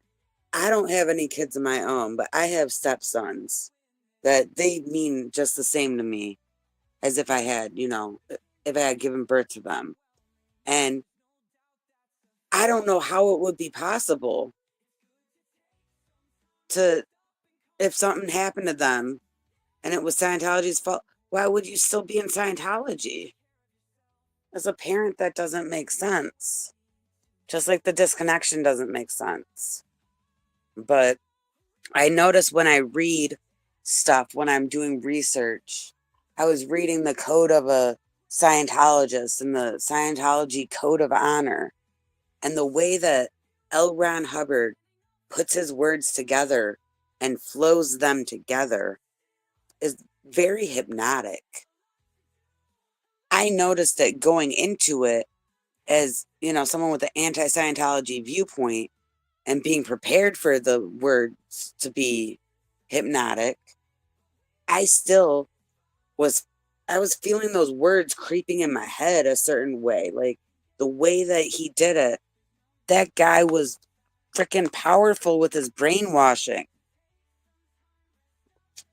I don't have any kids of my own, but I have stepsons that they mean just the same to me as if I had, if I had given birth to them. And I don't know how it would be possible if something happened to them and it was Scientology's fault, why would you still be in Scientology? As a parent, that doesn't make sense. Just like the disconnection doesn't make sense. But I notice when I read stuff, when I'm doing research, I was reading the code of a Scientologist and the Scientology code of honor, and the way that L. Ron Hubbard puts his words together and flows them together is very hypnotic. I noticed that going into it as, someone with an anti-Scientology viewpoint and being prepared for the words to be hypnotic, I was feeling those words creeping in my head a certain way. Like, the way that he did it, that guy was freaking powerful with his brainwashing.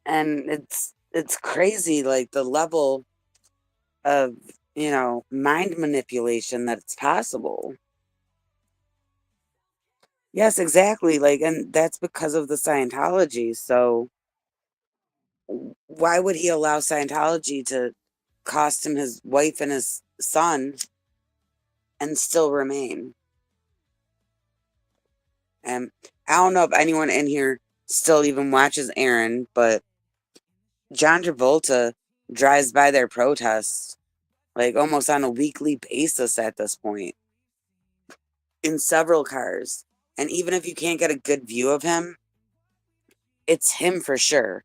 And it's crazy, like the level of, mind manipulation that's possible. Yes, exactly. Like, and that's because of the Scientology. So why would he allow Scientology to cost him his wife and his son and still remain? And I don't know if anyone in here still even watches Aaron, but John Travolta drives by their protests like almost on a weekly basis at this point in several cars. And even if you can't get a good view of him, it's him for sure.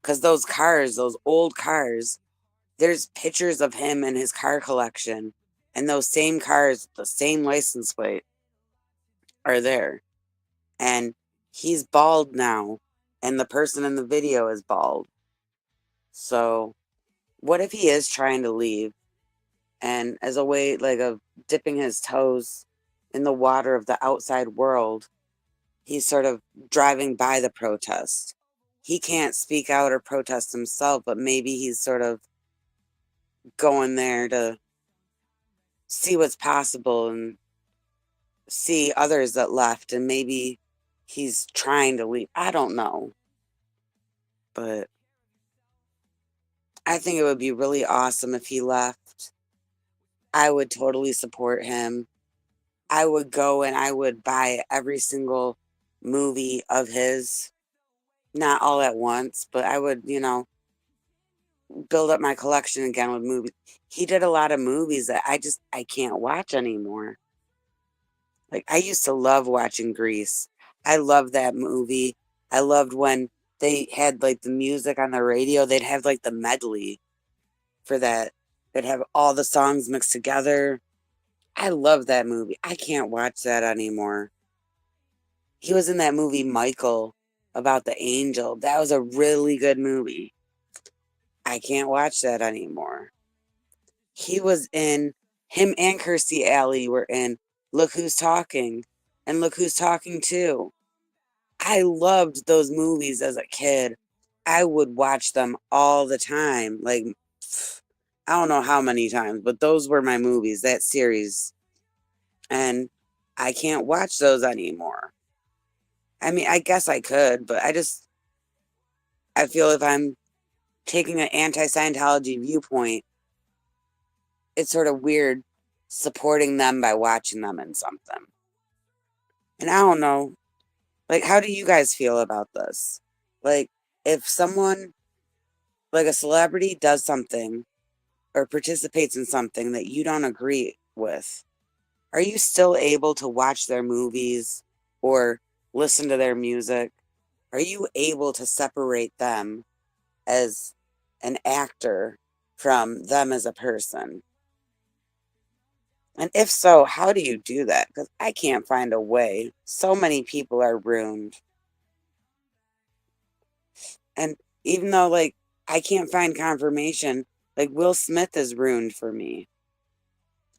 Because those cars, those old cars, there's pictures of him and his car collection. And those same cars, the same license plate, are there. And he's bald now. And the person in the video is bald. So what if he is trying to leave? And as a way, like, of dipping his toes in the water of the outside world, he's sort of driving by the protest. He can't speak out or protest himself, but maybe he's sort of going there to see what's possible and see others that left, and maybe he's trying to leave. I don't know. But I think it would be really awesome if he left. I would totally support him. I would go and I would buy every single movie of his. Not all at once, but I would, build up my collection again with movies. He did a lot of movies that I can't watch anymore. Like, I used to love watching Grease. I loved that movie. I loved when they had like the music on the radio. They'd have like the medley for that. They'd have all the songs mixed together. I love that movie. I can't watch that anymore. He was in that movie Michael about the angel. That was a really good movie. I can't watch that anymore. He was in, him and Kirstie Alley were in Look Who's Talking and Look Who's Talking Too. I loved those movies as a kid. I would watch them all the time. Like, I don't know how many times, but those were my movies, that series. And I can't watch those anymore. I mean, I guess I could, but I feel if I'm taking an anti-Scientology viewpoint, it's sort of weird supporting them by watching them in something. And I don't know, like, how do you guys feel about this? Like, if someone, like a celebrity, does something or participates in something that you don't agree with, are you still able to watch their movies or listen to their music? Are you able to separate them as an actor from them as a person? And if so, how do you do that? Because I can't find a way. So many people are ruined. And even though, like, I can't find confirmation, like, Will Smith is ruined for me.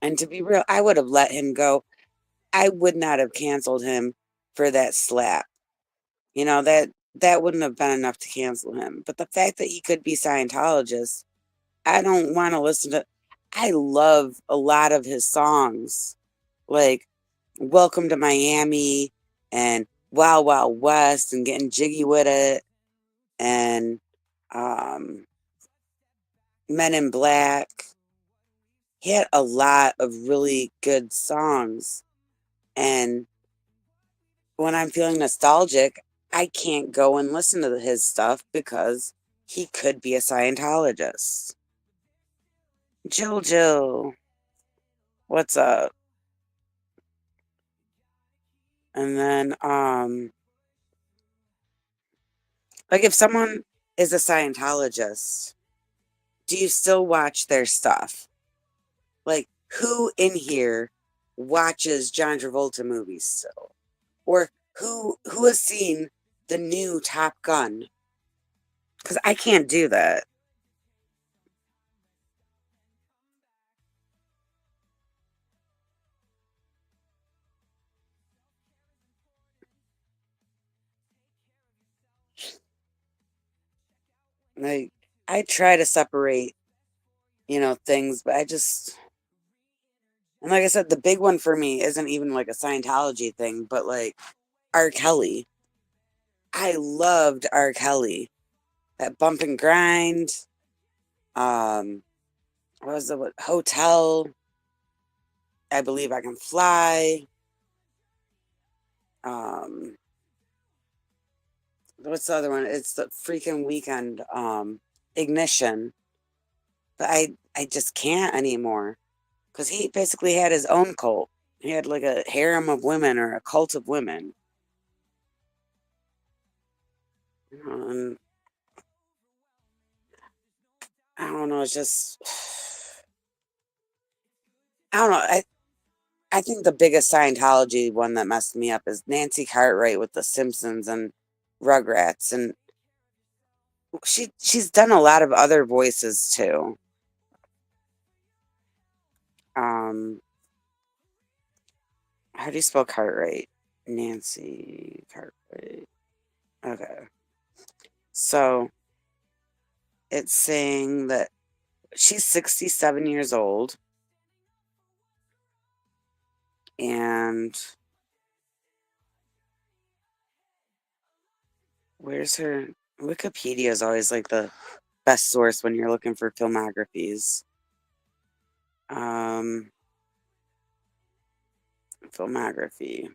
And to be real, I would have let him go. I would not have canceled him for that slap. That wouldn't have been enough to cancel him. But the fact that he could be Scientologist, I don't want to listen to. I love a lot of his songs, like Welcome to Miami and Wild Wild West and Getting Jiggy with It and Men in Black. He had a lot of really good songs. And when I'm feeling nostalgic, I can't go and listen to his stuff because he could be a Scientologist. Jill, what's up? And then, like, if someone is a Scientologist, do you still watch their stuff? Like, who in here watches John Travolta movies still? Or who has seen the new Top Gun? Because I can't do that. Like, I try to separate, things, but and like I said, the big one for me isn't even like a Scientology thing, but like R. Kelly. I loved R. Kelly. That Bump and Grind. What was the Hotel? I Believe I Can Fly. Um, what's the other one? It's the freaking Weekend. Ignition. But I just can't anymore because he basically had his own cult. He had like a harem of women or a cult of women. And I don't know. It's just I don't know. I think the biggest Scientology one that messed me up is Nancy Cartwright with The Simpsons and Rugrats, and she's done a lot of other voices too. Um, how do you spell Cartwright? Nancy Cartwright. Okay, so it's saying that she's 67 years old, and where's her Wikipedia is always like the best source when you're looking for filmographies. Filmography.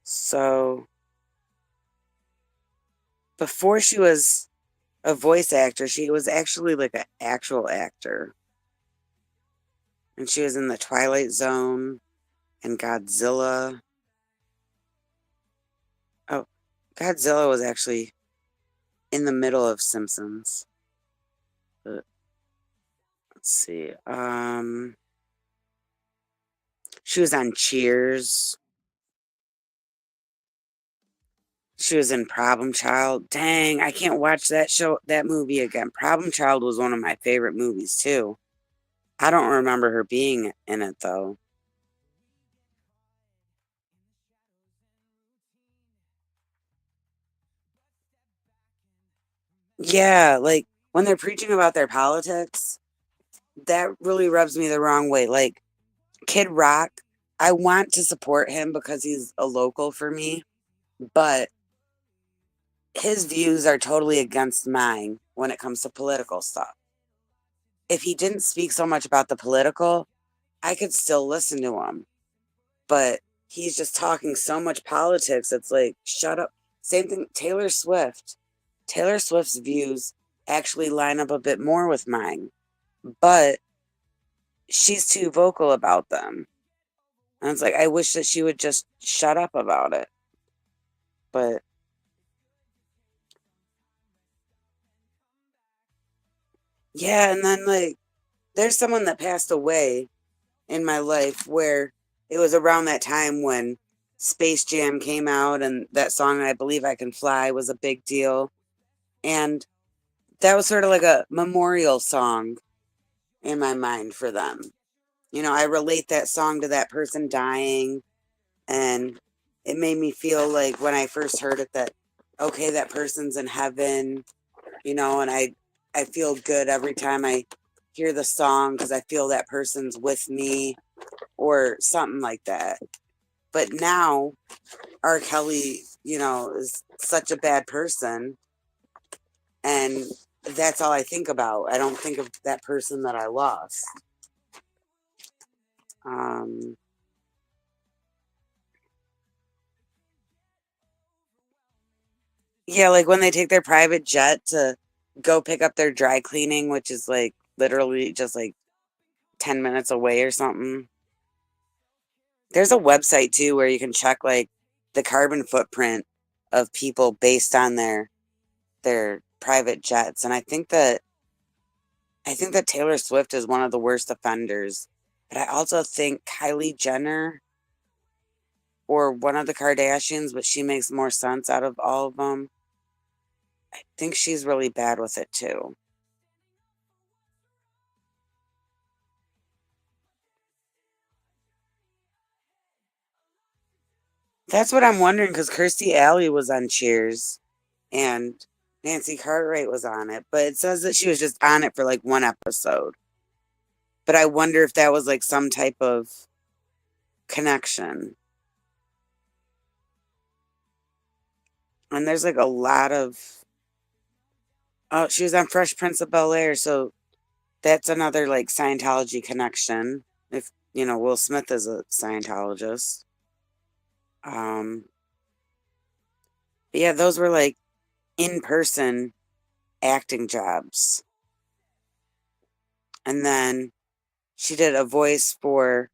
So before she was a voice actor, she was actually like an actual actor. And she was in The Twilight Zone and Godzilla. Oh, Godzilla was actually in the middle of Simpsons. But let's see. She was on Cheers. She was in Problem Child. Dang, I can't watch that movie again. Problem Child was one of my favorite movies too. I don't remember her being in it though. Yeah, like when they're preaching about their politics, that really rubs me the wrong way. Like Kid Rock, I want to support him because he's a local for me, but his views are totally against mine when it comes to political stuff. If he didn't speak so much about the political, I could still listen to him. But he's just talking so much politics. It's like, shut up. Same thing, Taylor Swift. Taylor Swift's views actually line up a bit more with mine, but she's too vocal about them. And it's like, I wish that she would just shut up about it. But yeah, and then like, there's someone that passed away in my life where it was around that time when Space Jam came out and that song, I Believe I Can Fly, was a big deal. And that was sort of like a memorial song in my mind for them. I relate that song to that person dying, and it made me feel like when I first heard it that, okay, that person's in heaven, and I feel good every time I hear the song because I feel that person's with me or something like that. But now R. Kelly, is such a bad person, and that's all I think about. I don't think of that person that I lost. Um, yeah, like when they take their private jet to go pick up their dry cleaning, which is like literally just like 10 minutes away or something. There's a website too where you can check like the carbon footprint of people based on their private jets. And I think that Taylor Swift is one of the worst offenders. But I also think Kylie Jenner or one of the Kardashians, but she makes more sense out of all of them. I think she's really bad with it too. That's what I'm wondering because Kirstie Alley was on Cheers, and Nancy Cartwright was on it, but it says that she was just on it for like one episode. But I wonder if that was like some type of connection. And there's like a lot of. Oh, she was on Fresh Prince of Bel-Air, so that's another like Scientology connection. If Will Smith is a Scientologist. But yeah, those were like in-person acting jobs. And then she did a voice for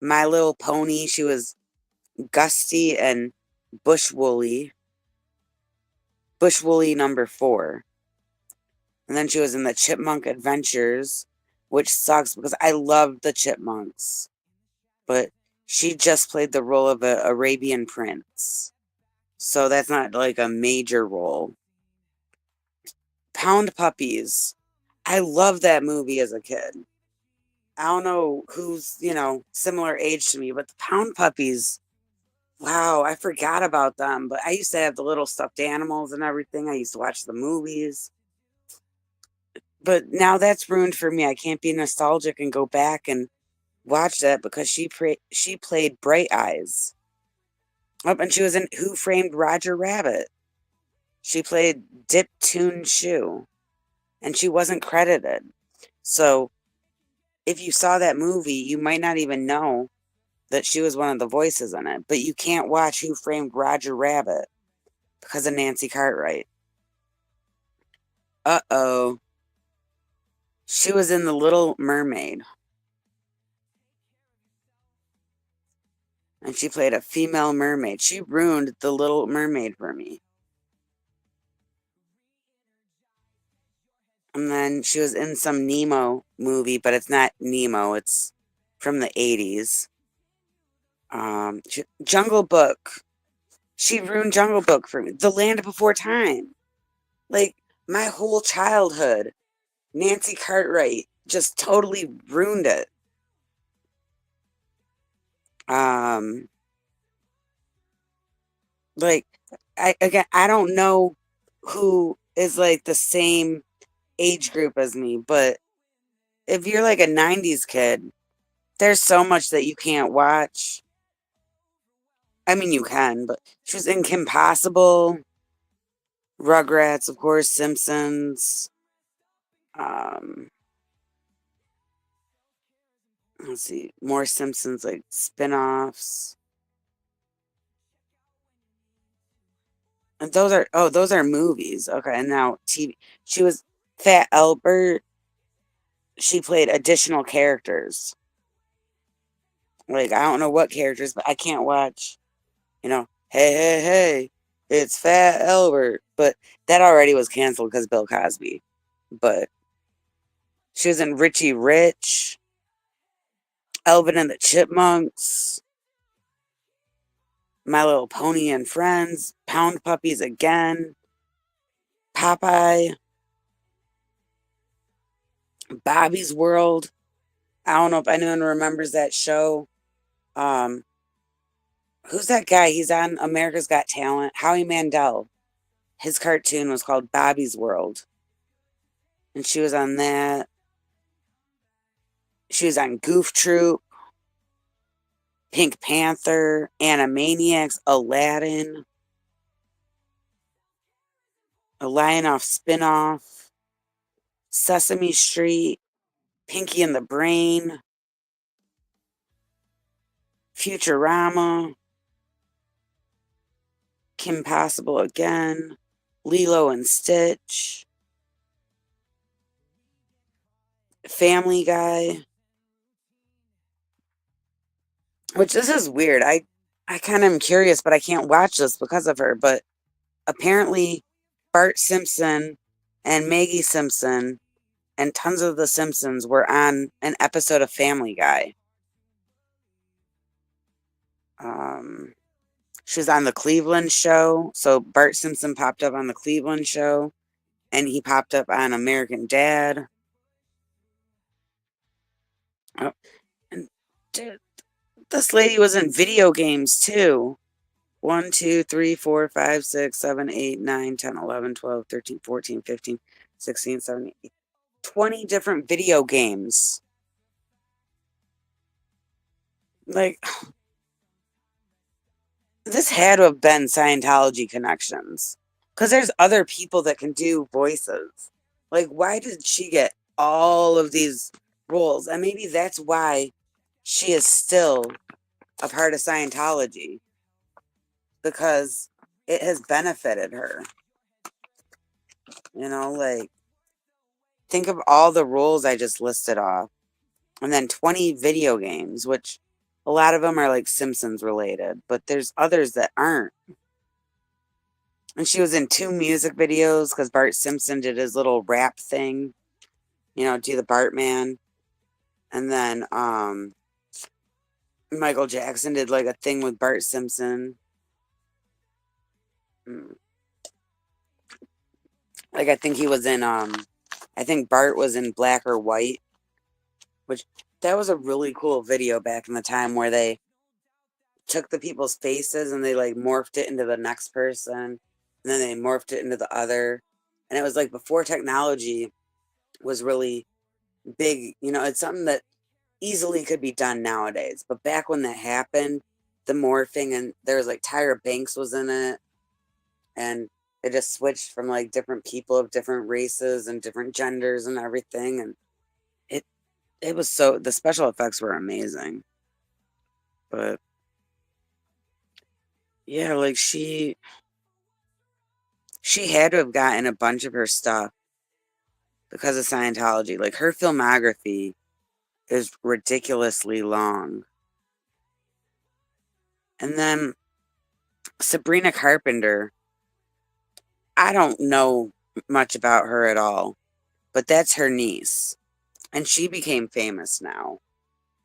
My Little Pony. She was Gusty and Bush Wooly number 4. And then she was in the Chipmunk Adventures, which sucks because I love the Chipmunks. But she just played the role of an Arabian prince. So that's not like a major role. Pound Puppies. I love that movie as a kid. I don't know who's, similar age to me, but the Pound Puppies, wow, I forgot about them. But I used to have the little stuffed animals and everything. I used to watch the movies. But now that's ruined for me. I can't be nostalgic and go back and watch that because she played Bright Eyes. Oh, and she was in Who Framed Roger Rabbit. She played Dip Tune Shoe. And she wasn't credited. So if you saw that movie, you might not even know that she was one of the voices in it. But you can't watch Who Framed Roger Rabbit because of Nancy Cartwright. Uh-oh. She was in The Little Mermaid. And she played a female mermaid. She ruined The Little Mermaid for me. And then she was in some Nemo movie, but it's not Nemo. It's from the 80s. Jungle Book. She ruined Jungle Book for me. The Land Before Time. Like, my whole childhood, Nancy Cartwright just totally ruined it. Like, I don't know who is like the same age group as me, but if you're like a 90s kid, there's so much that you can't watch. I mean, you can, but she was in Kim Possible, Rugrats, of course, Simpsons. Let's see, more Simpsons, like spin-offs. And those are movies. Okay, and now TV. She was Fat Albert. She played additional characters. Like, I don't know what characters, but I can't watch, hey, it's Fat Albert. But that already was canceled because Bill Cosby. But she was in Richie Rich, Alvin and the Chipmunks, My Little Pony and Friends, Pound Puppies again, Popeye, Bobby's World. I don't know if anyone remembers that show. Who's that guy? He's on America's Got Talent. Howie Mandel. His cartoon was called Bobby's World. And she was on that. She was on Goof Troop, Pink Panther, Animaniacs, Aladdin, a Lion Off spinoff, Sesame Street, Pinky and the Brain, Futurama, Kim Possible again, Lilo and Stitch, Family Guy. Which this is weird. I kind of am curious, but I can't watch this because of her. But apparently Bart Simpson and Maggie Simpson and tons of the Simpsons were on an episode of Family Guy. She was on the Cleveland Show. So Bart Simpson popped up on the Cleveland Show. And he popped up on American Dad. Oh, and dude, this lady was in video games too. 1, 2, 3, 4, 5, 6, 7, 8, 9, 10, 11, 12, 13, 14, 15, 16, 17, 20 different video games. Like, this had to have been Scientology connections. Because there's other people that can do voices. Like, why did she get all of these roles? And maybe that's why she is still a part of Scientology. Because it has benefited her. You know, like, think of all the roles I just listed off. And then 20 video games, which a lot of them are like Simpsons related, but there's others that aren't. And she was in 2 music videos because Bart Simpson did his little rap thing, you know, do the Bartman. And then Michael Jackson did like a thing with Bart Simpson. Like, I think he was in I think Bart was in Black or White, which that was a really cool video back in the time where they took the people's faces and they like morphed it into the next person, and then they morphed it into the other. And it was like before technology was really big, you know, it's something that easily could be done nowadays. But back when that happened, the morphing, and there was like Tyra Banks was in it, and it just switched from like different people of different races and different genders and everything. And it was so, the special effects were amazing. But yeah, like she had to have gotten a bunch of her stuff because of Scientology. Like, her filmography is ridiculously long. And then Sabrina Carpenter, I don't know much about her at all, but that's her niece. And she became famous now.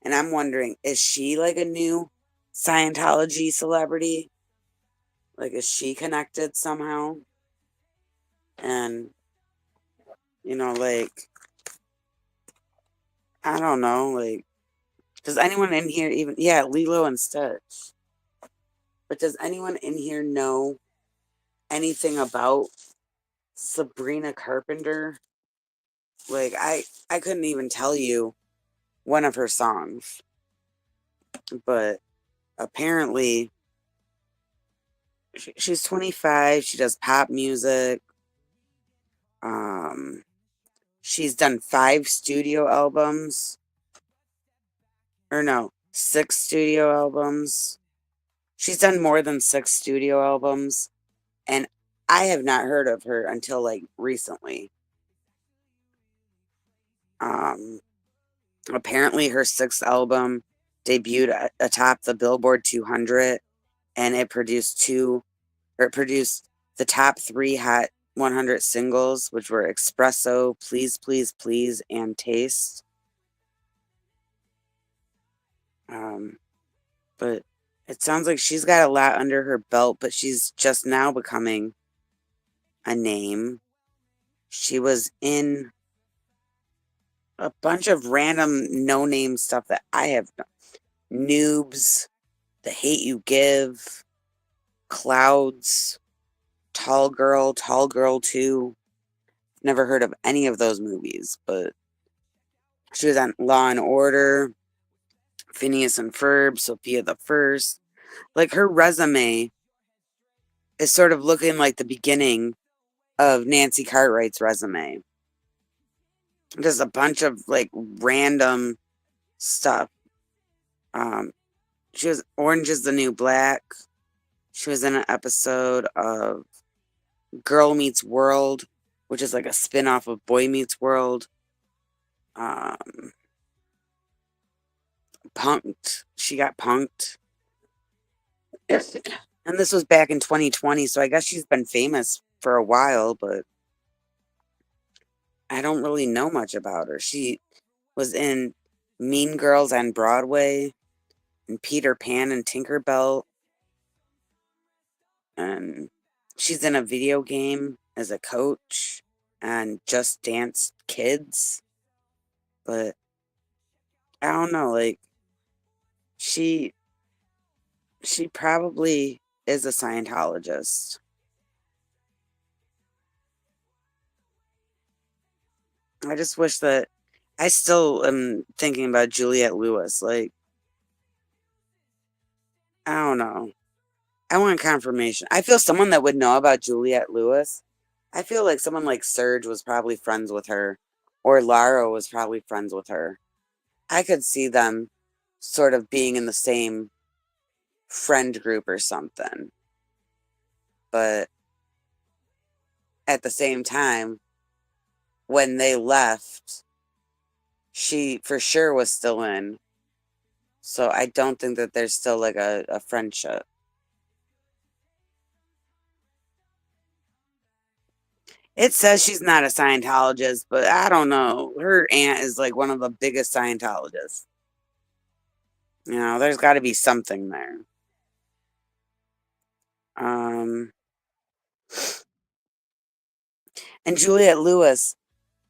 And I'm wondering, is she like a new Scientology celebrity? Like, is she connected somehow? And, you know, like, I don't know, like, does anyone in here even, yeah, Lilo and Stitch. But does anyone in here know anything about Sabrina Carpenter? Like, I couldn't even tell you one of her songs. But apparently, she's 25. She does pop music. She's done 5 studio albums. Or no, 6 studio albums. She's done more than 6 studio albums. And I have not heard of her until like recently. Apparently her 6th album debuted atop the Billboard 200, and it produced the top 3 Hot 100 singles, which were Espresso, Please Please Please, and Taste. But it sounds like she's got a lot under her belt, but she's just now becoming a name. She was in a bunch of random no-name stuff that I have done. Noobs, The Hate You Give, Clouds, Tall Girl 2. Never heard of any of those movies, but she was on Law and Order, Phineas and Ferb, Sophia the First. Like, her resume is sort of looking like the beginning of Nancy Cartwright's resume. Just a bunch of like random stuff. She was Orange is the New Black. She was in an episode of Girl Meets World, which is like a spin-off of Boy Meets World. Punked. She got punked. And this was back in 2020, so I guess she's been famous for a while, but I don't really know much about her. She was in Mean Girls on Broadway, and Peter Pan and Tinkerbell. And she's in a video game as a coach and Just Dance Kids. But I don't know, like, she probably is a Scientologist. I just wish that I still am thinking about Juliette Lewis. Like, I don't know. I want confirmation. I feel someone that would know about Juliette Lewis. I feel like someone like Serge was probably friends with her, or Lara was probably friends with her. I could see them sort of being in the same friend group or something. But at the same time, when they left, she for sure was still in. So I don't think that there's still like a friendship. It says she's not a Scientologist, but I don't know. Her aunt is like one of the biggest Scientologists. You know, there's got to be something there. And Juliette Lewis,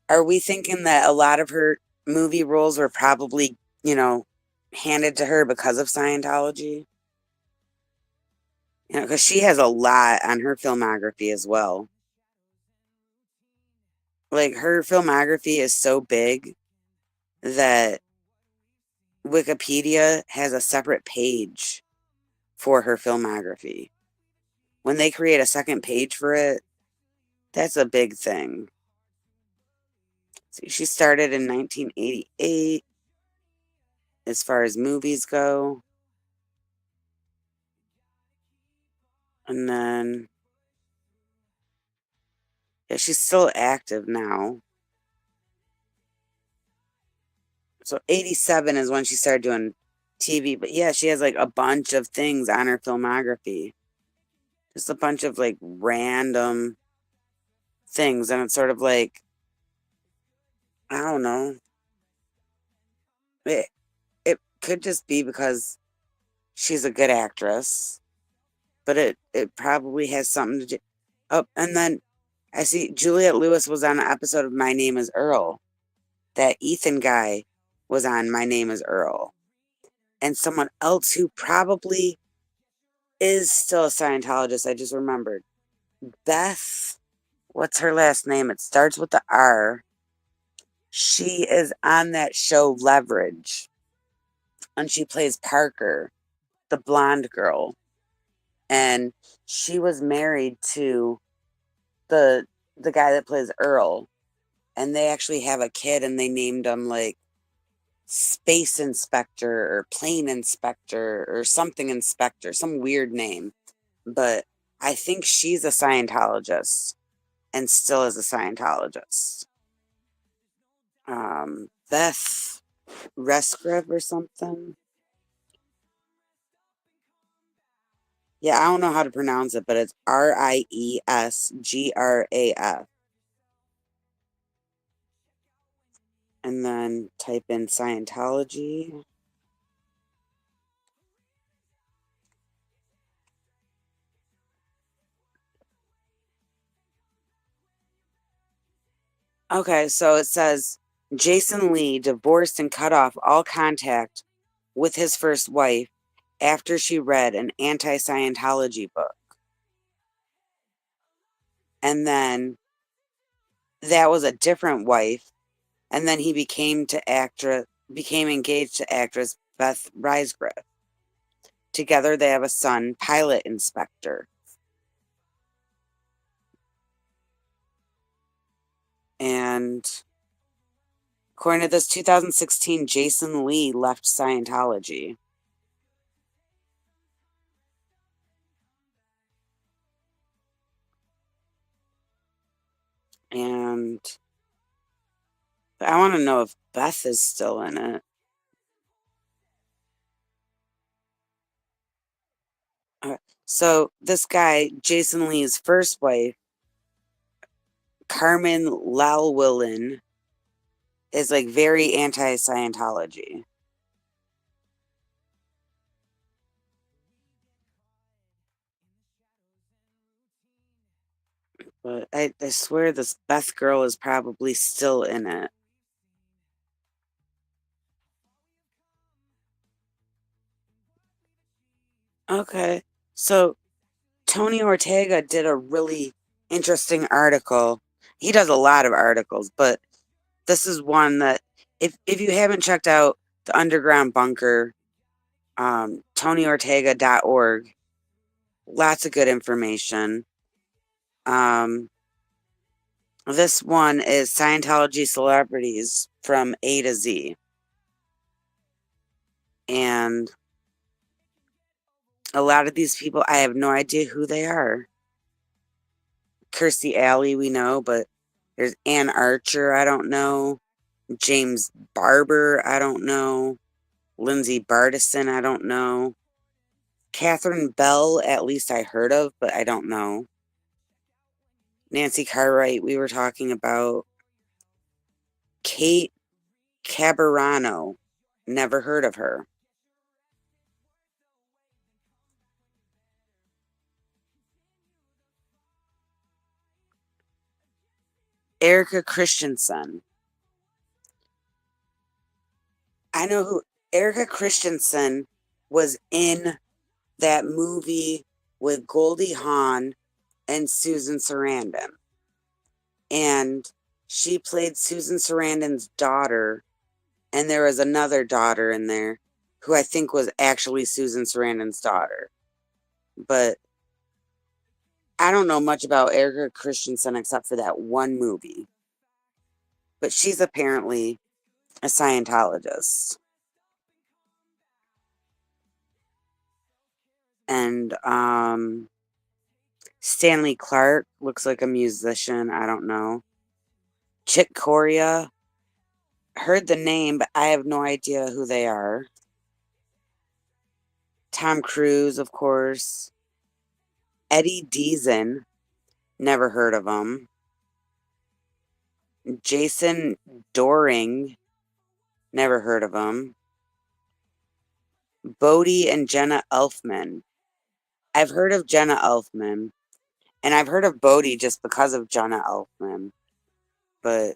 are we thinking that a lot of her movie roles were probably, handed to her because of Scientology? Because she has a lot on her filmography as well. Like, her filmography is so big that Wikipedia has a separate page for her filmography. When they create a second page for it, that's a big thing. See, she started in 1988 as far as movies go. And then, yeah, she's still active now. So 87 is when she started doing TV. But yeah, she has like a bunch of things on her filmography. Just a bunch of like random things. And it's sort of like, I don't know. It could just be because she's a good actress. But it probably has something to do. Oh, and then I see Juliette Lewis was on an episode of My Name is Earl. That Ethan guy was on My Name is Earl. And someone else who probably is still a Scientologist, I just remembered. Beth, what's her last name? It starts with the R. She is on that show Leverage. And she plays Parker, the blonde girl. And she was married to the guy that plays Earl. And they actually have a kid and they named him like Space Inspector or Plane Inspector or something Inspector, some weird name. But I think she's a Scientologist and still is a Scientologist. Beth Resgrave or something. Yeah, I don't know how to pronounce it, but it's Riesgraf. And then type in Scientology. Okay, so it says Jason Lee divorced and cut off all contact with his first wife after she read an anti-Scientology book. And then that was a different wife. And then he became engaged to actress Beth Riesgrave. Together they have a son, Pilot Inspector. And according to this 2016, Jason Lee left Scientology. And I want to know if Beth is still in it. So this guy, Jason Lee's first wife, Carmen Lalwillen, is like very anti-Scientology. But I swear this Beth girl is probably still in it. Okay, so Tony Ortega did a really interesting article. He does a lot of articles, but this is one that if you haven't checked out the Underground Bunker, TonyOrtega.org, lots of good information. This one is Scientology celebrities from A to Z. And a lot of these people, I have no idea who they are. Kirstie Alley, we know, but there's Ann Archer, I don't know. James Barber, I don't know. Lindsay Bardison, I don't know. Catherine Bell, at least I heard of, but I don't know. Nancy Cartwright, we were talking about. Kate Caberano, never heard of her. Erica Christensen. I know who Erica Christensen was in that movie with Goldie Hawn and Susan Sarandon. And she played Susan Sarandon's daughter, and there was another daughter in there who I think was actually Susan Sarandon's daughter. But I don't know much about Erica Christensen except for that one movie. But she's apparently a Scientologist. And Stanley Clark looks like a musician. I don't know. Chick Corea. Heard the name, but I have no idea who they are. Tom Cruise, of course. Eddie Deason. Never heard of him. Jason Doring. Never heard of him. Bodhi and Jenna Elfman. I've heard of Jenna Elfman. And I've heard of Bodhi just because of Jenna Elfman. But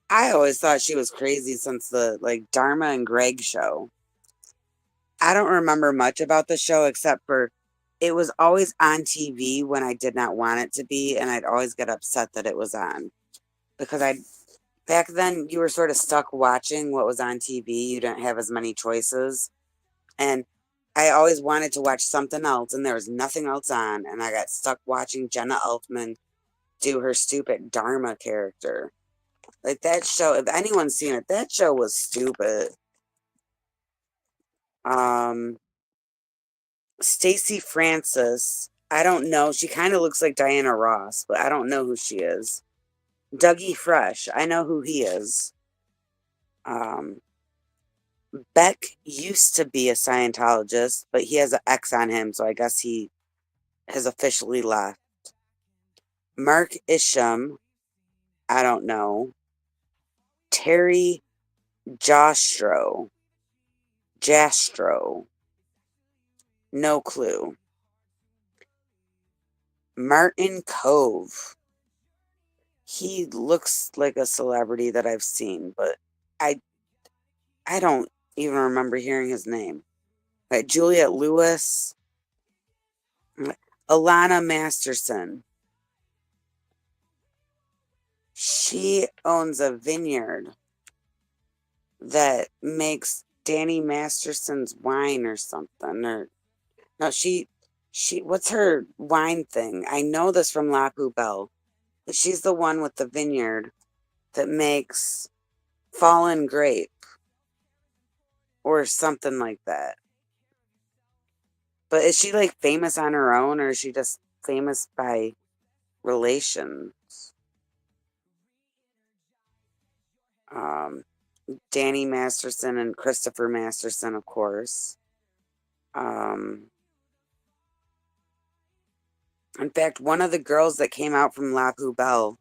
I always thought she was crazy since the Dharma and Greg show. I don't remember much about the show except for it was always on TV when I did not want it to be, and I'd always get upset that it was on. Because back then you were sort of stuck watching what was on TV. You didn't have as many choices. And I always wanted to watch something else, and there was nothing else on, and I got stuck watching Jenna Elfman do her stupid Dharma character. Like that show, if anyone's seen it, that show was stupid. Stacey Francis, I don't know. She kind of looks like Diana Ross, but I don't know who she is. Dougie Fresh, I know who he is. Beck used to be a Scientologist, but he has an X on him, so I guess he has officially left. Mark Isham, I don't know. Terry Jastro, no clue. Martin Cove, he looks like a celebrity that I've seen, but I don't even remember hearing his name. Right, Juliette Lewis, Alana Masterson. She owns a vineyard that makes Danny Masterson's wine or something. Or no, she what's her wine thing? I know this from La Poubelle. But she's the one with the vineyard that makes Fallen Grape or something like that. But is she famous on her own, or is she just famous by relations? Danny Masterson and Christopher Masterson, of course. In fact, one of the girls that came out from La Poubelle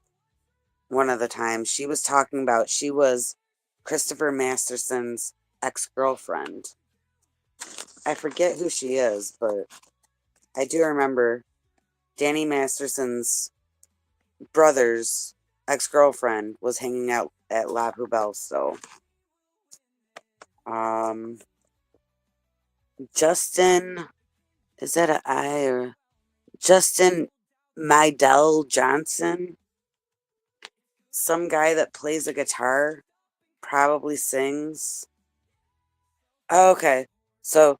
one of the times, she was talking about she was Christopher Masterson's ex-girlfriend. I forget who she is, but I do remember Danny Masterson's brother's ex-girlfriend was hanging out at La Poubelle, so. Justin, is that an I or Justin Mydell Johnson, some guy that plays a guitar, probably sings. Oh, okay, so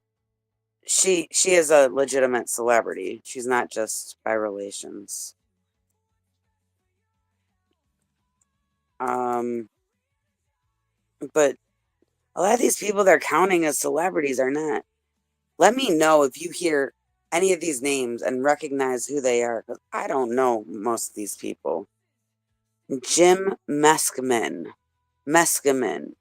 she is a legitimate celebrity. She's not just by relations. But a lot of these people they're counting as celebrities are not. Let me know if you hear any of these names and recognize who they are, because I don't know most of these people. Jim Meskimen. Meskimen.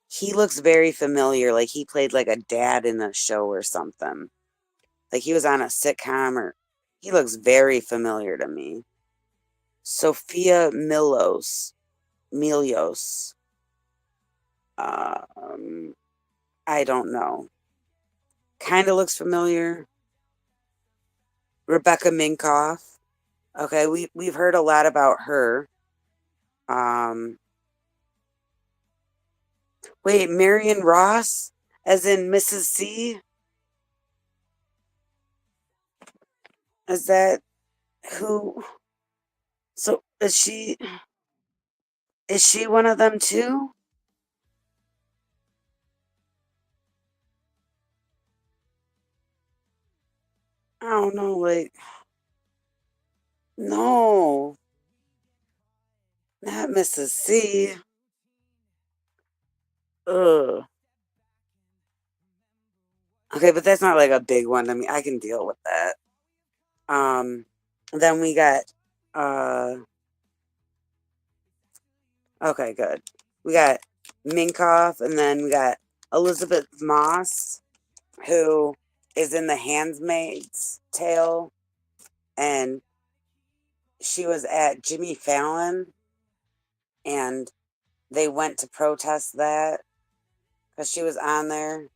He looks very familiar, like he played like a dad in a show or something. Like he was on a sitcom, or he looks very familiar to me. Sophia Milios. I don't know. Kind of looks familiar. Rebecca Minkoff. Okay, we've heard a lot about her. Wait, Marion Ross, as in Mrs. C? Is that who? So is she one of them too? I don't know, like, no, not Mrs. C. Ugh. Okay, but that's not like a big one. I mean, I can deal with that. Then we got, okay, good. We got Minkoff, and then we got Elizabeth Moss, who is in The Handmaid's Tale, and she was at Jimmy Fallon, and they went to protest that because she was on there.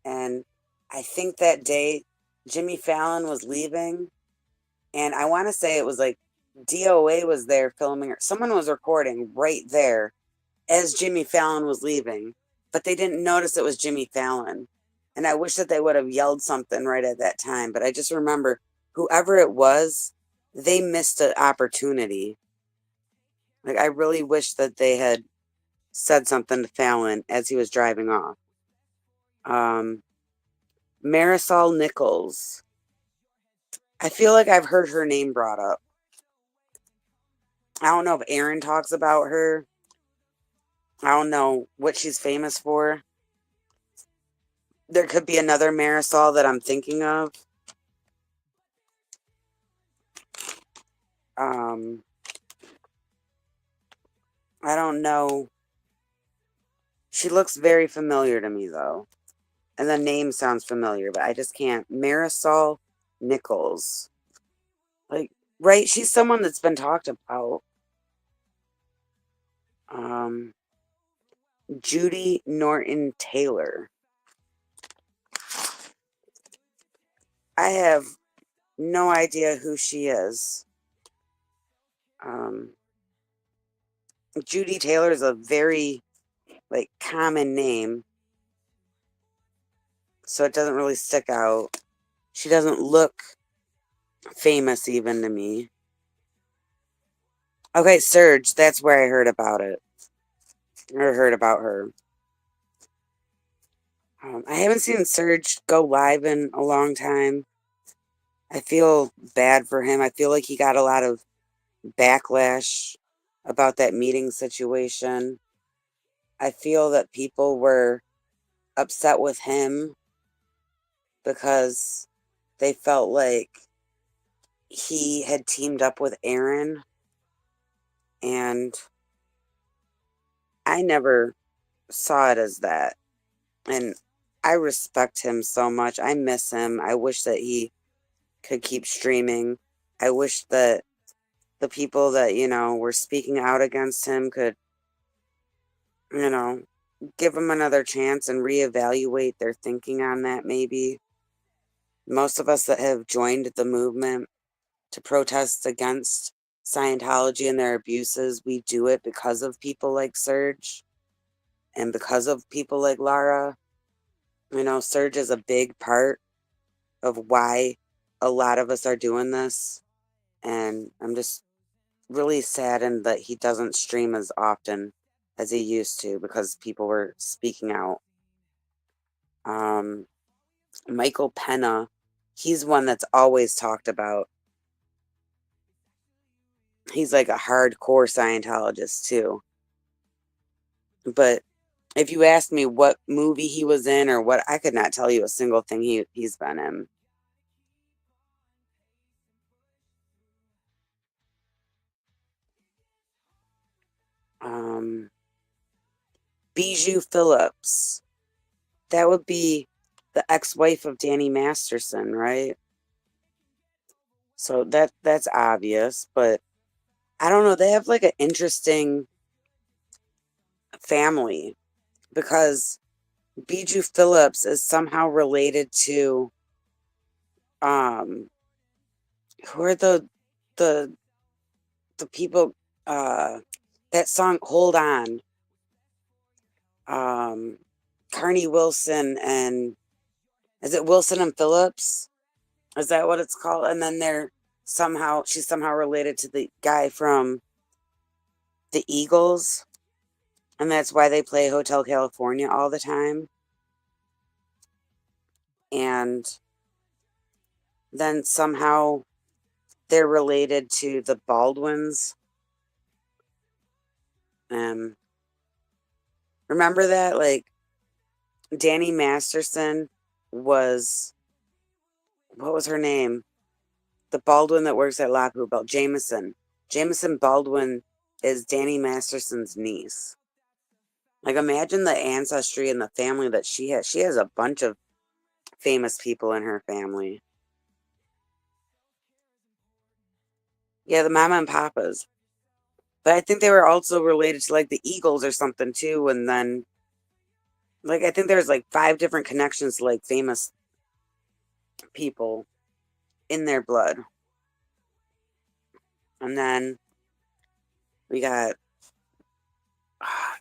And I think that day Jimmy Fallon was leaving, and I want to say it was like DOA was there filming, or someone was recording right there as Jimmy Fallon was leaving, but they didn't notice it was Jimmy Fallon. And I wish that they would have yelled something right at that time. But I just remember whoever it was, they missed an opportunity. Like, I really wish that they had said something to Fallon as he was driving off. Marisol Nichols. I feel like I've heard her name brought up. I don't know if Aaron talks about her. I don't know what she's famous for. There could be another Marisol that I'm thinking of. I don't know. She looks very familiar to me, though. And the name sounds familiar, but I just can't. Marisol Nichols. Like, right? She's someone that's been talked about. Judy Norton Taylor. I have no idea who she is. Judy Taylor is a very, like, common name, so it doesn't really stick out. She doesn't look famous even to me. Okay, Surge, that's where I heard about it. Or heard about her. I haven't seen Surge go live in a long time. I feel bad for him. I feel like he got a lot of backlash about that meeting situation. I feel that people were upset with him because they felt like he had teamed up with Aaron, and I never saw it as that. And I respect him so much. I miss him. I wish that he could keep streaming. I wish that the people that, were speaking out against him could, give him another chance and reevaluate their thinking on that, maybe. Most of us that have joined the movement to protest against Scientology and their abuses, we do it because of people like Serge and because of people like Lara. You know, Surge is a big part of why a lot of us are doing this. And I'm just really saddened that he doesn't stream as often as he used to because people were speaking out. Michael Pena, he's one that's always talked about. He's like a hardcore Scientologist too. But if you asked me what movie he was in or what, I could not tell you a single thing he's been in. Bijou Phillips. That would be the ex-wife of Danny Masterson, right? So that's obvious, but I don't know. They have like an interesting family because Bijou Phillips is somehow related to who are the people that song Hold On. Carney Wilson and is it Wilson and Phillips? Is that what it's called? And then she's somehow related to the guy from the Eagles. And that's why they play Hotel California all the time. And then somehow they're related to the Baldwins. Remember that? Like, Danny Masterson was, what was her name? The Baldwin that works at La Poubelle, Jameson. Jameson Baldwin is Danny Masterson's niece. Like, imagine the ancestry and the family that she has. She has a bunch of famous people in her family. Yeah, the mama and papas. But I think they were also related to, like, the Eagles or something, too. And then, like, I think there's, like, 5 different connections to, like, famous people in their blood. And then we got,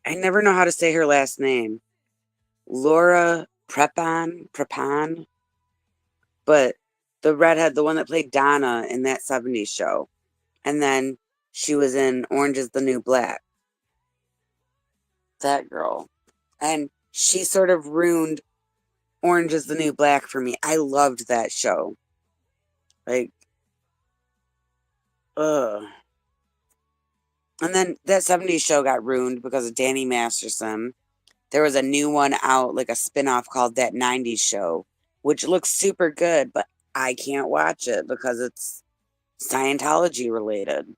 I never know how to say her last name. Laura Prepon. But the redhead, the one that played Donna in that 70s show. And then she was in Orange is the New Black. That girl. And she sort of ruined Orange is the New Black for me. I loved that show. Like, ugh. And then that 70s show got ruined because of Danny Masterson. There was a new one out, like a spin-off called That 90s Show, which looks super good, but I can't watch it because it's Scientology related.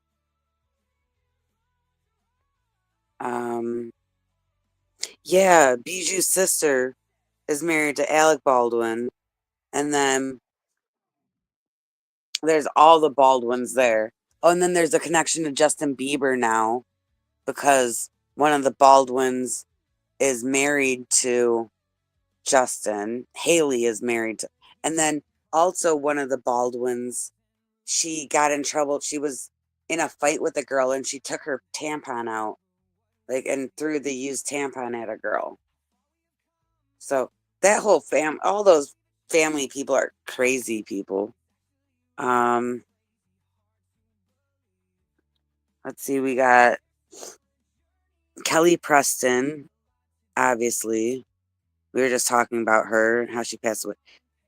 Yeah, Bijou's sister is married to Alec Baldwin, and then there's all the Baldwins there. Oh, and then there's a connection to Justin Bieber now because one of the Baldwins is married to Justin. Haley is married to, and then also one of the Baldwins, she got in trouble. She was in a fight with a girl and she took her tampon out, like, and threw the used tampon at a girl. So that whole all those family people are crazy people. Let's see, we got Kelly Preston, obviously. We were just talking about her, how she passed away.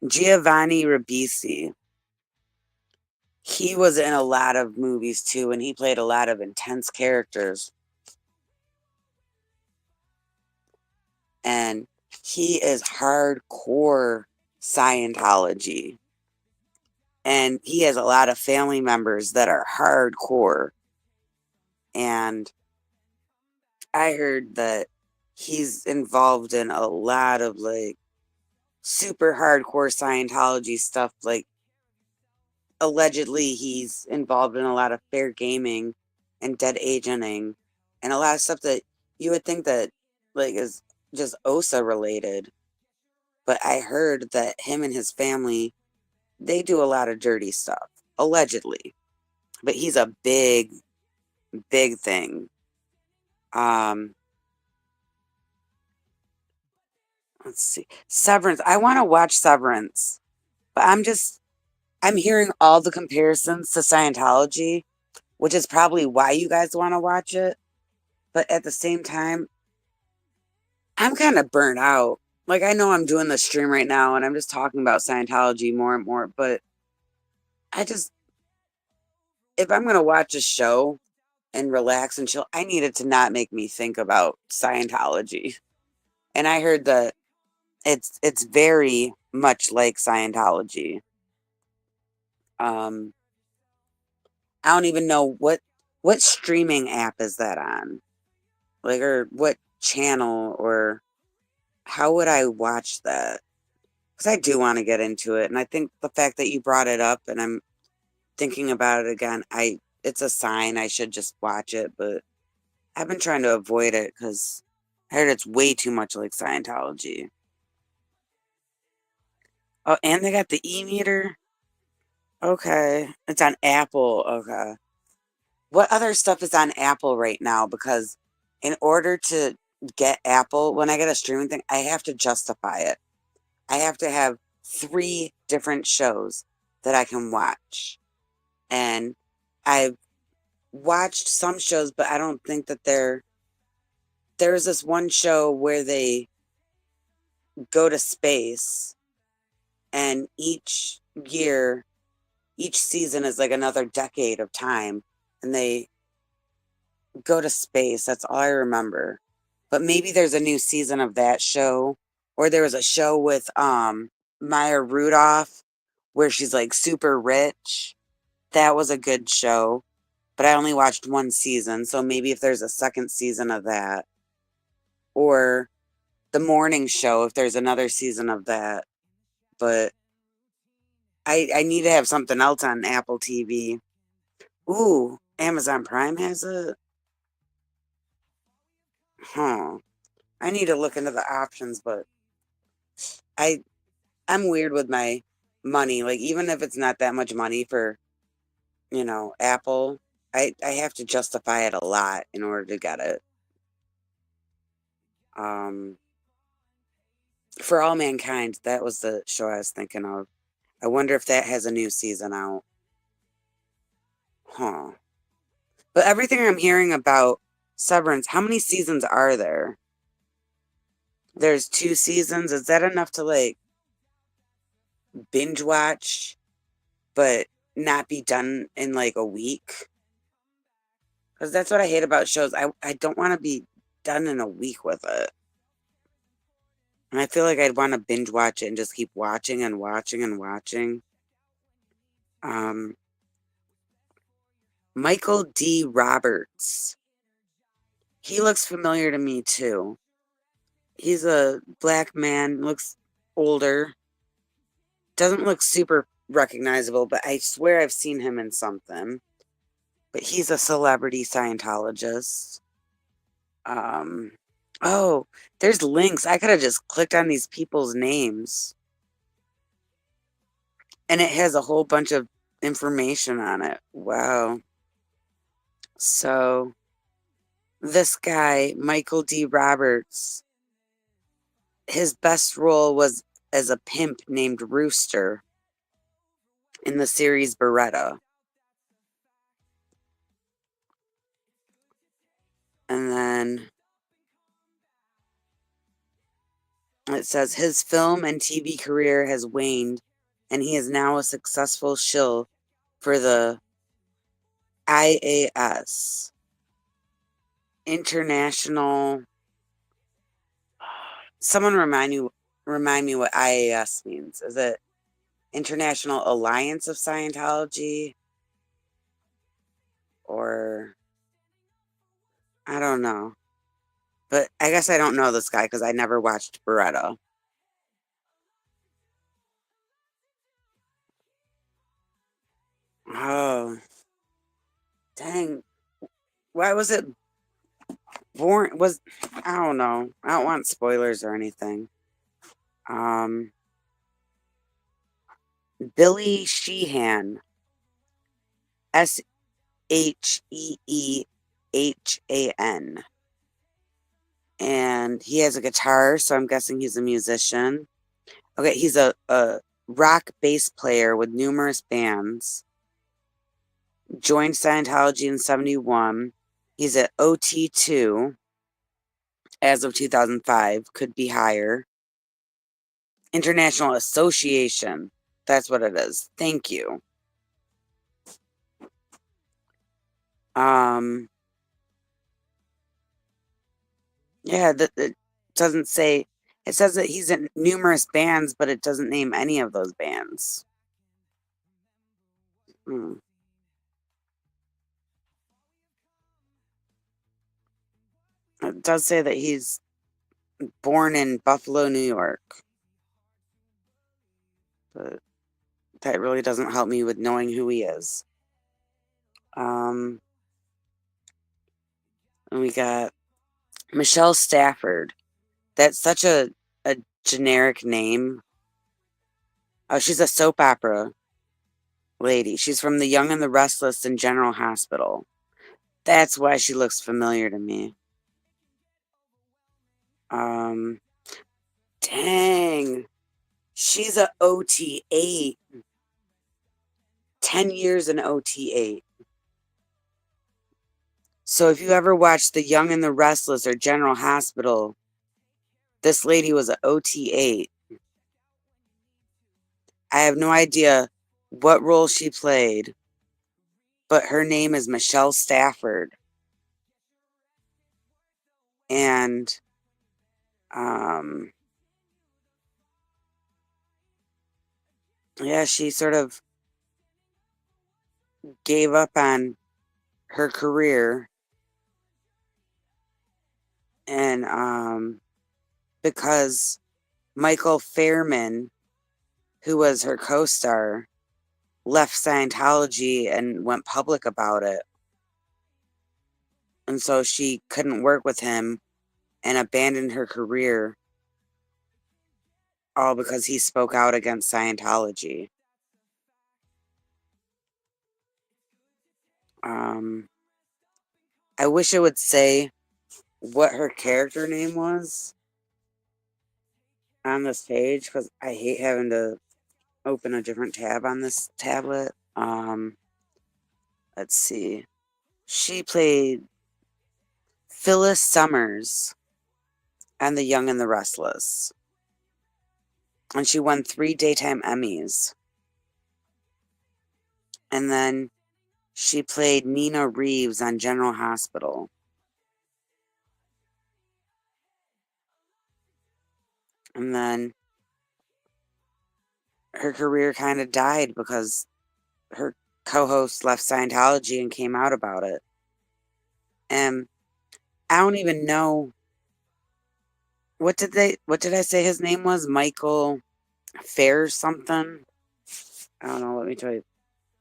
Giovanni Ribisi. He was in a lot of movies too, and he played a lot of intense characters. And he is hardcore Scientology. And he has a lot of family members that are hardcore. And I heard that he's involved in a lot of like super hardcore Scientology stuff. Like, allegedly, he's involved in a lot of fair gaming and dead agenting and a lot of stuff that you would think that like is just OSA related. But I heard that him and his family, they do a lot of dirty stuff, allegedly. But he's a big, big thing. let's see. Severance. I want to watch Severance, but I'm hearing all the comparisons to Scientology, which is probably why you guys want to watch it. But at the same time, I'm kind of burnt out. Like, I know I'm doing the stream right now and I'm just talking about Scientology more and more, but if I'm going to watch a show and relax and chill, I need it to not make me think about Scientology. And I heard that it's very much like Scientology. I don't even know what streaming app is that on? Like, or what channel, or how would I watch that? Because I do want to get into it, and I think the fact that you brought it up and I'm thinking about it again, it's a sign I should just watch it, but I've been trying to avoid it because I heard it's way too much like Scientology. Oh, and they got the e-meter? Okay. It's on Apple. Okay. What other stuff is on Apple right now? Because in order to get Apple, when I get a streaming thing, I have to justify it. I have to have 3 different shows that I can watch. And I've watched some shows, but I don't think that there's this one show where they go to space, and each season is like another decade of time, and they go to space. That's all I remember. But maybe there's a new season of that show, or there was a show with Maya Rudolph where she's like super rich. That was a good show, but I only watched 1 season, so maybe if there's a second season of that, or The Morning Show if there's another season of that. But I need to have something else on Apple TV. Ooh, Amazon Prime has it? Huh. I need to look into the options, but I'm weird with my money. Like, even if it's not that much money for, Apple, I have to justify it a lot in order to get it. For All Mankind, that was the show I was thinking of. I wonder if that has a new season out. Huh. But everything I'm hearing about Severance, how many seasons are there? There's 2 seasons. Is that enough to, like, binge watch, but not be done in, like, a week? Because that's what I hate about shows. I don't want to be done in a week with it. And I feel like I'd want to binge watch it and just keep watching and watching and watching. Michael D. Roberts. He looks familiar to me, too. He's a black man, looks older. Doesn't look super recognizable, but I swear I've seen him in something. But he's a celebrity Scientologist. Oh, there's links. I could have just clicked on these people's names. And it has a whole bunch of information on it. Wow. So, this guy, Michael D. Roberts, his best role was as a pimp named Rooster in the series Beretta. And then it says his film and TV career has waned, and he is now a successful shill for the IAS, International. Someone remind me what IAS means. Is it International Alliance of Scientology? Or I don't know. But I guess I don't know this guy because I never watched Beretta. Oh, dang. Why was it born? I don't know. I don't want spoilers or anything. Billy Sheehan. SHEEHAN. And he has a guitar, so I'm guessing he's a musician. Okay, he's a rock bass player with numerous bands. Joined Scientology in 71. He's at OT2 as of 2005. Could be higher. International Association. That's what it is. Thank you. Yeah, it doesn't say. It says that he's in numerous bands, but it doesn't name any of those bands. It does say that he's born in Buffalo, New York. But that really doesn't help me with knowing who he is. And we got Michelle Stafford. That's such a generic name. Oh, she's a soap opera lady. She's from The Young and the Restless and General Hospital. That's why she looks familiar to me. Dang. She's a OT8. 10 years in OT8. So if you ever watched The Young and the Restless or General Hospital, this lady was an OT8. I have no idea what role she played, but her name is Michelle Stafford. And yeah, she sort of gave up on her career, and because Michael Fairman, who was her co-star, left Scientology and went public about it. And so she couldn't work with him and abandoned her career, all because he spoke out against Scientology. I wish it would say what her character name was on this page, because I hate having to open a different tab on this tablet. Let's see. She played Phyllis Summers on The Young and the Restless. And she won 3 daytime Emmys. And then she played Nina Reeves on General Hospital. And then her career kind of died because her co-host left Scientology and came out about it. And I don't even know, what did I say his name was? Michael Fair something? I don't know, let me tell you.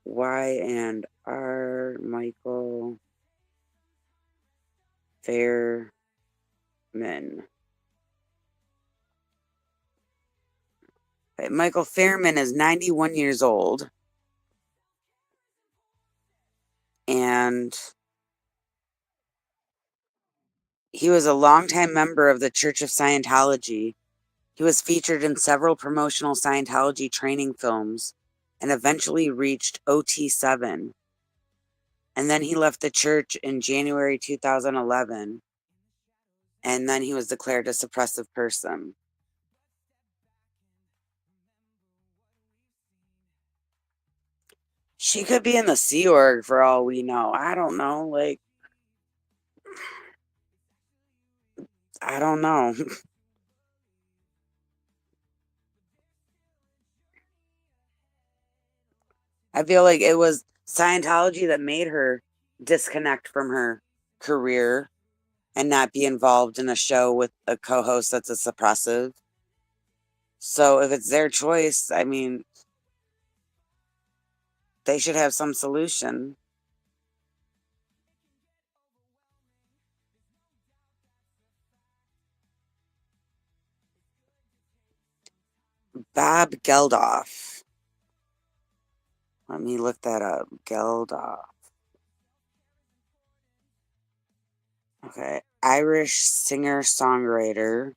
Y&R Michael Fairman. Michael Fairman is 91 years old. And he was a longtime member of the Church of Scientology. He was featured in several promotional Scientology training films and eventually reached OT7. And then he left the church in January 2011. And then he was declared a suppressive person. She could be in the Sea Org for all we know. I don't know. Like, I don't know. I feel like it was Scientology that made her disconnect from her career and not be involved in a show with a co-host that's a suppressive. So if it's their choice, I mean, they should have some solution. Bob Geldof. Let me look that up. Geldof. Okay. Irish singer-songwriter,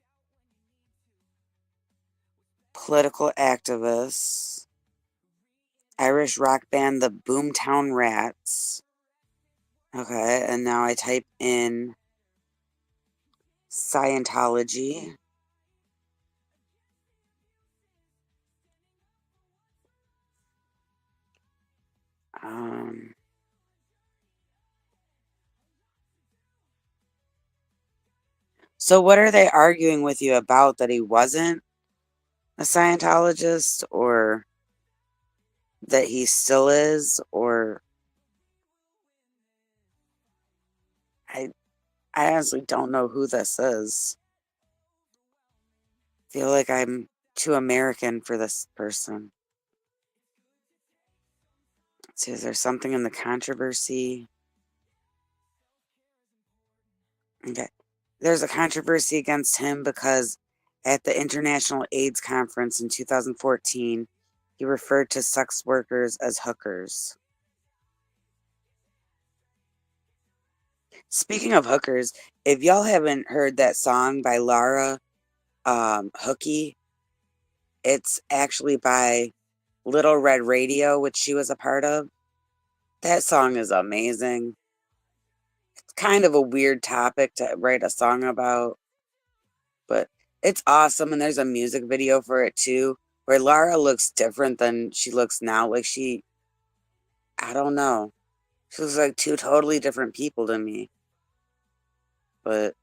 political activist, Irish rock band the Boomtown Rats. Okay, and now I type in Scientology. So what are they arguing with you about, that he wasn't a Scientologist, or that he still is, or I honestly don't know who this is. I feel like I'm too American for this person. Let's see, is there something in the controversy? Okay. There's a controversy against him because at the International AIDS Conference in 2014, he referred to sex workers as hookers. Speaking of hookers, if y'all haven't heard that song by Lara, Hooky, it's actually by Little Red Radio, which she was a part of. That song is amazing. It's kind of a weird topic to write a song about, but it's awesome. And there's a music video for it too, where Lara looks different than she looks now. Like I don't know. She looks like two totally different people to me. But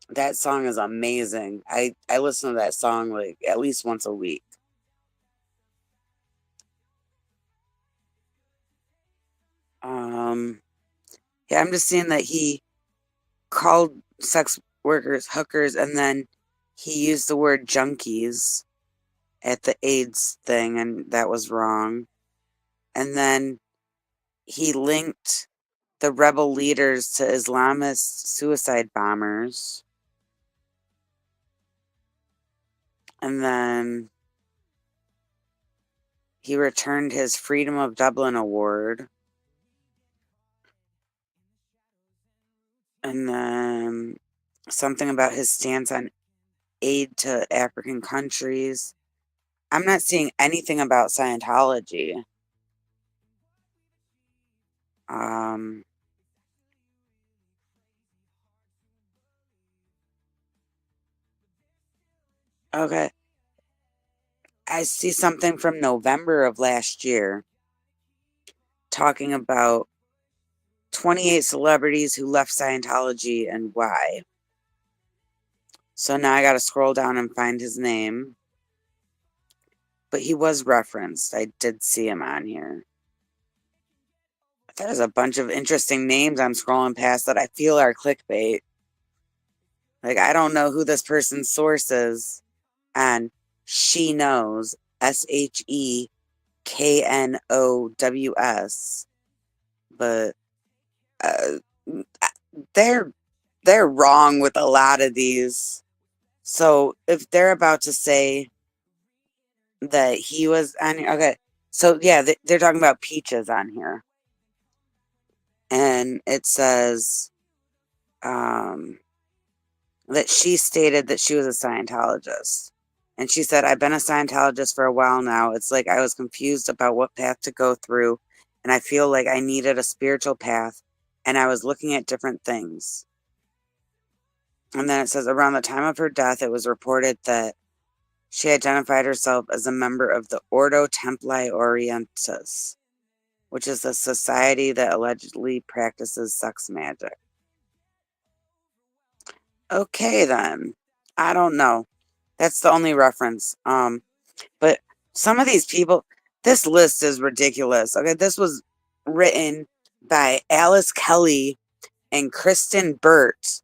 that song is amazing. I listen to that song like at least once a week. Yeah, I'm just seeing that he called sex workers hookers, and then he used the word junkies at the AIDS thing, and that was wrong. And then he linked the rebel leaders to Islamist suicide bombers. And then he returned his Freedom of Dublin Award. And then something about his stance on aid to African countries. I'm not seeing anything about Scientology. Okay. I see something from November of last year talking about 28 celebrities who left Scientology and why. So now I got to scroll down and find his name. But he was referenced. I did see him on here. There's a bunch of interesting names I'm scrolling past that I feel are clickbait. Like, I don't know who this person's source is. And She Knows, SHEKNOWS. But they're wrong with a lot of these. So if they're about to say that he was on here, okay. So yeah, they're talking about Peaches on here. And it says that she stated that she was a Scientologist. And she said, I've been a Scientologist for a while now. It's like I was confused about what path to go through. And I feel like I needed a spiritual path. And I was looking at different things. And then it says, around the time of her death, it was reported that she identified herself as a member of the Ordo Templi Orientis, which is a society that allegedly practices sex magic. Okay, then. I don't know. That's the only reference. But some of these people, this list is ridiculous. Okay, this was written by Alice Kelly and Kristen Burt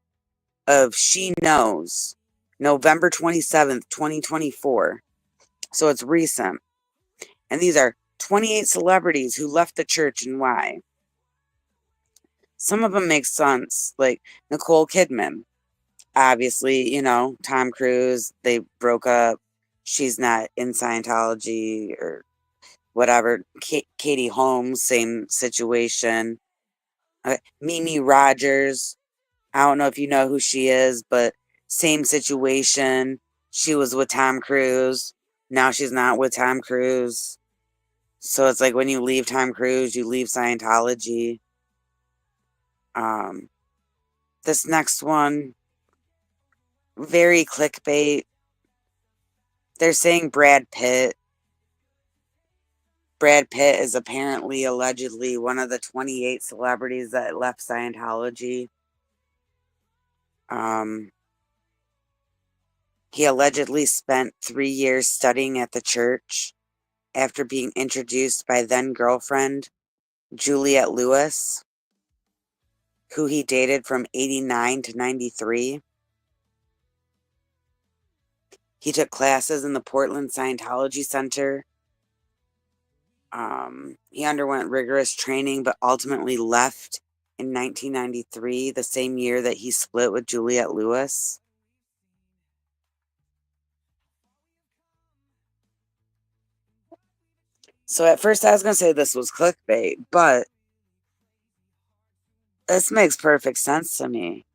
of She Knows, November 27th, 2024. So it's recent. And these are 28 celebrities who left the church and why. Some of them make sense, like Nicole Kidman. Obviously, you know, Tom Cruise, they broke up. She's not in Scientology or whatever. Katie Holmes, same situation. Mimi Rogers. I don't know if you know who she is, but same situation. She was with Tom Cruise. Now she's not with Tom Cruise. So it's like when you leave Tom Cruise, you leave Scientology. This next one, very clickbait. They're saying Brad Pitt. Brad Pitt is apparently, allegedly, one of the 28 celebrities that left Scientology. He allegedly spent 3 years studying at the church after being introduced by then-girlfriend Juliette Lewis, who he dated from 89 to 93. He took classes in the Portland Scientology Center. He underwent rigorous training, but ultimately left in 1993, the same year that he split with Juliette Lewis. So at first I was going to say this was clickbait, but this makes perfect sense to me.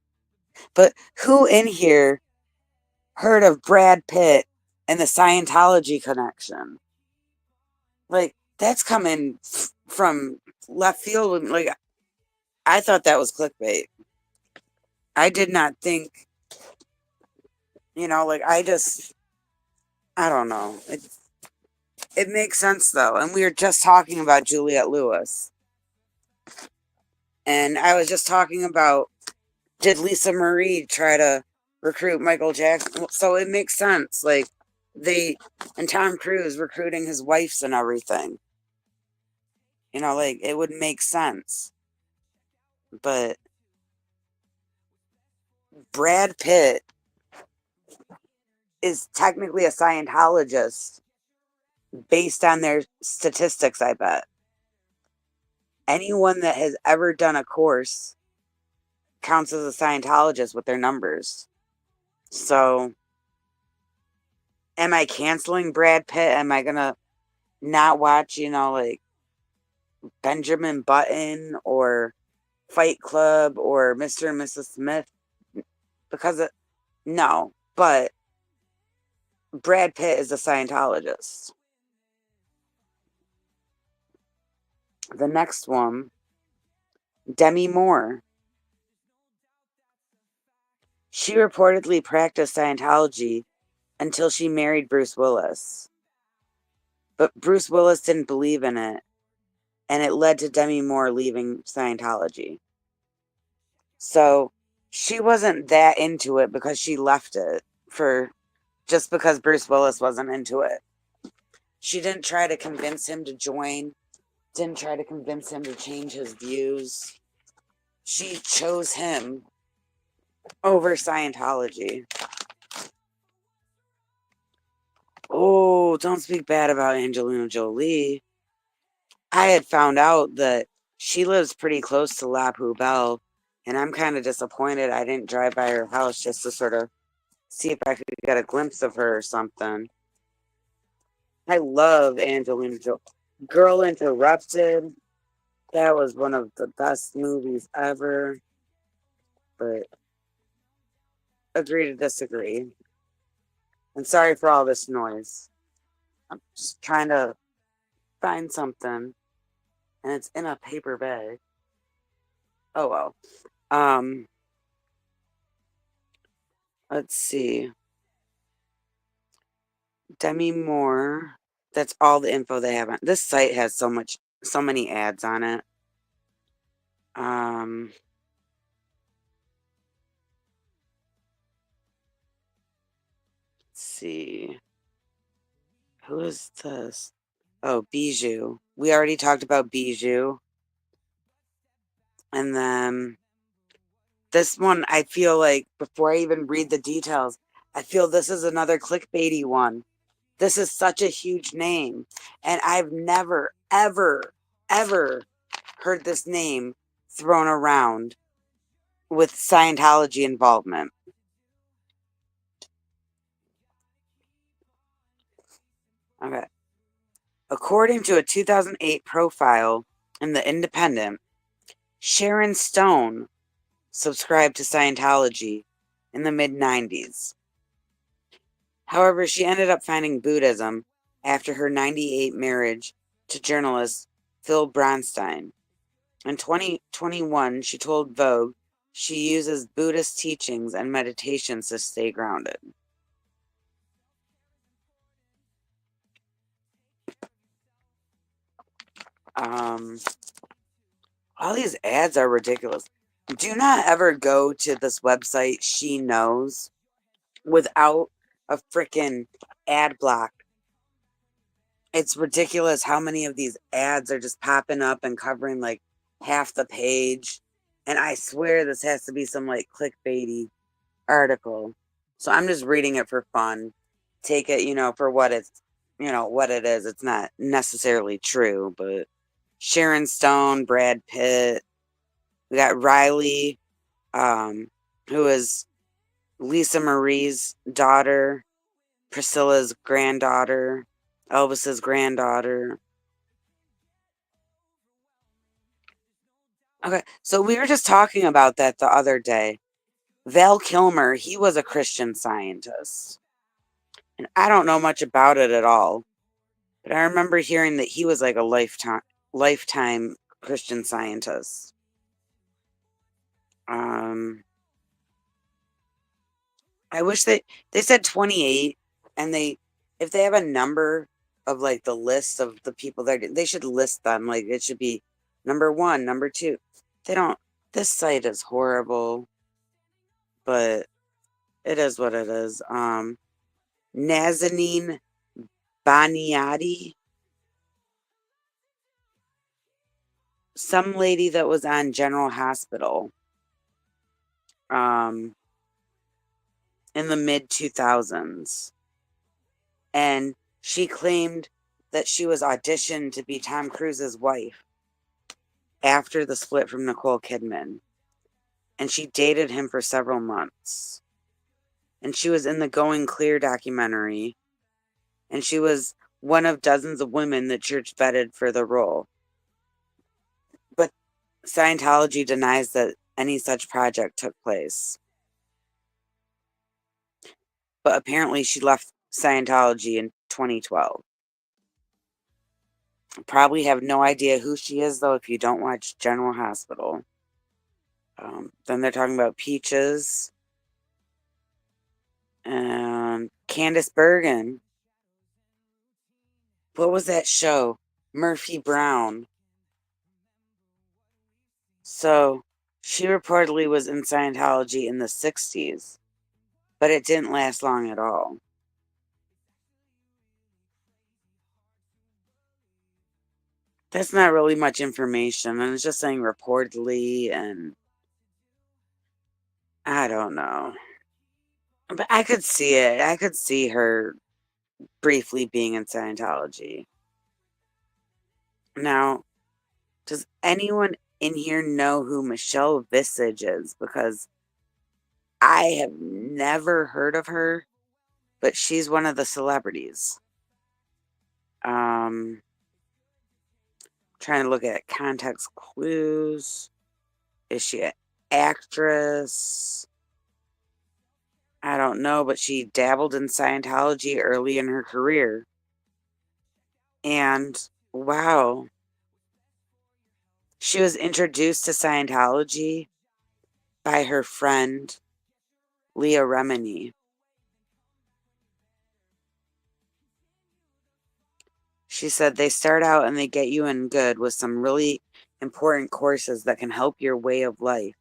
But who in here heard of Brad Pitt and the Scientology connection? Like, that's coming from left field. Like, I thought that was clickbait. I did not think, like, I don't know. It makes sense, though. And we were just talking about Juliette Lewis. And I was just talking about, did Lisa Marie try to recruit Michael Jackson? So it makes sense. Like, and Tom Cruise recruiting his wives and everything. Like, it would make sense. But Brad Pitt is technically a Scientologist based on their statistics, I bet. Anyone that has ever done a course counts as a Scientologist with their numbers. So, am I canceling Brad Pitt? Am I going to not watch, like Benjamin Button or Fight Club or Mr. and Mrs. Smith? No, but Brad Pitt is a Scientologist. The next one, Demi Moore. She reportedly practiced Scientology until she married Bruce Willis. But Bruce Willis didn't believe in it, and it led to Demi Moore leaving Scientology. So she wasn't that into it because she left it just because Bruce Willis wasn't into it. She didn't try to convince him to join, didn't try to convince him to change his views. She chose him over Scientology. Oh, don't speak bad about Angelina Jolie. I had found out that she lives pretty close to La Poubelle, and I'm kind of disappointed I didn't drive by her house just to sort of see if I could get a glimpse of her or something. I love Angelina Jolie. Girl Interrupted. That was one of the best movies ever. But agree to disagree. And sorry for all this noise. I'm just trying to find something. And it's in a paper bag. Oh well. Let's see. Demi Moore. That's all the info they have on this site. Has so many ads on it. Let's see. Who is this? Oh, Bijou. We already talked about Bijou. And then this one, I feel like, before I even read the details, I feel this is another clickbaity one. This is such a huge name. And I've never, ever, ever heard this name thrown around with Scientology involvement. Okay. According to a 2008 profile in The Independent, Sharon Stone subscribed to Scientology in the mid-90s. However, she ended up finding Buddhism after her 98 marriage to journalist Phil Bronstein. In 2021, she told Vogue she uses Buddhist teachings and meditations to stay grounded. All these ads are ridiculous. Do not ever go to this website, She Knows, without a freaking ad block. It's ridiculous how many of these ads are just popping up and covering like half the page. And I swear this has to be some like clickbaity article. So I'm just reading it for fun. Take it, for what what it is. It's not necessarily true, but Sharon Stone, Brad Pitt, we got Riley, who is Lisa Marie's daughter, Priscilla's granddaughter, Elvis's granddaughter. Okay, so we were just talking about that the other day. Val Kilmer, he was a Christian Scientist. And I don't know much about it at all. But I remember hearing that he was like a lifetime Christian Scientist. I wish they said 28, and if they have a number of like the list of the people they should list them. Like it should be number 1, number 2. They don't. This site is horrible, but it is what it is. Nazanin Baniati, some lady that was on General Hospital, in the mid 2000s, and she claimed that she was auditioned to be Tom Cruise's wife after the split from Nicole Kidman, and she dated him for several months, and she was in the Going Clear documentary, and she was one of dozens of women that church vetted for the role. But Scientology denies that any such project took place. But apparently she left Scientology in 2012. Probably have no idea who she is, though, if you don't watch General Hospital. Then they're talking about Peaches and Candice Bergen. What was that show? Murphy Brown. So she reportedly was in Scientology in the 60s, but it didn't last long at all. That's not really much information, and it's just saying reportedly, and I don't know. But I could see it. I could see her briefly being in Scientology. Now, does anyone in here know who Michelle Visage is? Because I have never heard of her, but she's one of the celebrities. Trying to look at context clues. Is she an actress? I don't know, but she dabbled in Scientology early in her career. And wow, she was introduced to Scientology by her friend Leah Remini. She said they start out and they get you in good with some really important courses that can help your way of life.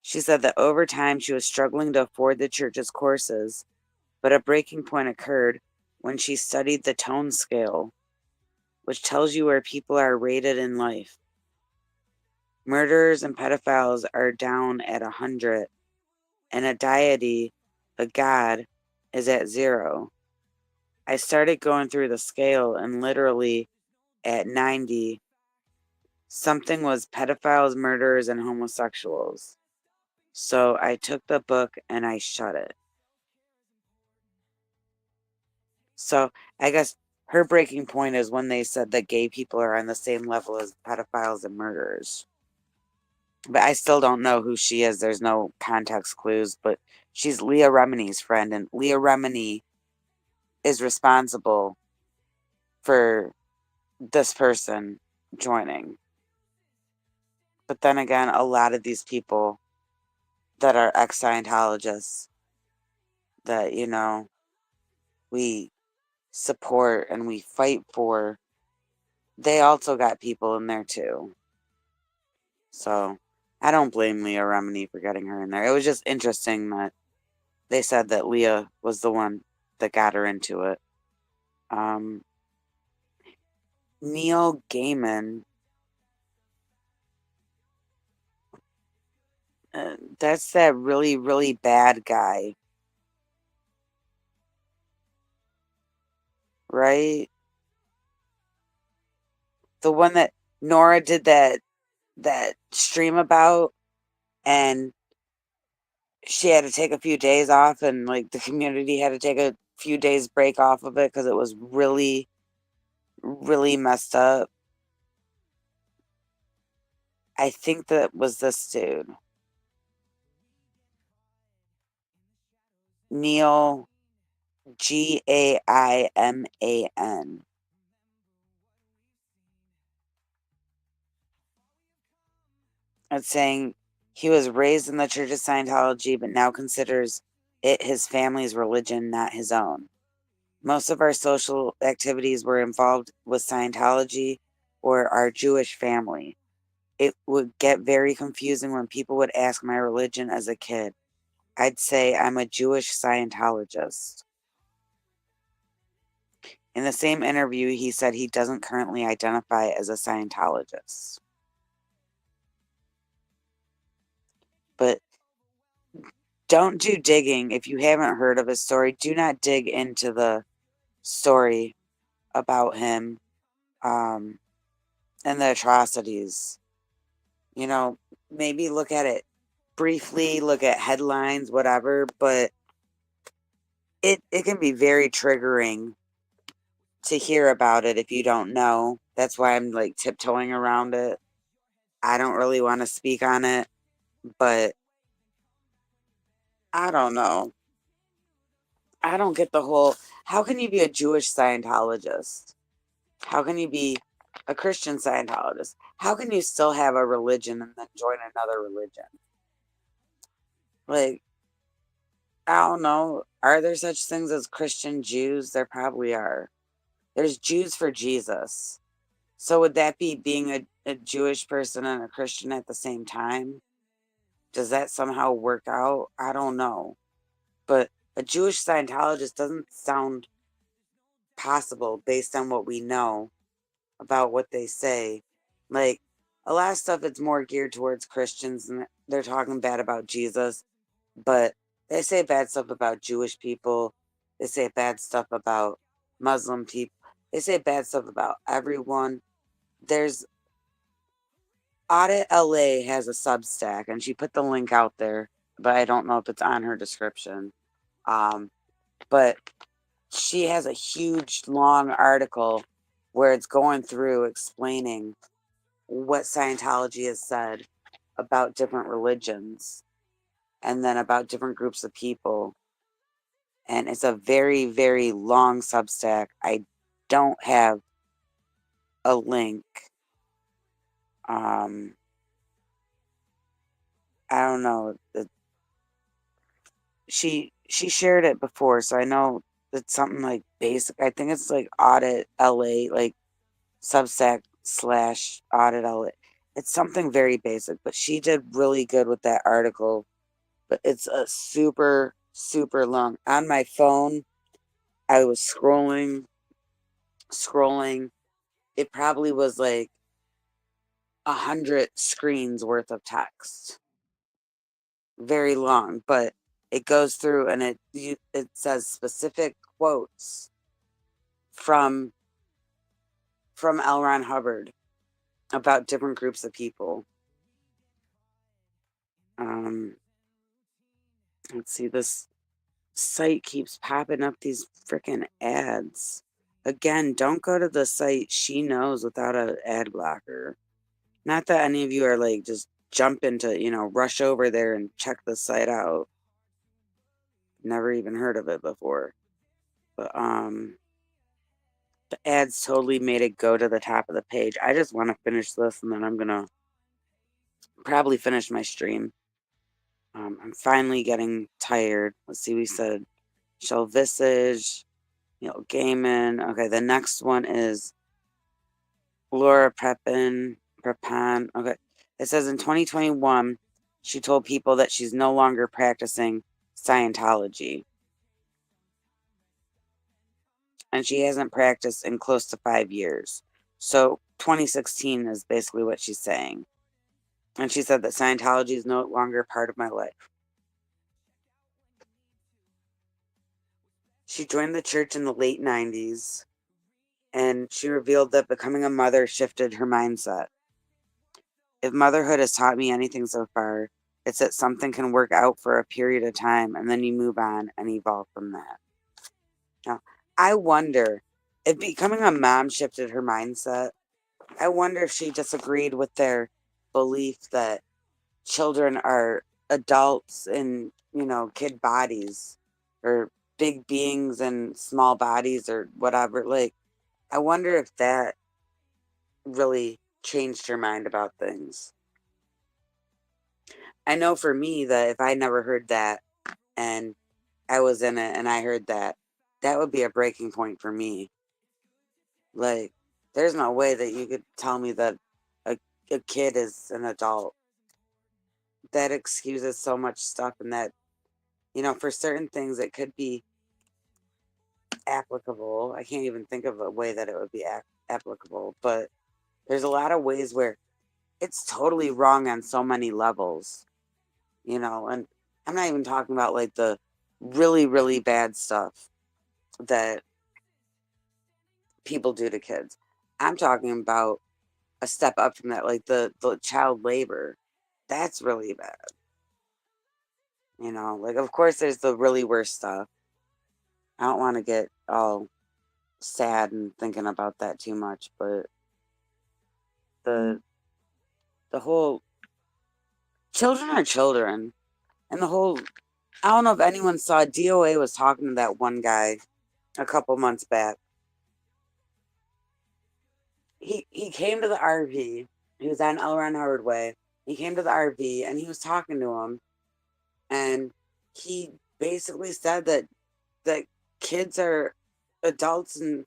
She said that over time she was struggling to afford the church's courses, but a breaking point occurred when she studied the tone scale, which tells you where people are rated in life. Murderers and pedophiles are down at 100, and a deity, a god, is at 0. I started going through the scale, and literally at 90, something was pedophiles, murderers, and homosexuals. So I took the book and I shut it. So I guess her breaking point is when they said that gay people are on the same level as pedophiles and murderers. but I still don't know who she is. There's no context clues, but she's Leah Remini's friend, and Leah Remini is responsible for this person joining. But then again, a lot of these people that are ex-Scientologists that, you know, we support and we fight for, they also got people in there too. So I don't blame Leah Remini for getting her in there. It was just interesting that they said that Leah was the one that got her into it. Neil Gaiman, that's that really, really bad guy, right? The one that Nora did that stream about, and she had to take a few days off, and like the community had to take a few days break off of it because it was really, really messed up. I think that was this dude, Neil, Gaiman. It's saying he was raised in the Church of Scientology, but now considers it his family's religion, not his own. Most of our social activities were involved with Scientology or our Jewish family. It would get very confusing when people would ask my religion as a kid. I'd say I'm a Jewish Scientologist. In the same interview, he said he doesn't currently identify as a Scientologist. But don't do digging. If you haven't heard of his story, do not dig into the story about him and the atrocities. You know, maybe look at it briefly, look at headlines, whatever, but it can be very triggering to hear about it if you don't know. That's why I'm like tiptoeing around it. I don't really want to speak on it, but I don't know. I don't get the whole, how can you be a Jewish Scientologist? How can you be a Christian Scientologist? How can you still have a religion and then join another religion? Like, I don't know. Are there such things as Christian Jews? There probably are. There's Jews for Jesus. So would that be being a Jewish person and a Christian at the same time? Does that somehow work out? I don't know. But a Jewish Scientologist doesn't sound possible based on what we know about what they say. Like, a lot of stuff it's more geared towards Christians and they're talking bad about Jesus, but they say bad stuff about Jewish people. They say bad stuff about Muslim people. They say bad stuff about everyone. There's Audit LA has a Substack, and she put the link out there, but I don't know if it's on her description. But she has a huge, long article where it's going through explaining what Scientology has said about different religions and then about different groups of people. And it's a very, very long Substack. I don't have a link. I don't know. She shared it before, so I know it's something like basic. I think it's like Audit LA, like Substack / Audit LA. It's something very basic, but she did really good with that article. But it's a super, super long. On my phone, I was scrolling. It probably was like 100 screens worth of text. Very long, but it goes through and it says specific quotes from L. Ron Hubbard about different groups of people. Let's see, this site keeps popping up these freaking ads. Again, don't go to the site She Knows without an ad blocker. Not that any of you are like just jump into, rush over there and check the site out. Never even heard of it before. But the ads totally made it go to the top of the page. I just want to finish this, and then I'm gonna probably finish my stream. I'm finally getting tired. Let's see, we said Shell Visage, Gaiman. Okay, the next one is Laura Prepon. Okay, it says in 2021, she told people that she's no longer practicing Scientology. And she hasn't practiced in close to 5 years. So 2016 is basically what she's saying. And she said that Scientology is no longer part of my life. She joined the church in the late 90s, and she revealed that becoming a mother shifted her mindset. If motherhood has taught me anything so far, it's that something can work out for a period of time, and then you move on and evolve from that. Now, I wonder if becoming a mom shifted her mindset. I wonder if she disagreed with their belief that children are adults in, kid bodies, or big beings in small bodies, or whatever. Like, I wonder if that really changed her mind about things. I know for me that if I never heard that and I was in it and I heard that, that would be a breaking point for me. Like, there's no way that you could tell me that a kid is an adult. That excuses so much stuff, and that, for certain things it could be applicable. I can't even think of a way that it would be applicable, but there's a lot of ways where it's totally wrong on so many levels, and I'm not even talking about like the really, really bad stuff that people do to kids. I'm talking about a step up from that, like the child labor. That's really bad. Like, of course there's the really worst stuff. I don't want to get all sad and thinking about that too much, but the whole children are children, and the whole, I don't know if anyone saw, DOA was talking to that one guy a couple months back. He came to the RV. He was on L. Ron Hubbard Way. He came to the RV and he was talking to him, and he basically said that kids are adults in,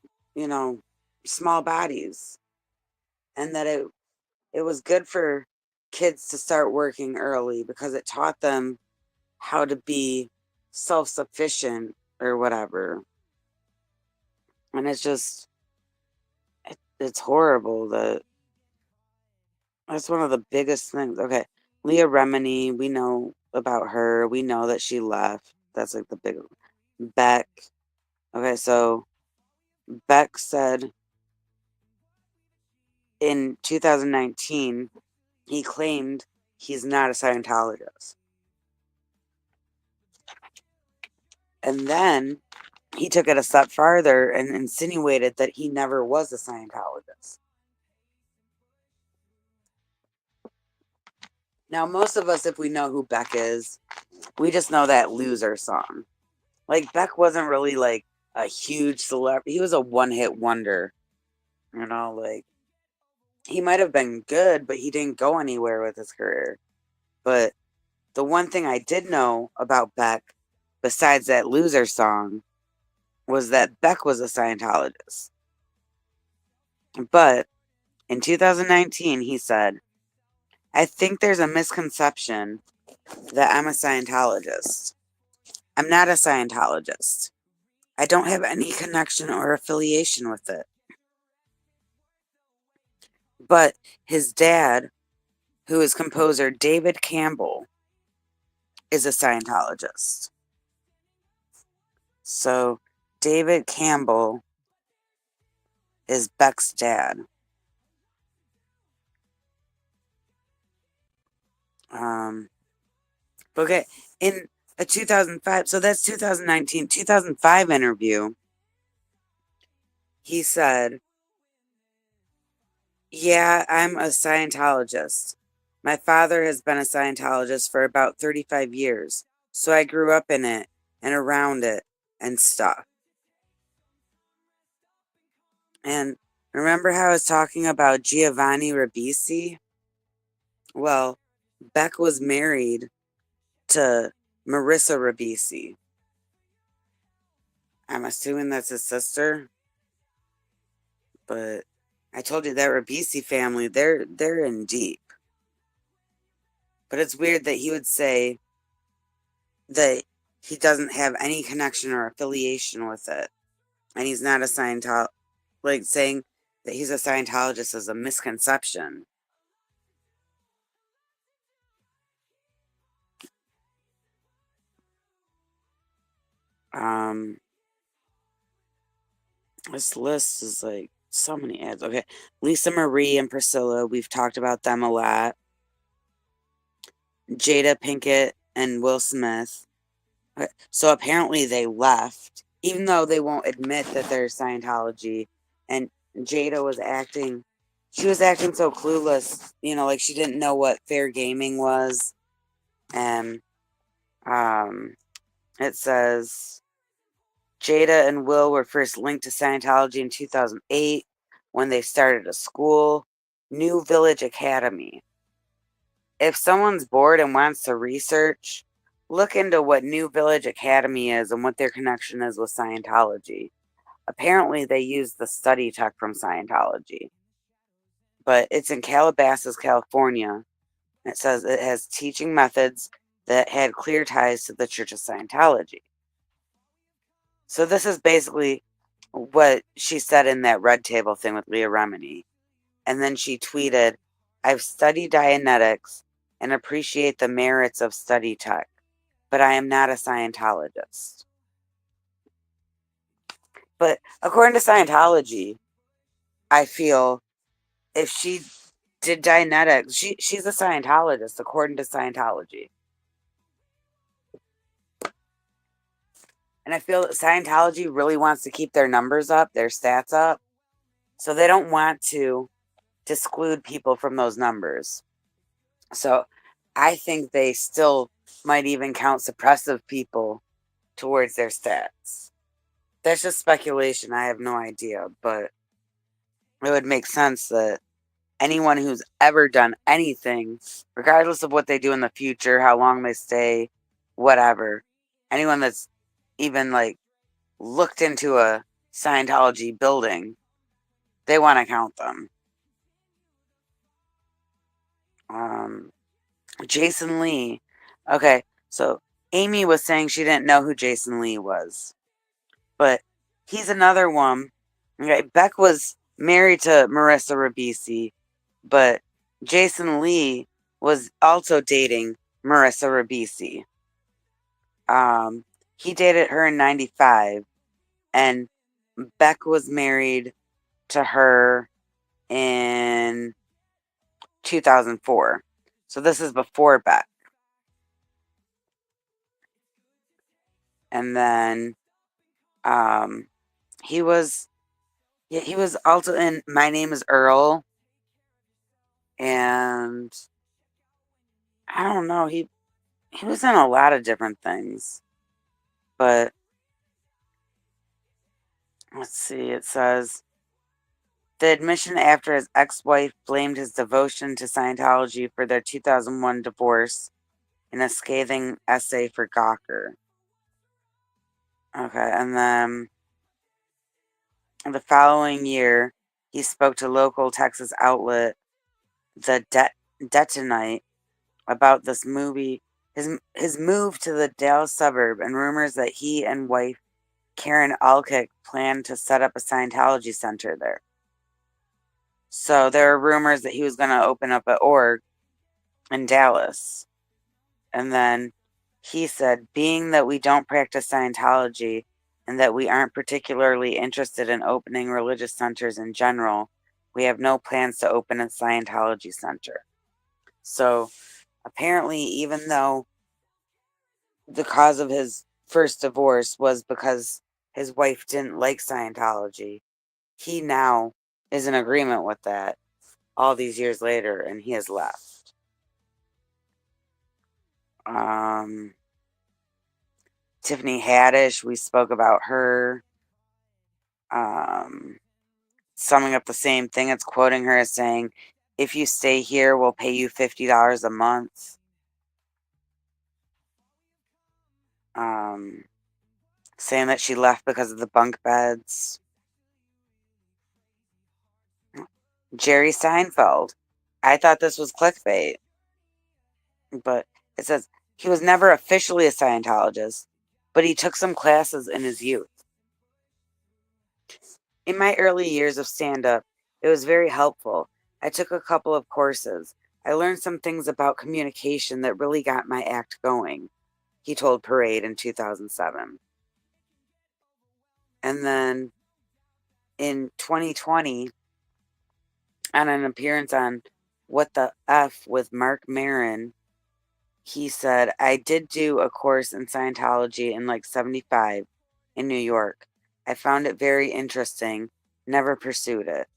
small bodies, and that it was good for kids to start working early because it taught them how to be self-sufficient or whatever. And it's just, it's horrible. That's one of the biggest things. Okay, Leah Remini, we know about her. We know that she left. That's like the big Beck. Okay, so Beck said in 2019, he claimed he's not a Scientologist. And then he took it a step farther and insinuated that he never was a Scientologist. Now, most of us, if we know who Beck is, we just know that Loser song. Like, Beck wasn't really like a huge celebrity. He was a one-hit wonder. Like, he might have been good, but he didn't go anywhere with his career. But the one thing I did know about Beck, besides that Loser song, was that Beck was a Scientologist. But in 2019, he said, I think there's a misconception that I'm a Scientologist. I'm not a Scientologist. I don't have any connection or affiliation with it. But his dad, who is composer David Campbell, is a Scientologist. So David Campbell is Beck's dad. Okay, in a 2005, so that's 2019, 2005 interview, he said, yeah, I'm a Scientologist. My father has been a Scientologist for about 35 years, so I grew up in it and around it and stuff. And remember how I was talking about Giovanni Ribisi? Well, Beck was married to Marissa Ribisi. I'm assuming that's his sister. But I told you that Ribisi family, they're in deep. But it's weird that he would say that he doesn't have any connection or affiliation with it. And he's not a Scientologist. Like, saying that he's a Scientologist is a misconception. This list is like so many ads. Okay. Lisa Marie and Priscilla, we've talked about them a lot. Jada Pinkett and Will Smith. Okay, so apparently they left, even though they won't admit that they're Scientology. And Jada was acting, she was acting so clueless, you know, like she didn't know what fair gaming was. And it says Jada and Will were first linked to Scientology in 2008 when they started a school, New Village Academy. If someone's bored and wants to research, look into what New Village Academy is and what their connection is with Scientology. Apparently, they use the study tech from Scientology. But it's in Calabasas, California. It says it has teaching methods that had clear ties to the Church of Scientology. So this is basically what she said in that Red Table thing with Leah Remini. And then she tweeted, I've studied Dianetics and appreciate the merits of study tech, but I am not a Scientologist. But according to Scientology, I feel if she did Dianetics, she's a Scientologist according to Scientology. And I feel that Scientology really wants to keep their numbers up, their stats up, so they don't want to exclude people from those numbers. So I think they still might even count suppressive people towards their stats. That's just speculation. I have no idea, but it would make sense that anyone who's ever done anything, regardless of what they do in the future, how long they stay, whatever, anyone that's even like looked into a Scientology building, they want to count them. Jason Lee. Okay, so Amy was saying she didn't know who Jason Lee was. But he's another one. Okay, Beck was married to Marissa Ribisi, but Jason Lee was also dating Marissa Ribisi. He dated her in 95, and Beck was married to her in 2004. So this is before Beck. And then he was also in My Name is Earl. And I don't know, he was in a lot of different things. But let's see, it says the admission after his ex-wife blamed his devotion to Scientology for their 2001 divorce in a scathing essay for Gawker. Okay, and then the following year, he spoke to local Texas outlet, The Detonite, about this movie, his move to the Dallas suburb, and rumors that he and wife Karen Alkick planned to set up a Scientology center there. So there are rumors that he was going to open up an org in Dallas. And then he said, being that we don't practice Scientology and that we aren't particularly interested in opening religious centers in general, we have no plans to open a Scientology center. So apparently, even though the cause of his first divorce was because his wife didn't like Scientology, he now is in agreement with that all these years later, and he has left. Tiffany Haddish, we spoke about her. Summing up the same thing, it's quoting her as saying, "If you stay here, we'll pay you $50 a month." Saying that she left because of the bunk beds. Jerry Seinfeld. I thought this was clickbait, but it says he was never officially a Scientologist, but he took some classes in his youth. In my early years of stand-up, it was very helpful. I took a couple of courses. I learned some things about communication that really got my act going, he told Parade in 2007. And then in 2020, on an appearance on What the F with Mark Maron, he said, "I did do a course in Scientology in like 75 in New York. I found it very interesting, never pursued it."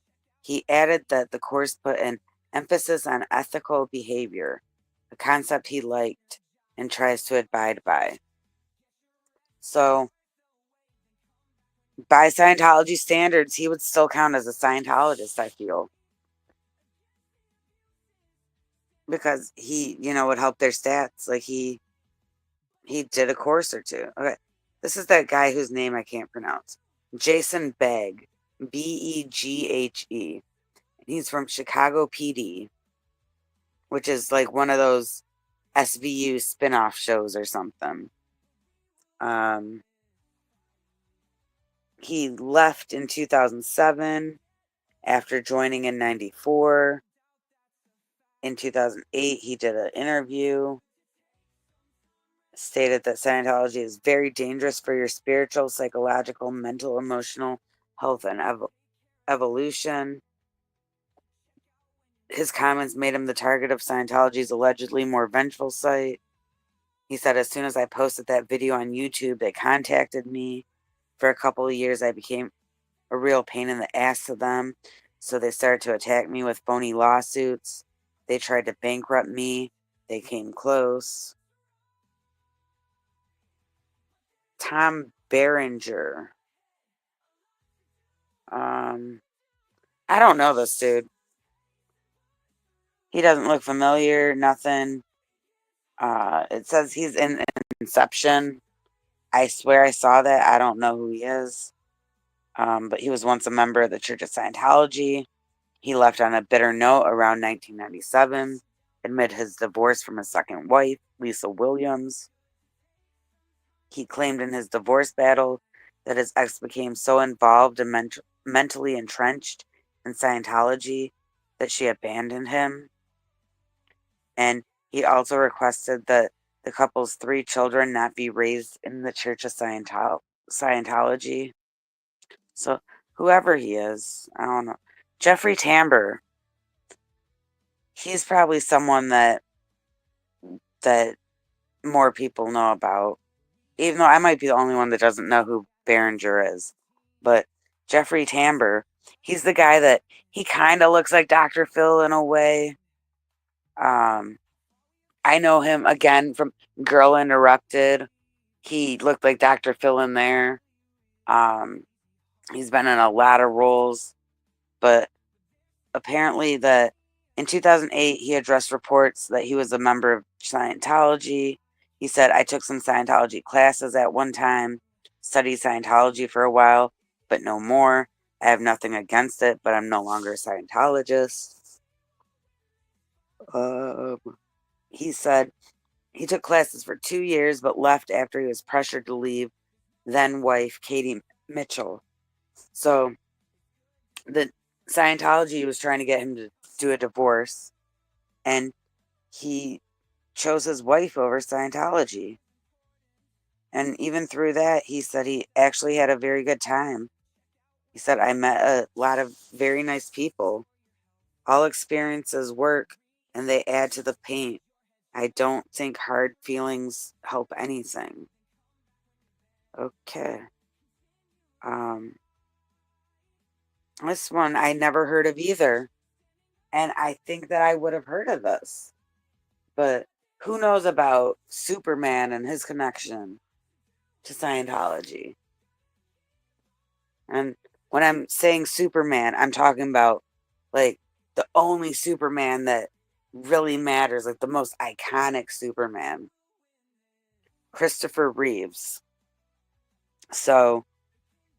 He added that the course put an emphasis on ethical behavior, a concept he liked and tries to abide by. So, by Scientology standards, he would still count as a Scientologist, I feel. Because he, would help their stats. Like he did a course or two. Okay. This is that guy whose name I can't pronounce. Jason Beghe. Beghe. He's from Chicago PD, which is like one of those SVU spin-off shows or something. He left in 2007 after joining in 94. In 2008, he did an interview, stated that Scientology is very dangerous for your spiritual, psychological, mental, emotional health and evolution. His comments made him the target of Scientology's allegedly more vengeful site. He said, "As soon as I posted that video on YouTube, they contacted me. For a couple of years, I became a real pain in the ass to them. So they started to attack me with phony lawsuits. They tried to bankrupt me. They came close." Tom Berenger. I don't know this dude. He doesn't look familiar, nothing. It says he's in Inception. I swear I saw that. I don't know who he is. But he was once a member of the Church of Scientology. He left on a bitter note around 1997, amid his divorce from his second wife, Lisa Williams. He claimed in his divorce battle that his ex became so involved and mentally entrenched in Scientology that she abandoned him. And he also requested that the couple's 3 children not be raised in the Church of Scientology. So whoever he is, I don't know. Jeffrey Tambor. He's probably someone that more people know about. Even though I might be the only one that doesn't know who Berenger is. But Jeffrey Tambor, he's the guy that he kind of looks like Dr. Phil in a way. I know him again from Girl Interrupted. He looked like Dr. Phil in there. He's been in a lot of roles, but apparently that in 2008 he addressed reports that he was a member of Scientology. He said, "I took some Scientology classes at one time, studied Scientology for a while, but no more. I have nothing against it, but I'm no longer a Scientologist." He said he took classes for 2 years, but left after he was pressured to leave then wife Katie Mitchell. So the Scientology was trying to get him to do a divorce, and he chose his wife over Scientology. And even through that, he said he actually had a very good time. He said, "I met a lot of very nice people. All experiences work, and they add to the paint. I don't think hard feelings help anything." Okay. This one I never heard of either. And I think that I would have heard of this. But who knows about Superman and his connection to Scientology? And when I'm saying Superman, I'm talking about like the only Superman that really matters, like the most iconic Superman, Christopher Reeves. So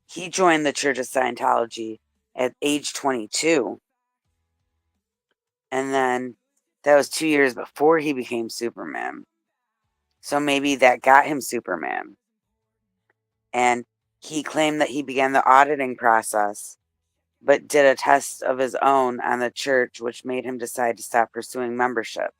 he joined the Church of Scientology at age 22. And then that was 2 years before he became Superman. So maybe that got him Superman. And he claimed that he began the auditing process, but did a test of his own on the church, which made him decide to stop pursuing membership.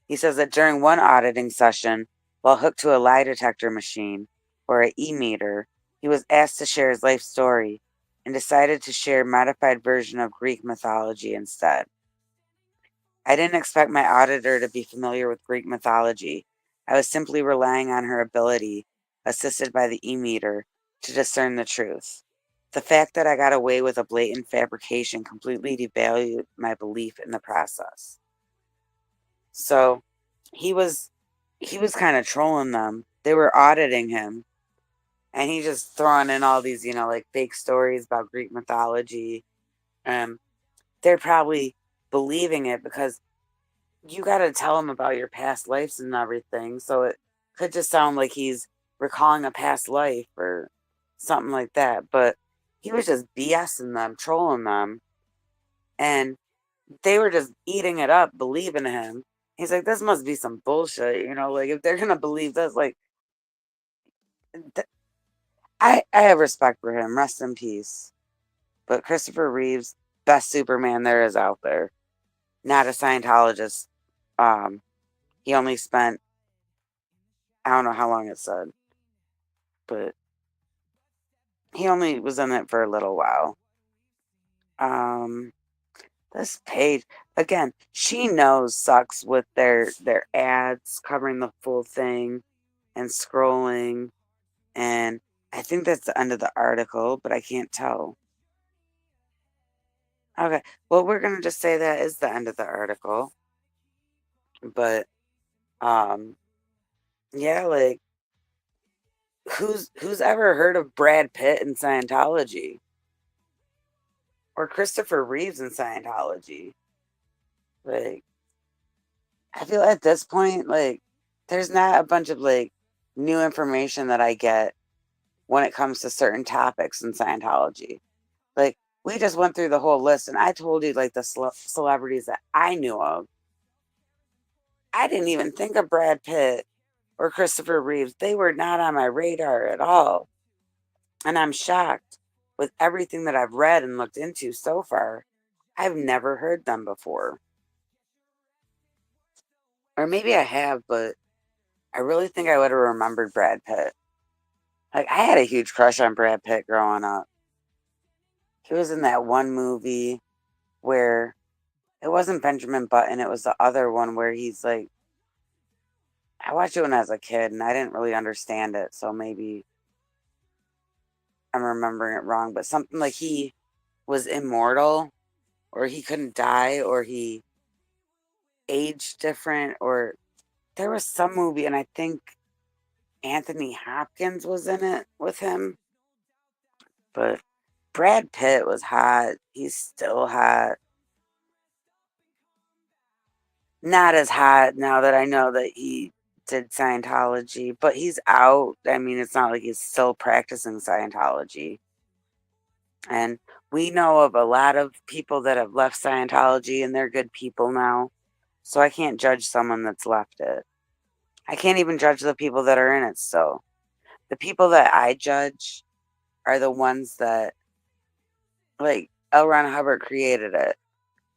He says that during one auditing session, while hooked to a lie detector machine, or an e-meter, he was asked to share his life story and decided to share a modified version of Greek mythology instead. I didn't expect my auditor to be familiar with Greek mythology. I was simply relying on her ability, assisted by the e-meter, to discern the truth. The fact that I got away with a blatant fabrication completely devalued my belief in the process. So he was kind of trolling them. They were auditing him, and he just throwing in all these, like fake stories about Greek mythology. They're probably believing it because you got to tell him about your past lives and everything. So it could just sound like he's recalling a past life or something like that. But he was just BSing them, trolling them. And they were just eating it up, believing him. He's like, this must be some bullshit, like if they're going to believe this, like, I have respect for him. Rest in peace. But Christopher Reeves, best Superman there is out there. Not a Scientologist. He only spent, I don't know how long it said, but he only was in it for a little while. This page, again, she knows sucks with their ads covering the full thing and scrolling. And I think that's the end of the article, but I can't tell. Okay, well, we're going to just say that is the end of the article. But, yeah, like, who's ever heard of Brad Pitt in Scientology? Or Christopher Reeves in Scientology? Like, I feel at this point, like, there's not a bunch of, like, new information that I get when it comes to certain topics in Scientology. Like, we just went through the whole list, and I told you, like, the celebrities that I knew of. I didn't even think of Brad Pitt or Christopher Reeves. They were not on my radar at all. And I'm shocked with everything that I've read and looked into so far. I've never heard them before. Or maybe I have, but I really think I would have remembered Brad Pitt. Like, I had a huge crush on Brad Pitt growing up. He was in that one movie where it wasn't Benjamin Button, it was the other one where he's like, I watched it when I was a kid and I didn't really understand it, so maybe I'm remembering it wrong, but something like he was immortal, or he couldn't die, or he aged different, or there was some movie, and I think Anthony Hopkins was in it with him. But Brad Pitt was hot. He's still hot. Not as hot now that I know that he did Scientology, but he's out. I mean, it's not like he's still practicing Scientology. And we know of a lot of people that have left Scientology, and they're good people now. So I can't judge someone that's left it. I can't even judge the people that are in it still. The people that I judge are the ones that, like, L. Ron Hubbard created it.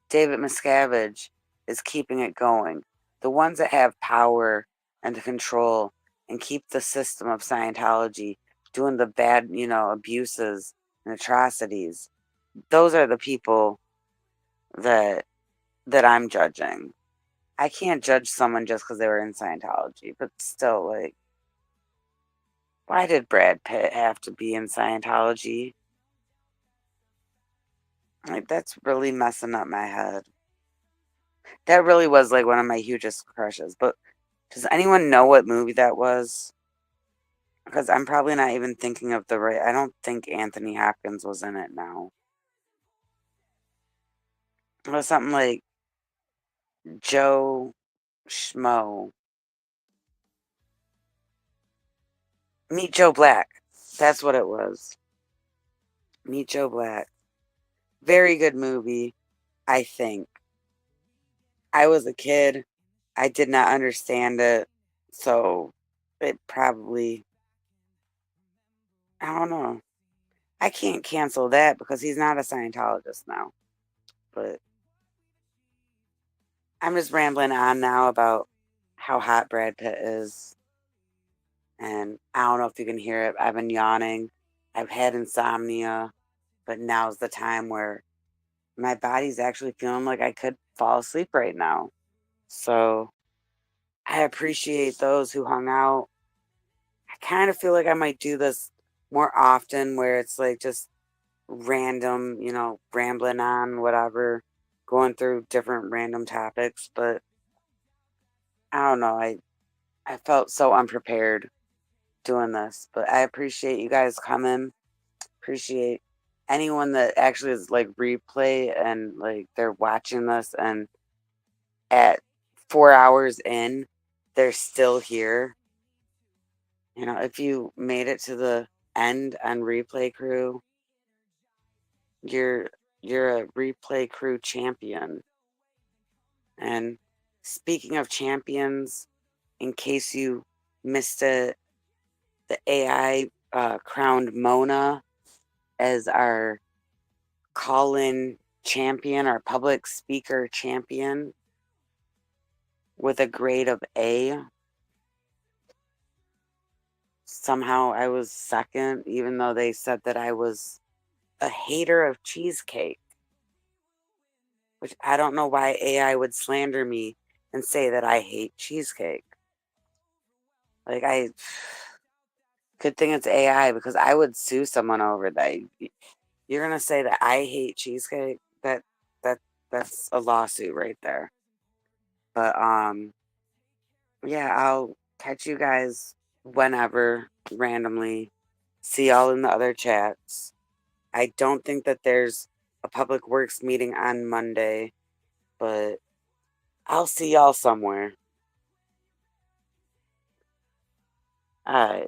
David Miscavige is keeping it going. The ones that have power and the control and keep the system of Scientology doing the bad, abuses and atrocities. Those are the people that I'm judging. I can't judge someone just because they were in Scientology, but still, like, why did Brad Pitt have to be in Scientology? Like, that's really messing up my head. That really was like one of my hugest crushes. But does anyone know what movie that was? Because I'm probably not even thinking of the right. I don't think Anthony Hopkins was in it now. It was something like Joe Schmo. Meet Joe Black. That's what it was. Meet Joe Black. Very good movie, I think. I was a kid. I did not understand it. So it probably, I don't know. I can't cancel that because he's not a Scientologist now. But I'm just rambling on now about how hot Brad Pitt is. And I don't know if you can hear it. I've been yawning. I've had insomnia. But now's the time where my body's actually feeling like I could fall asleep right now. So I appreciate those who hung out. I kind of feel like I might do this more often where it's like just random, rambling on, whatever, going through different random topics. But I don't know. I felt so unprepared doing this. But I appreciate you guys coming. Appreciate anyone that actually is like replay and like they're watching this and at 4 hours in, they're still here. If you made it to the end on Replay Crew, you're a Replay Crew champion. And speaking of champions, in case you missed it, the AI crowned Mona as our call-in champion, our public speaker champion, with a grade of A. Somehow I was second, even though they said that I was a hater of cheesecake. Which I don't know why AI would slander me and say that I hate cheesecake. Like, good thing it's AI because I would sue someone over that. You're gonna say that I hate cheesecake? That's a lawsuit right there. But yeah, I'll catch you guys whenever, randomly. See y'all in the other chats. I don't think that there's a public works meeting on Monday, but I'll see y'all somewhere. All right.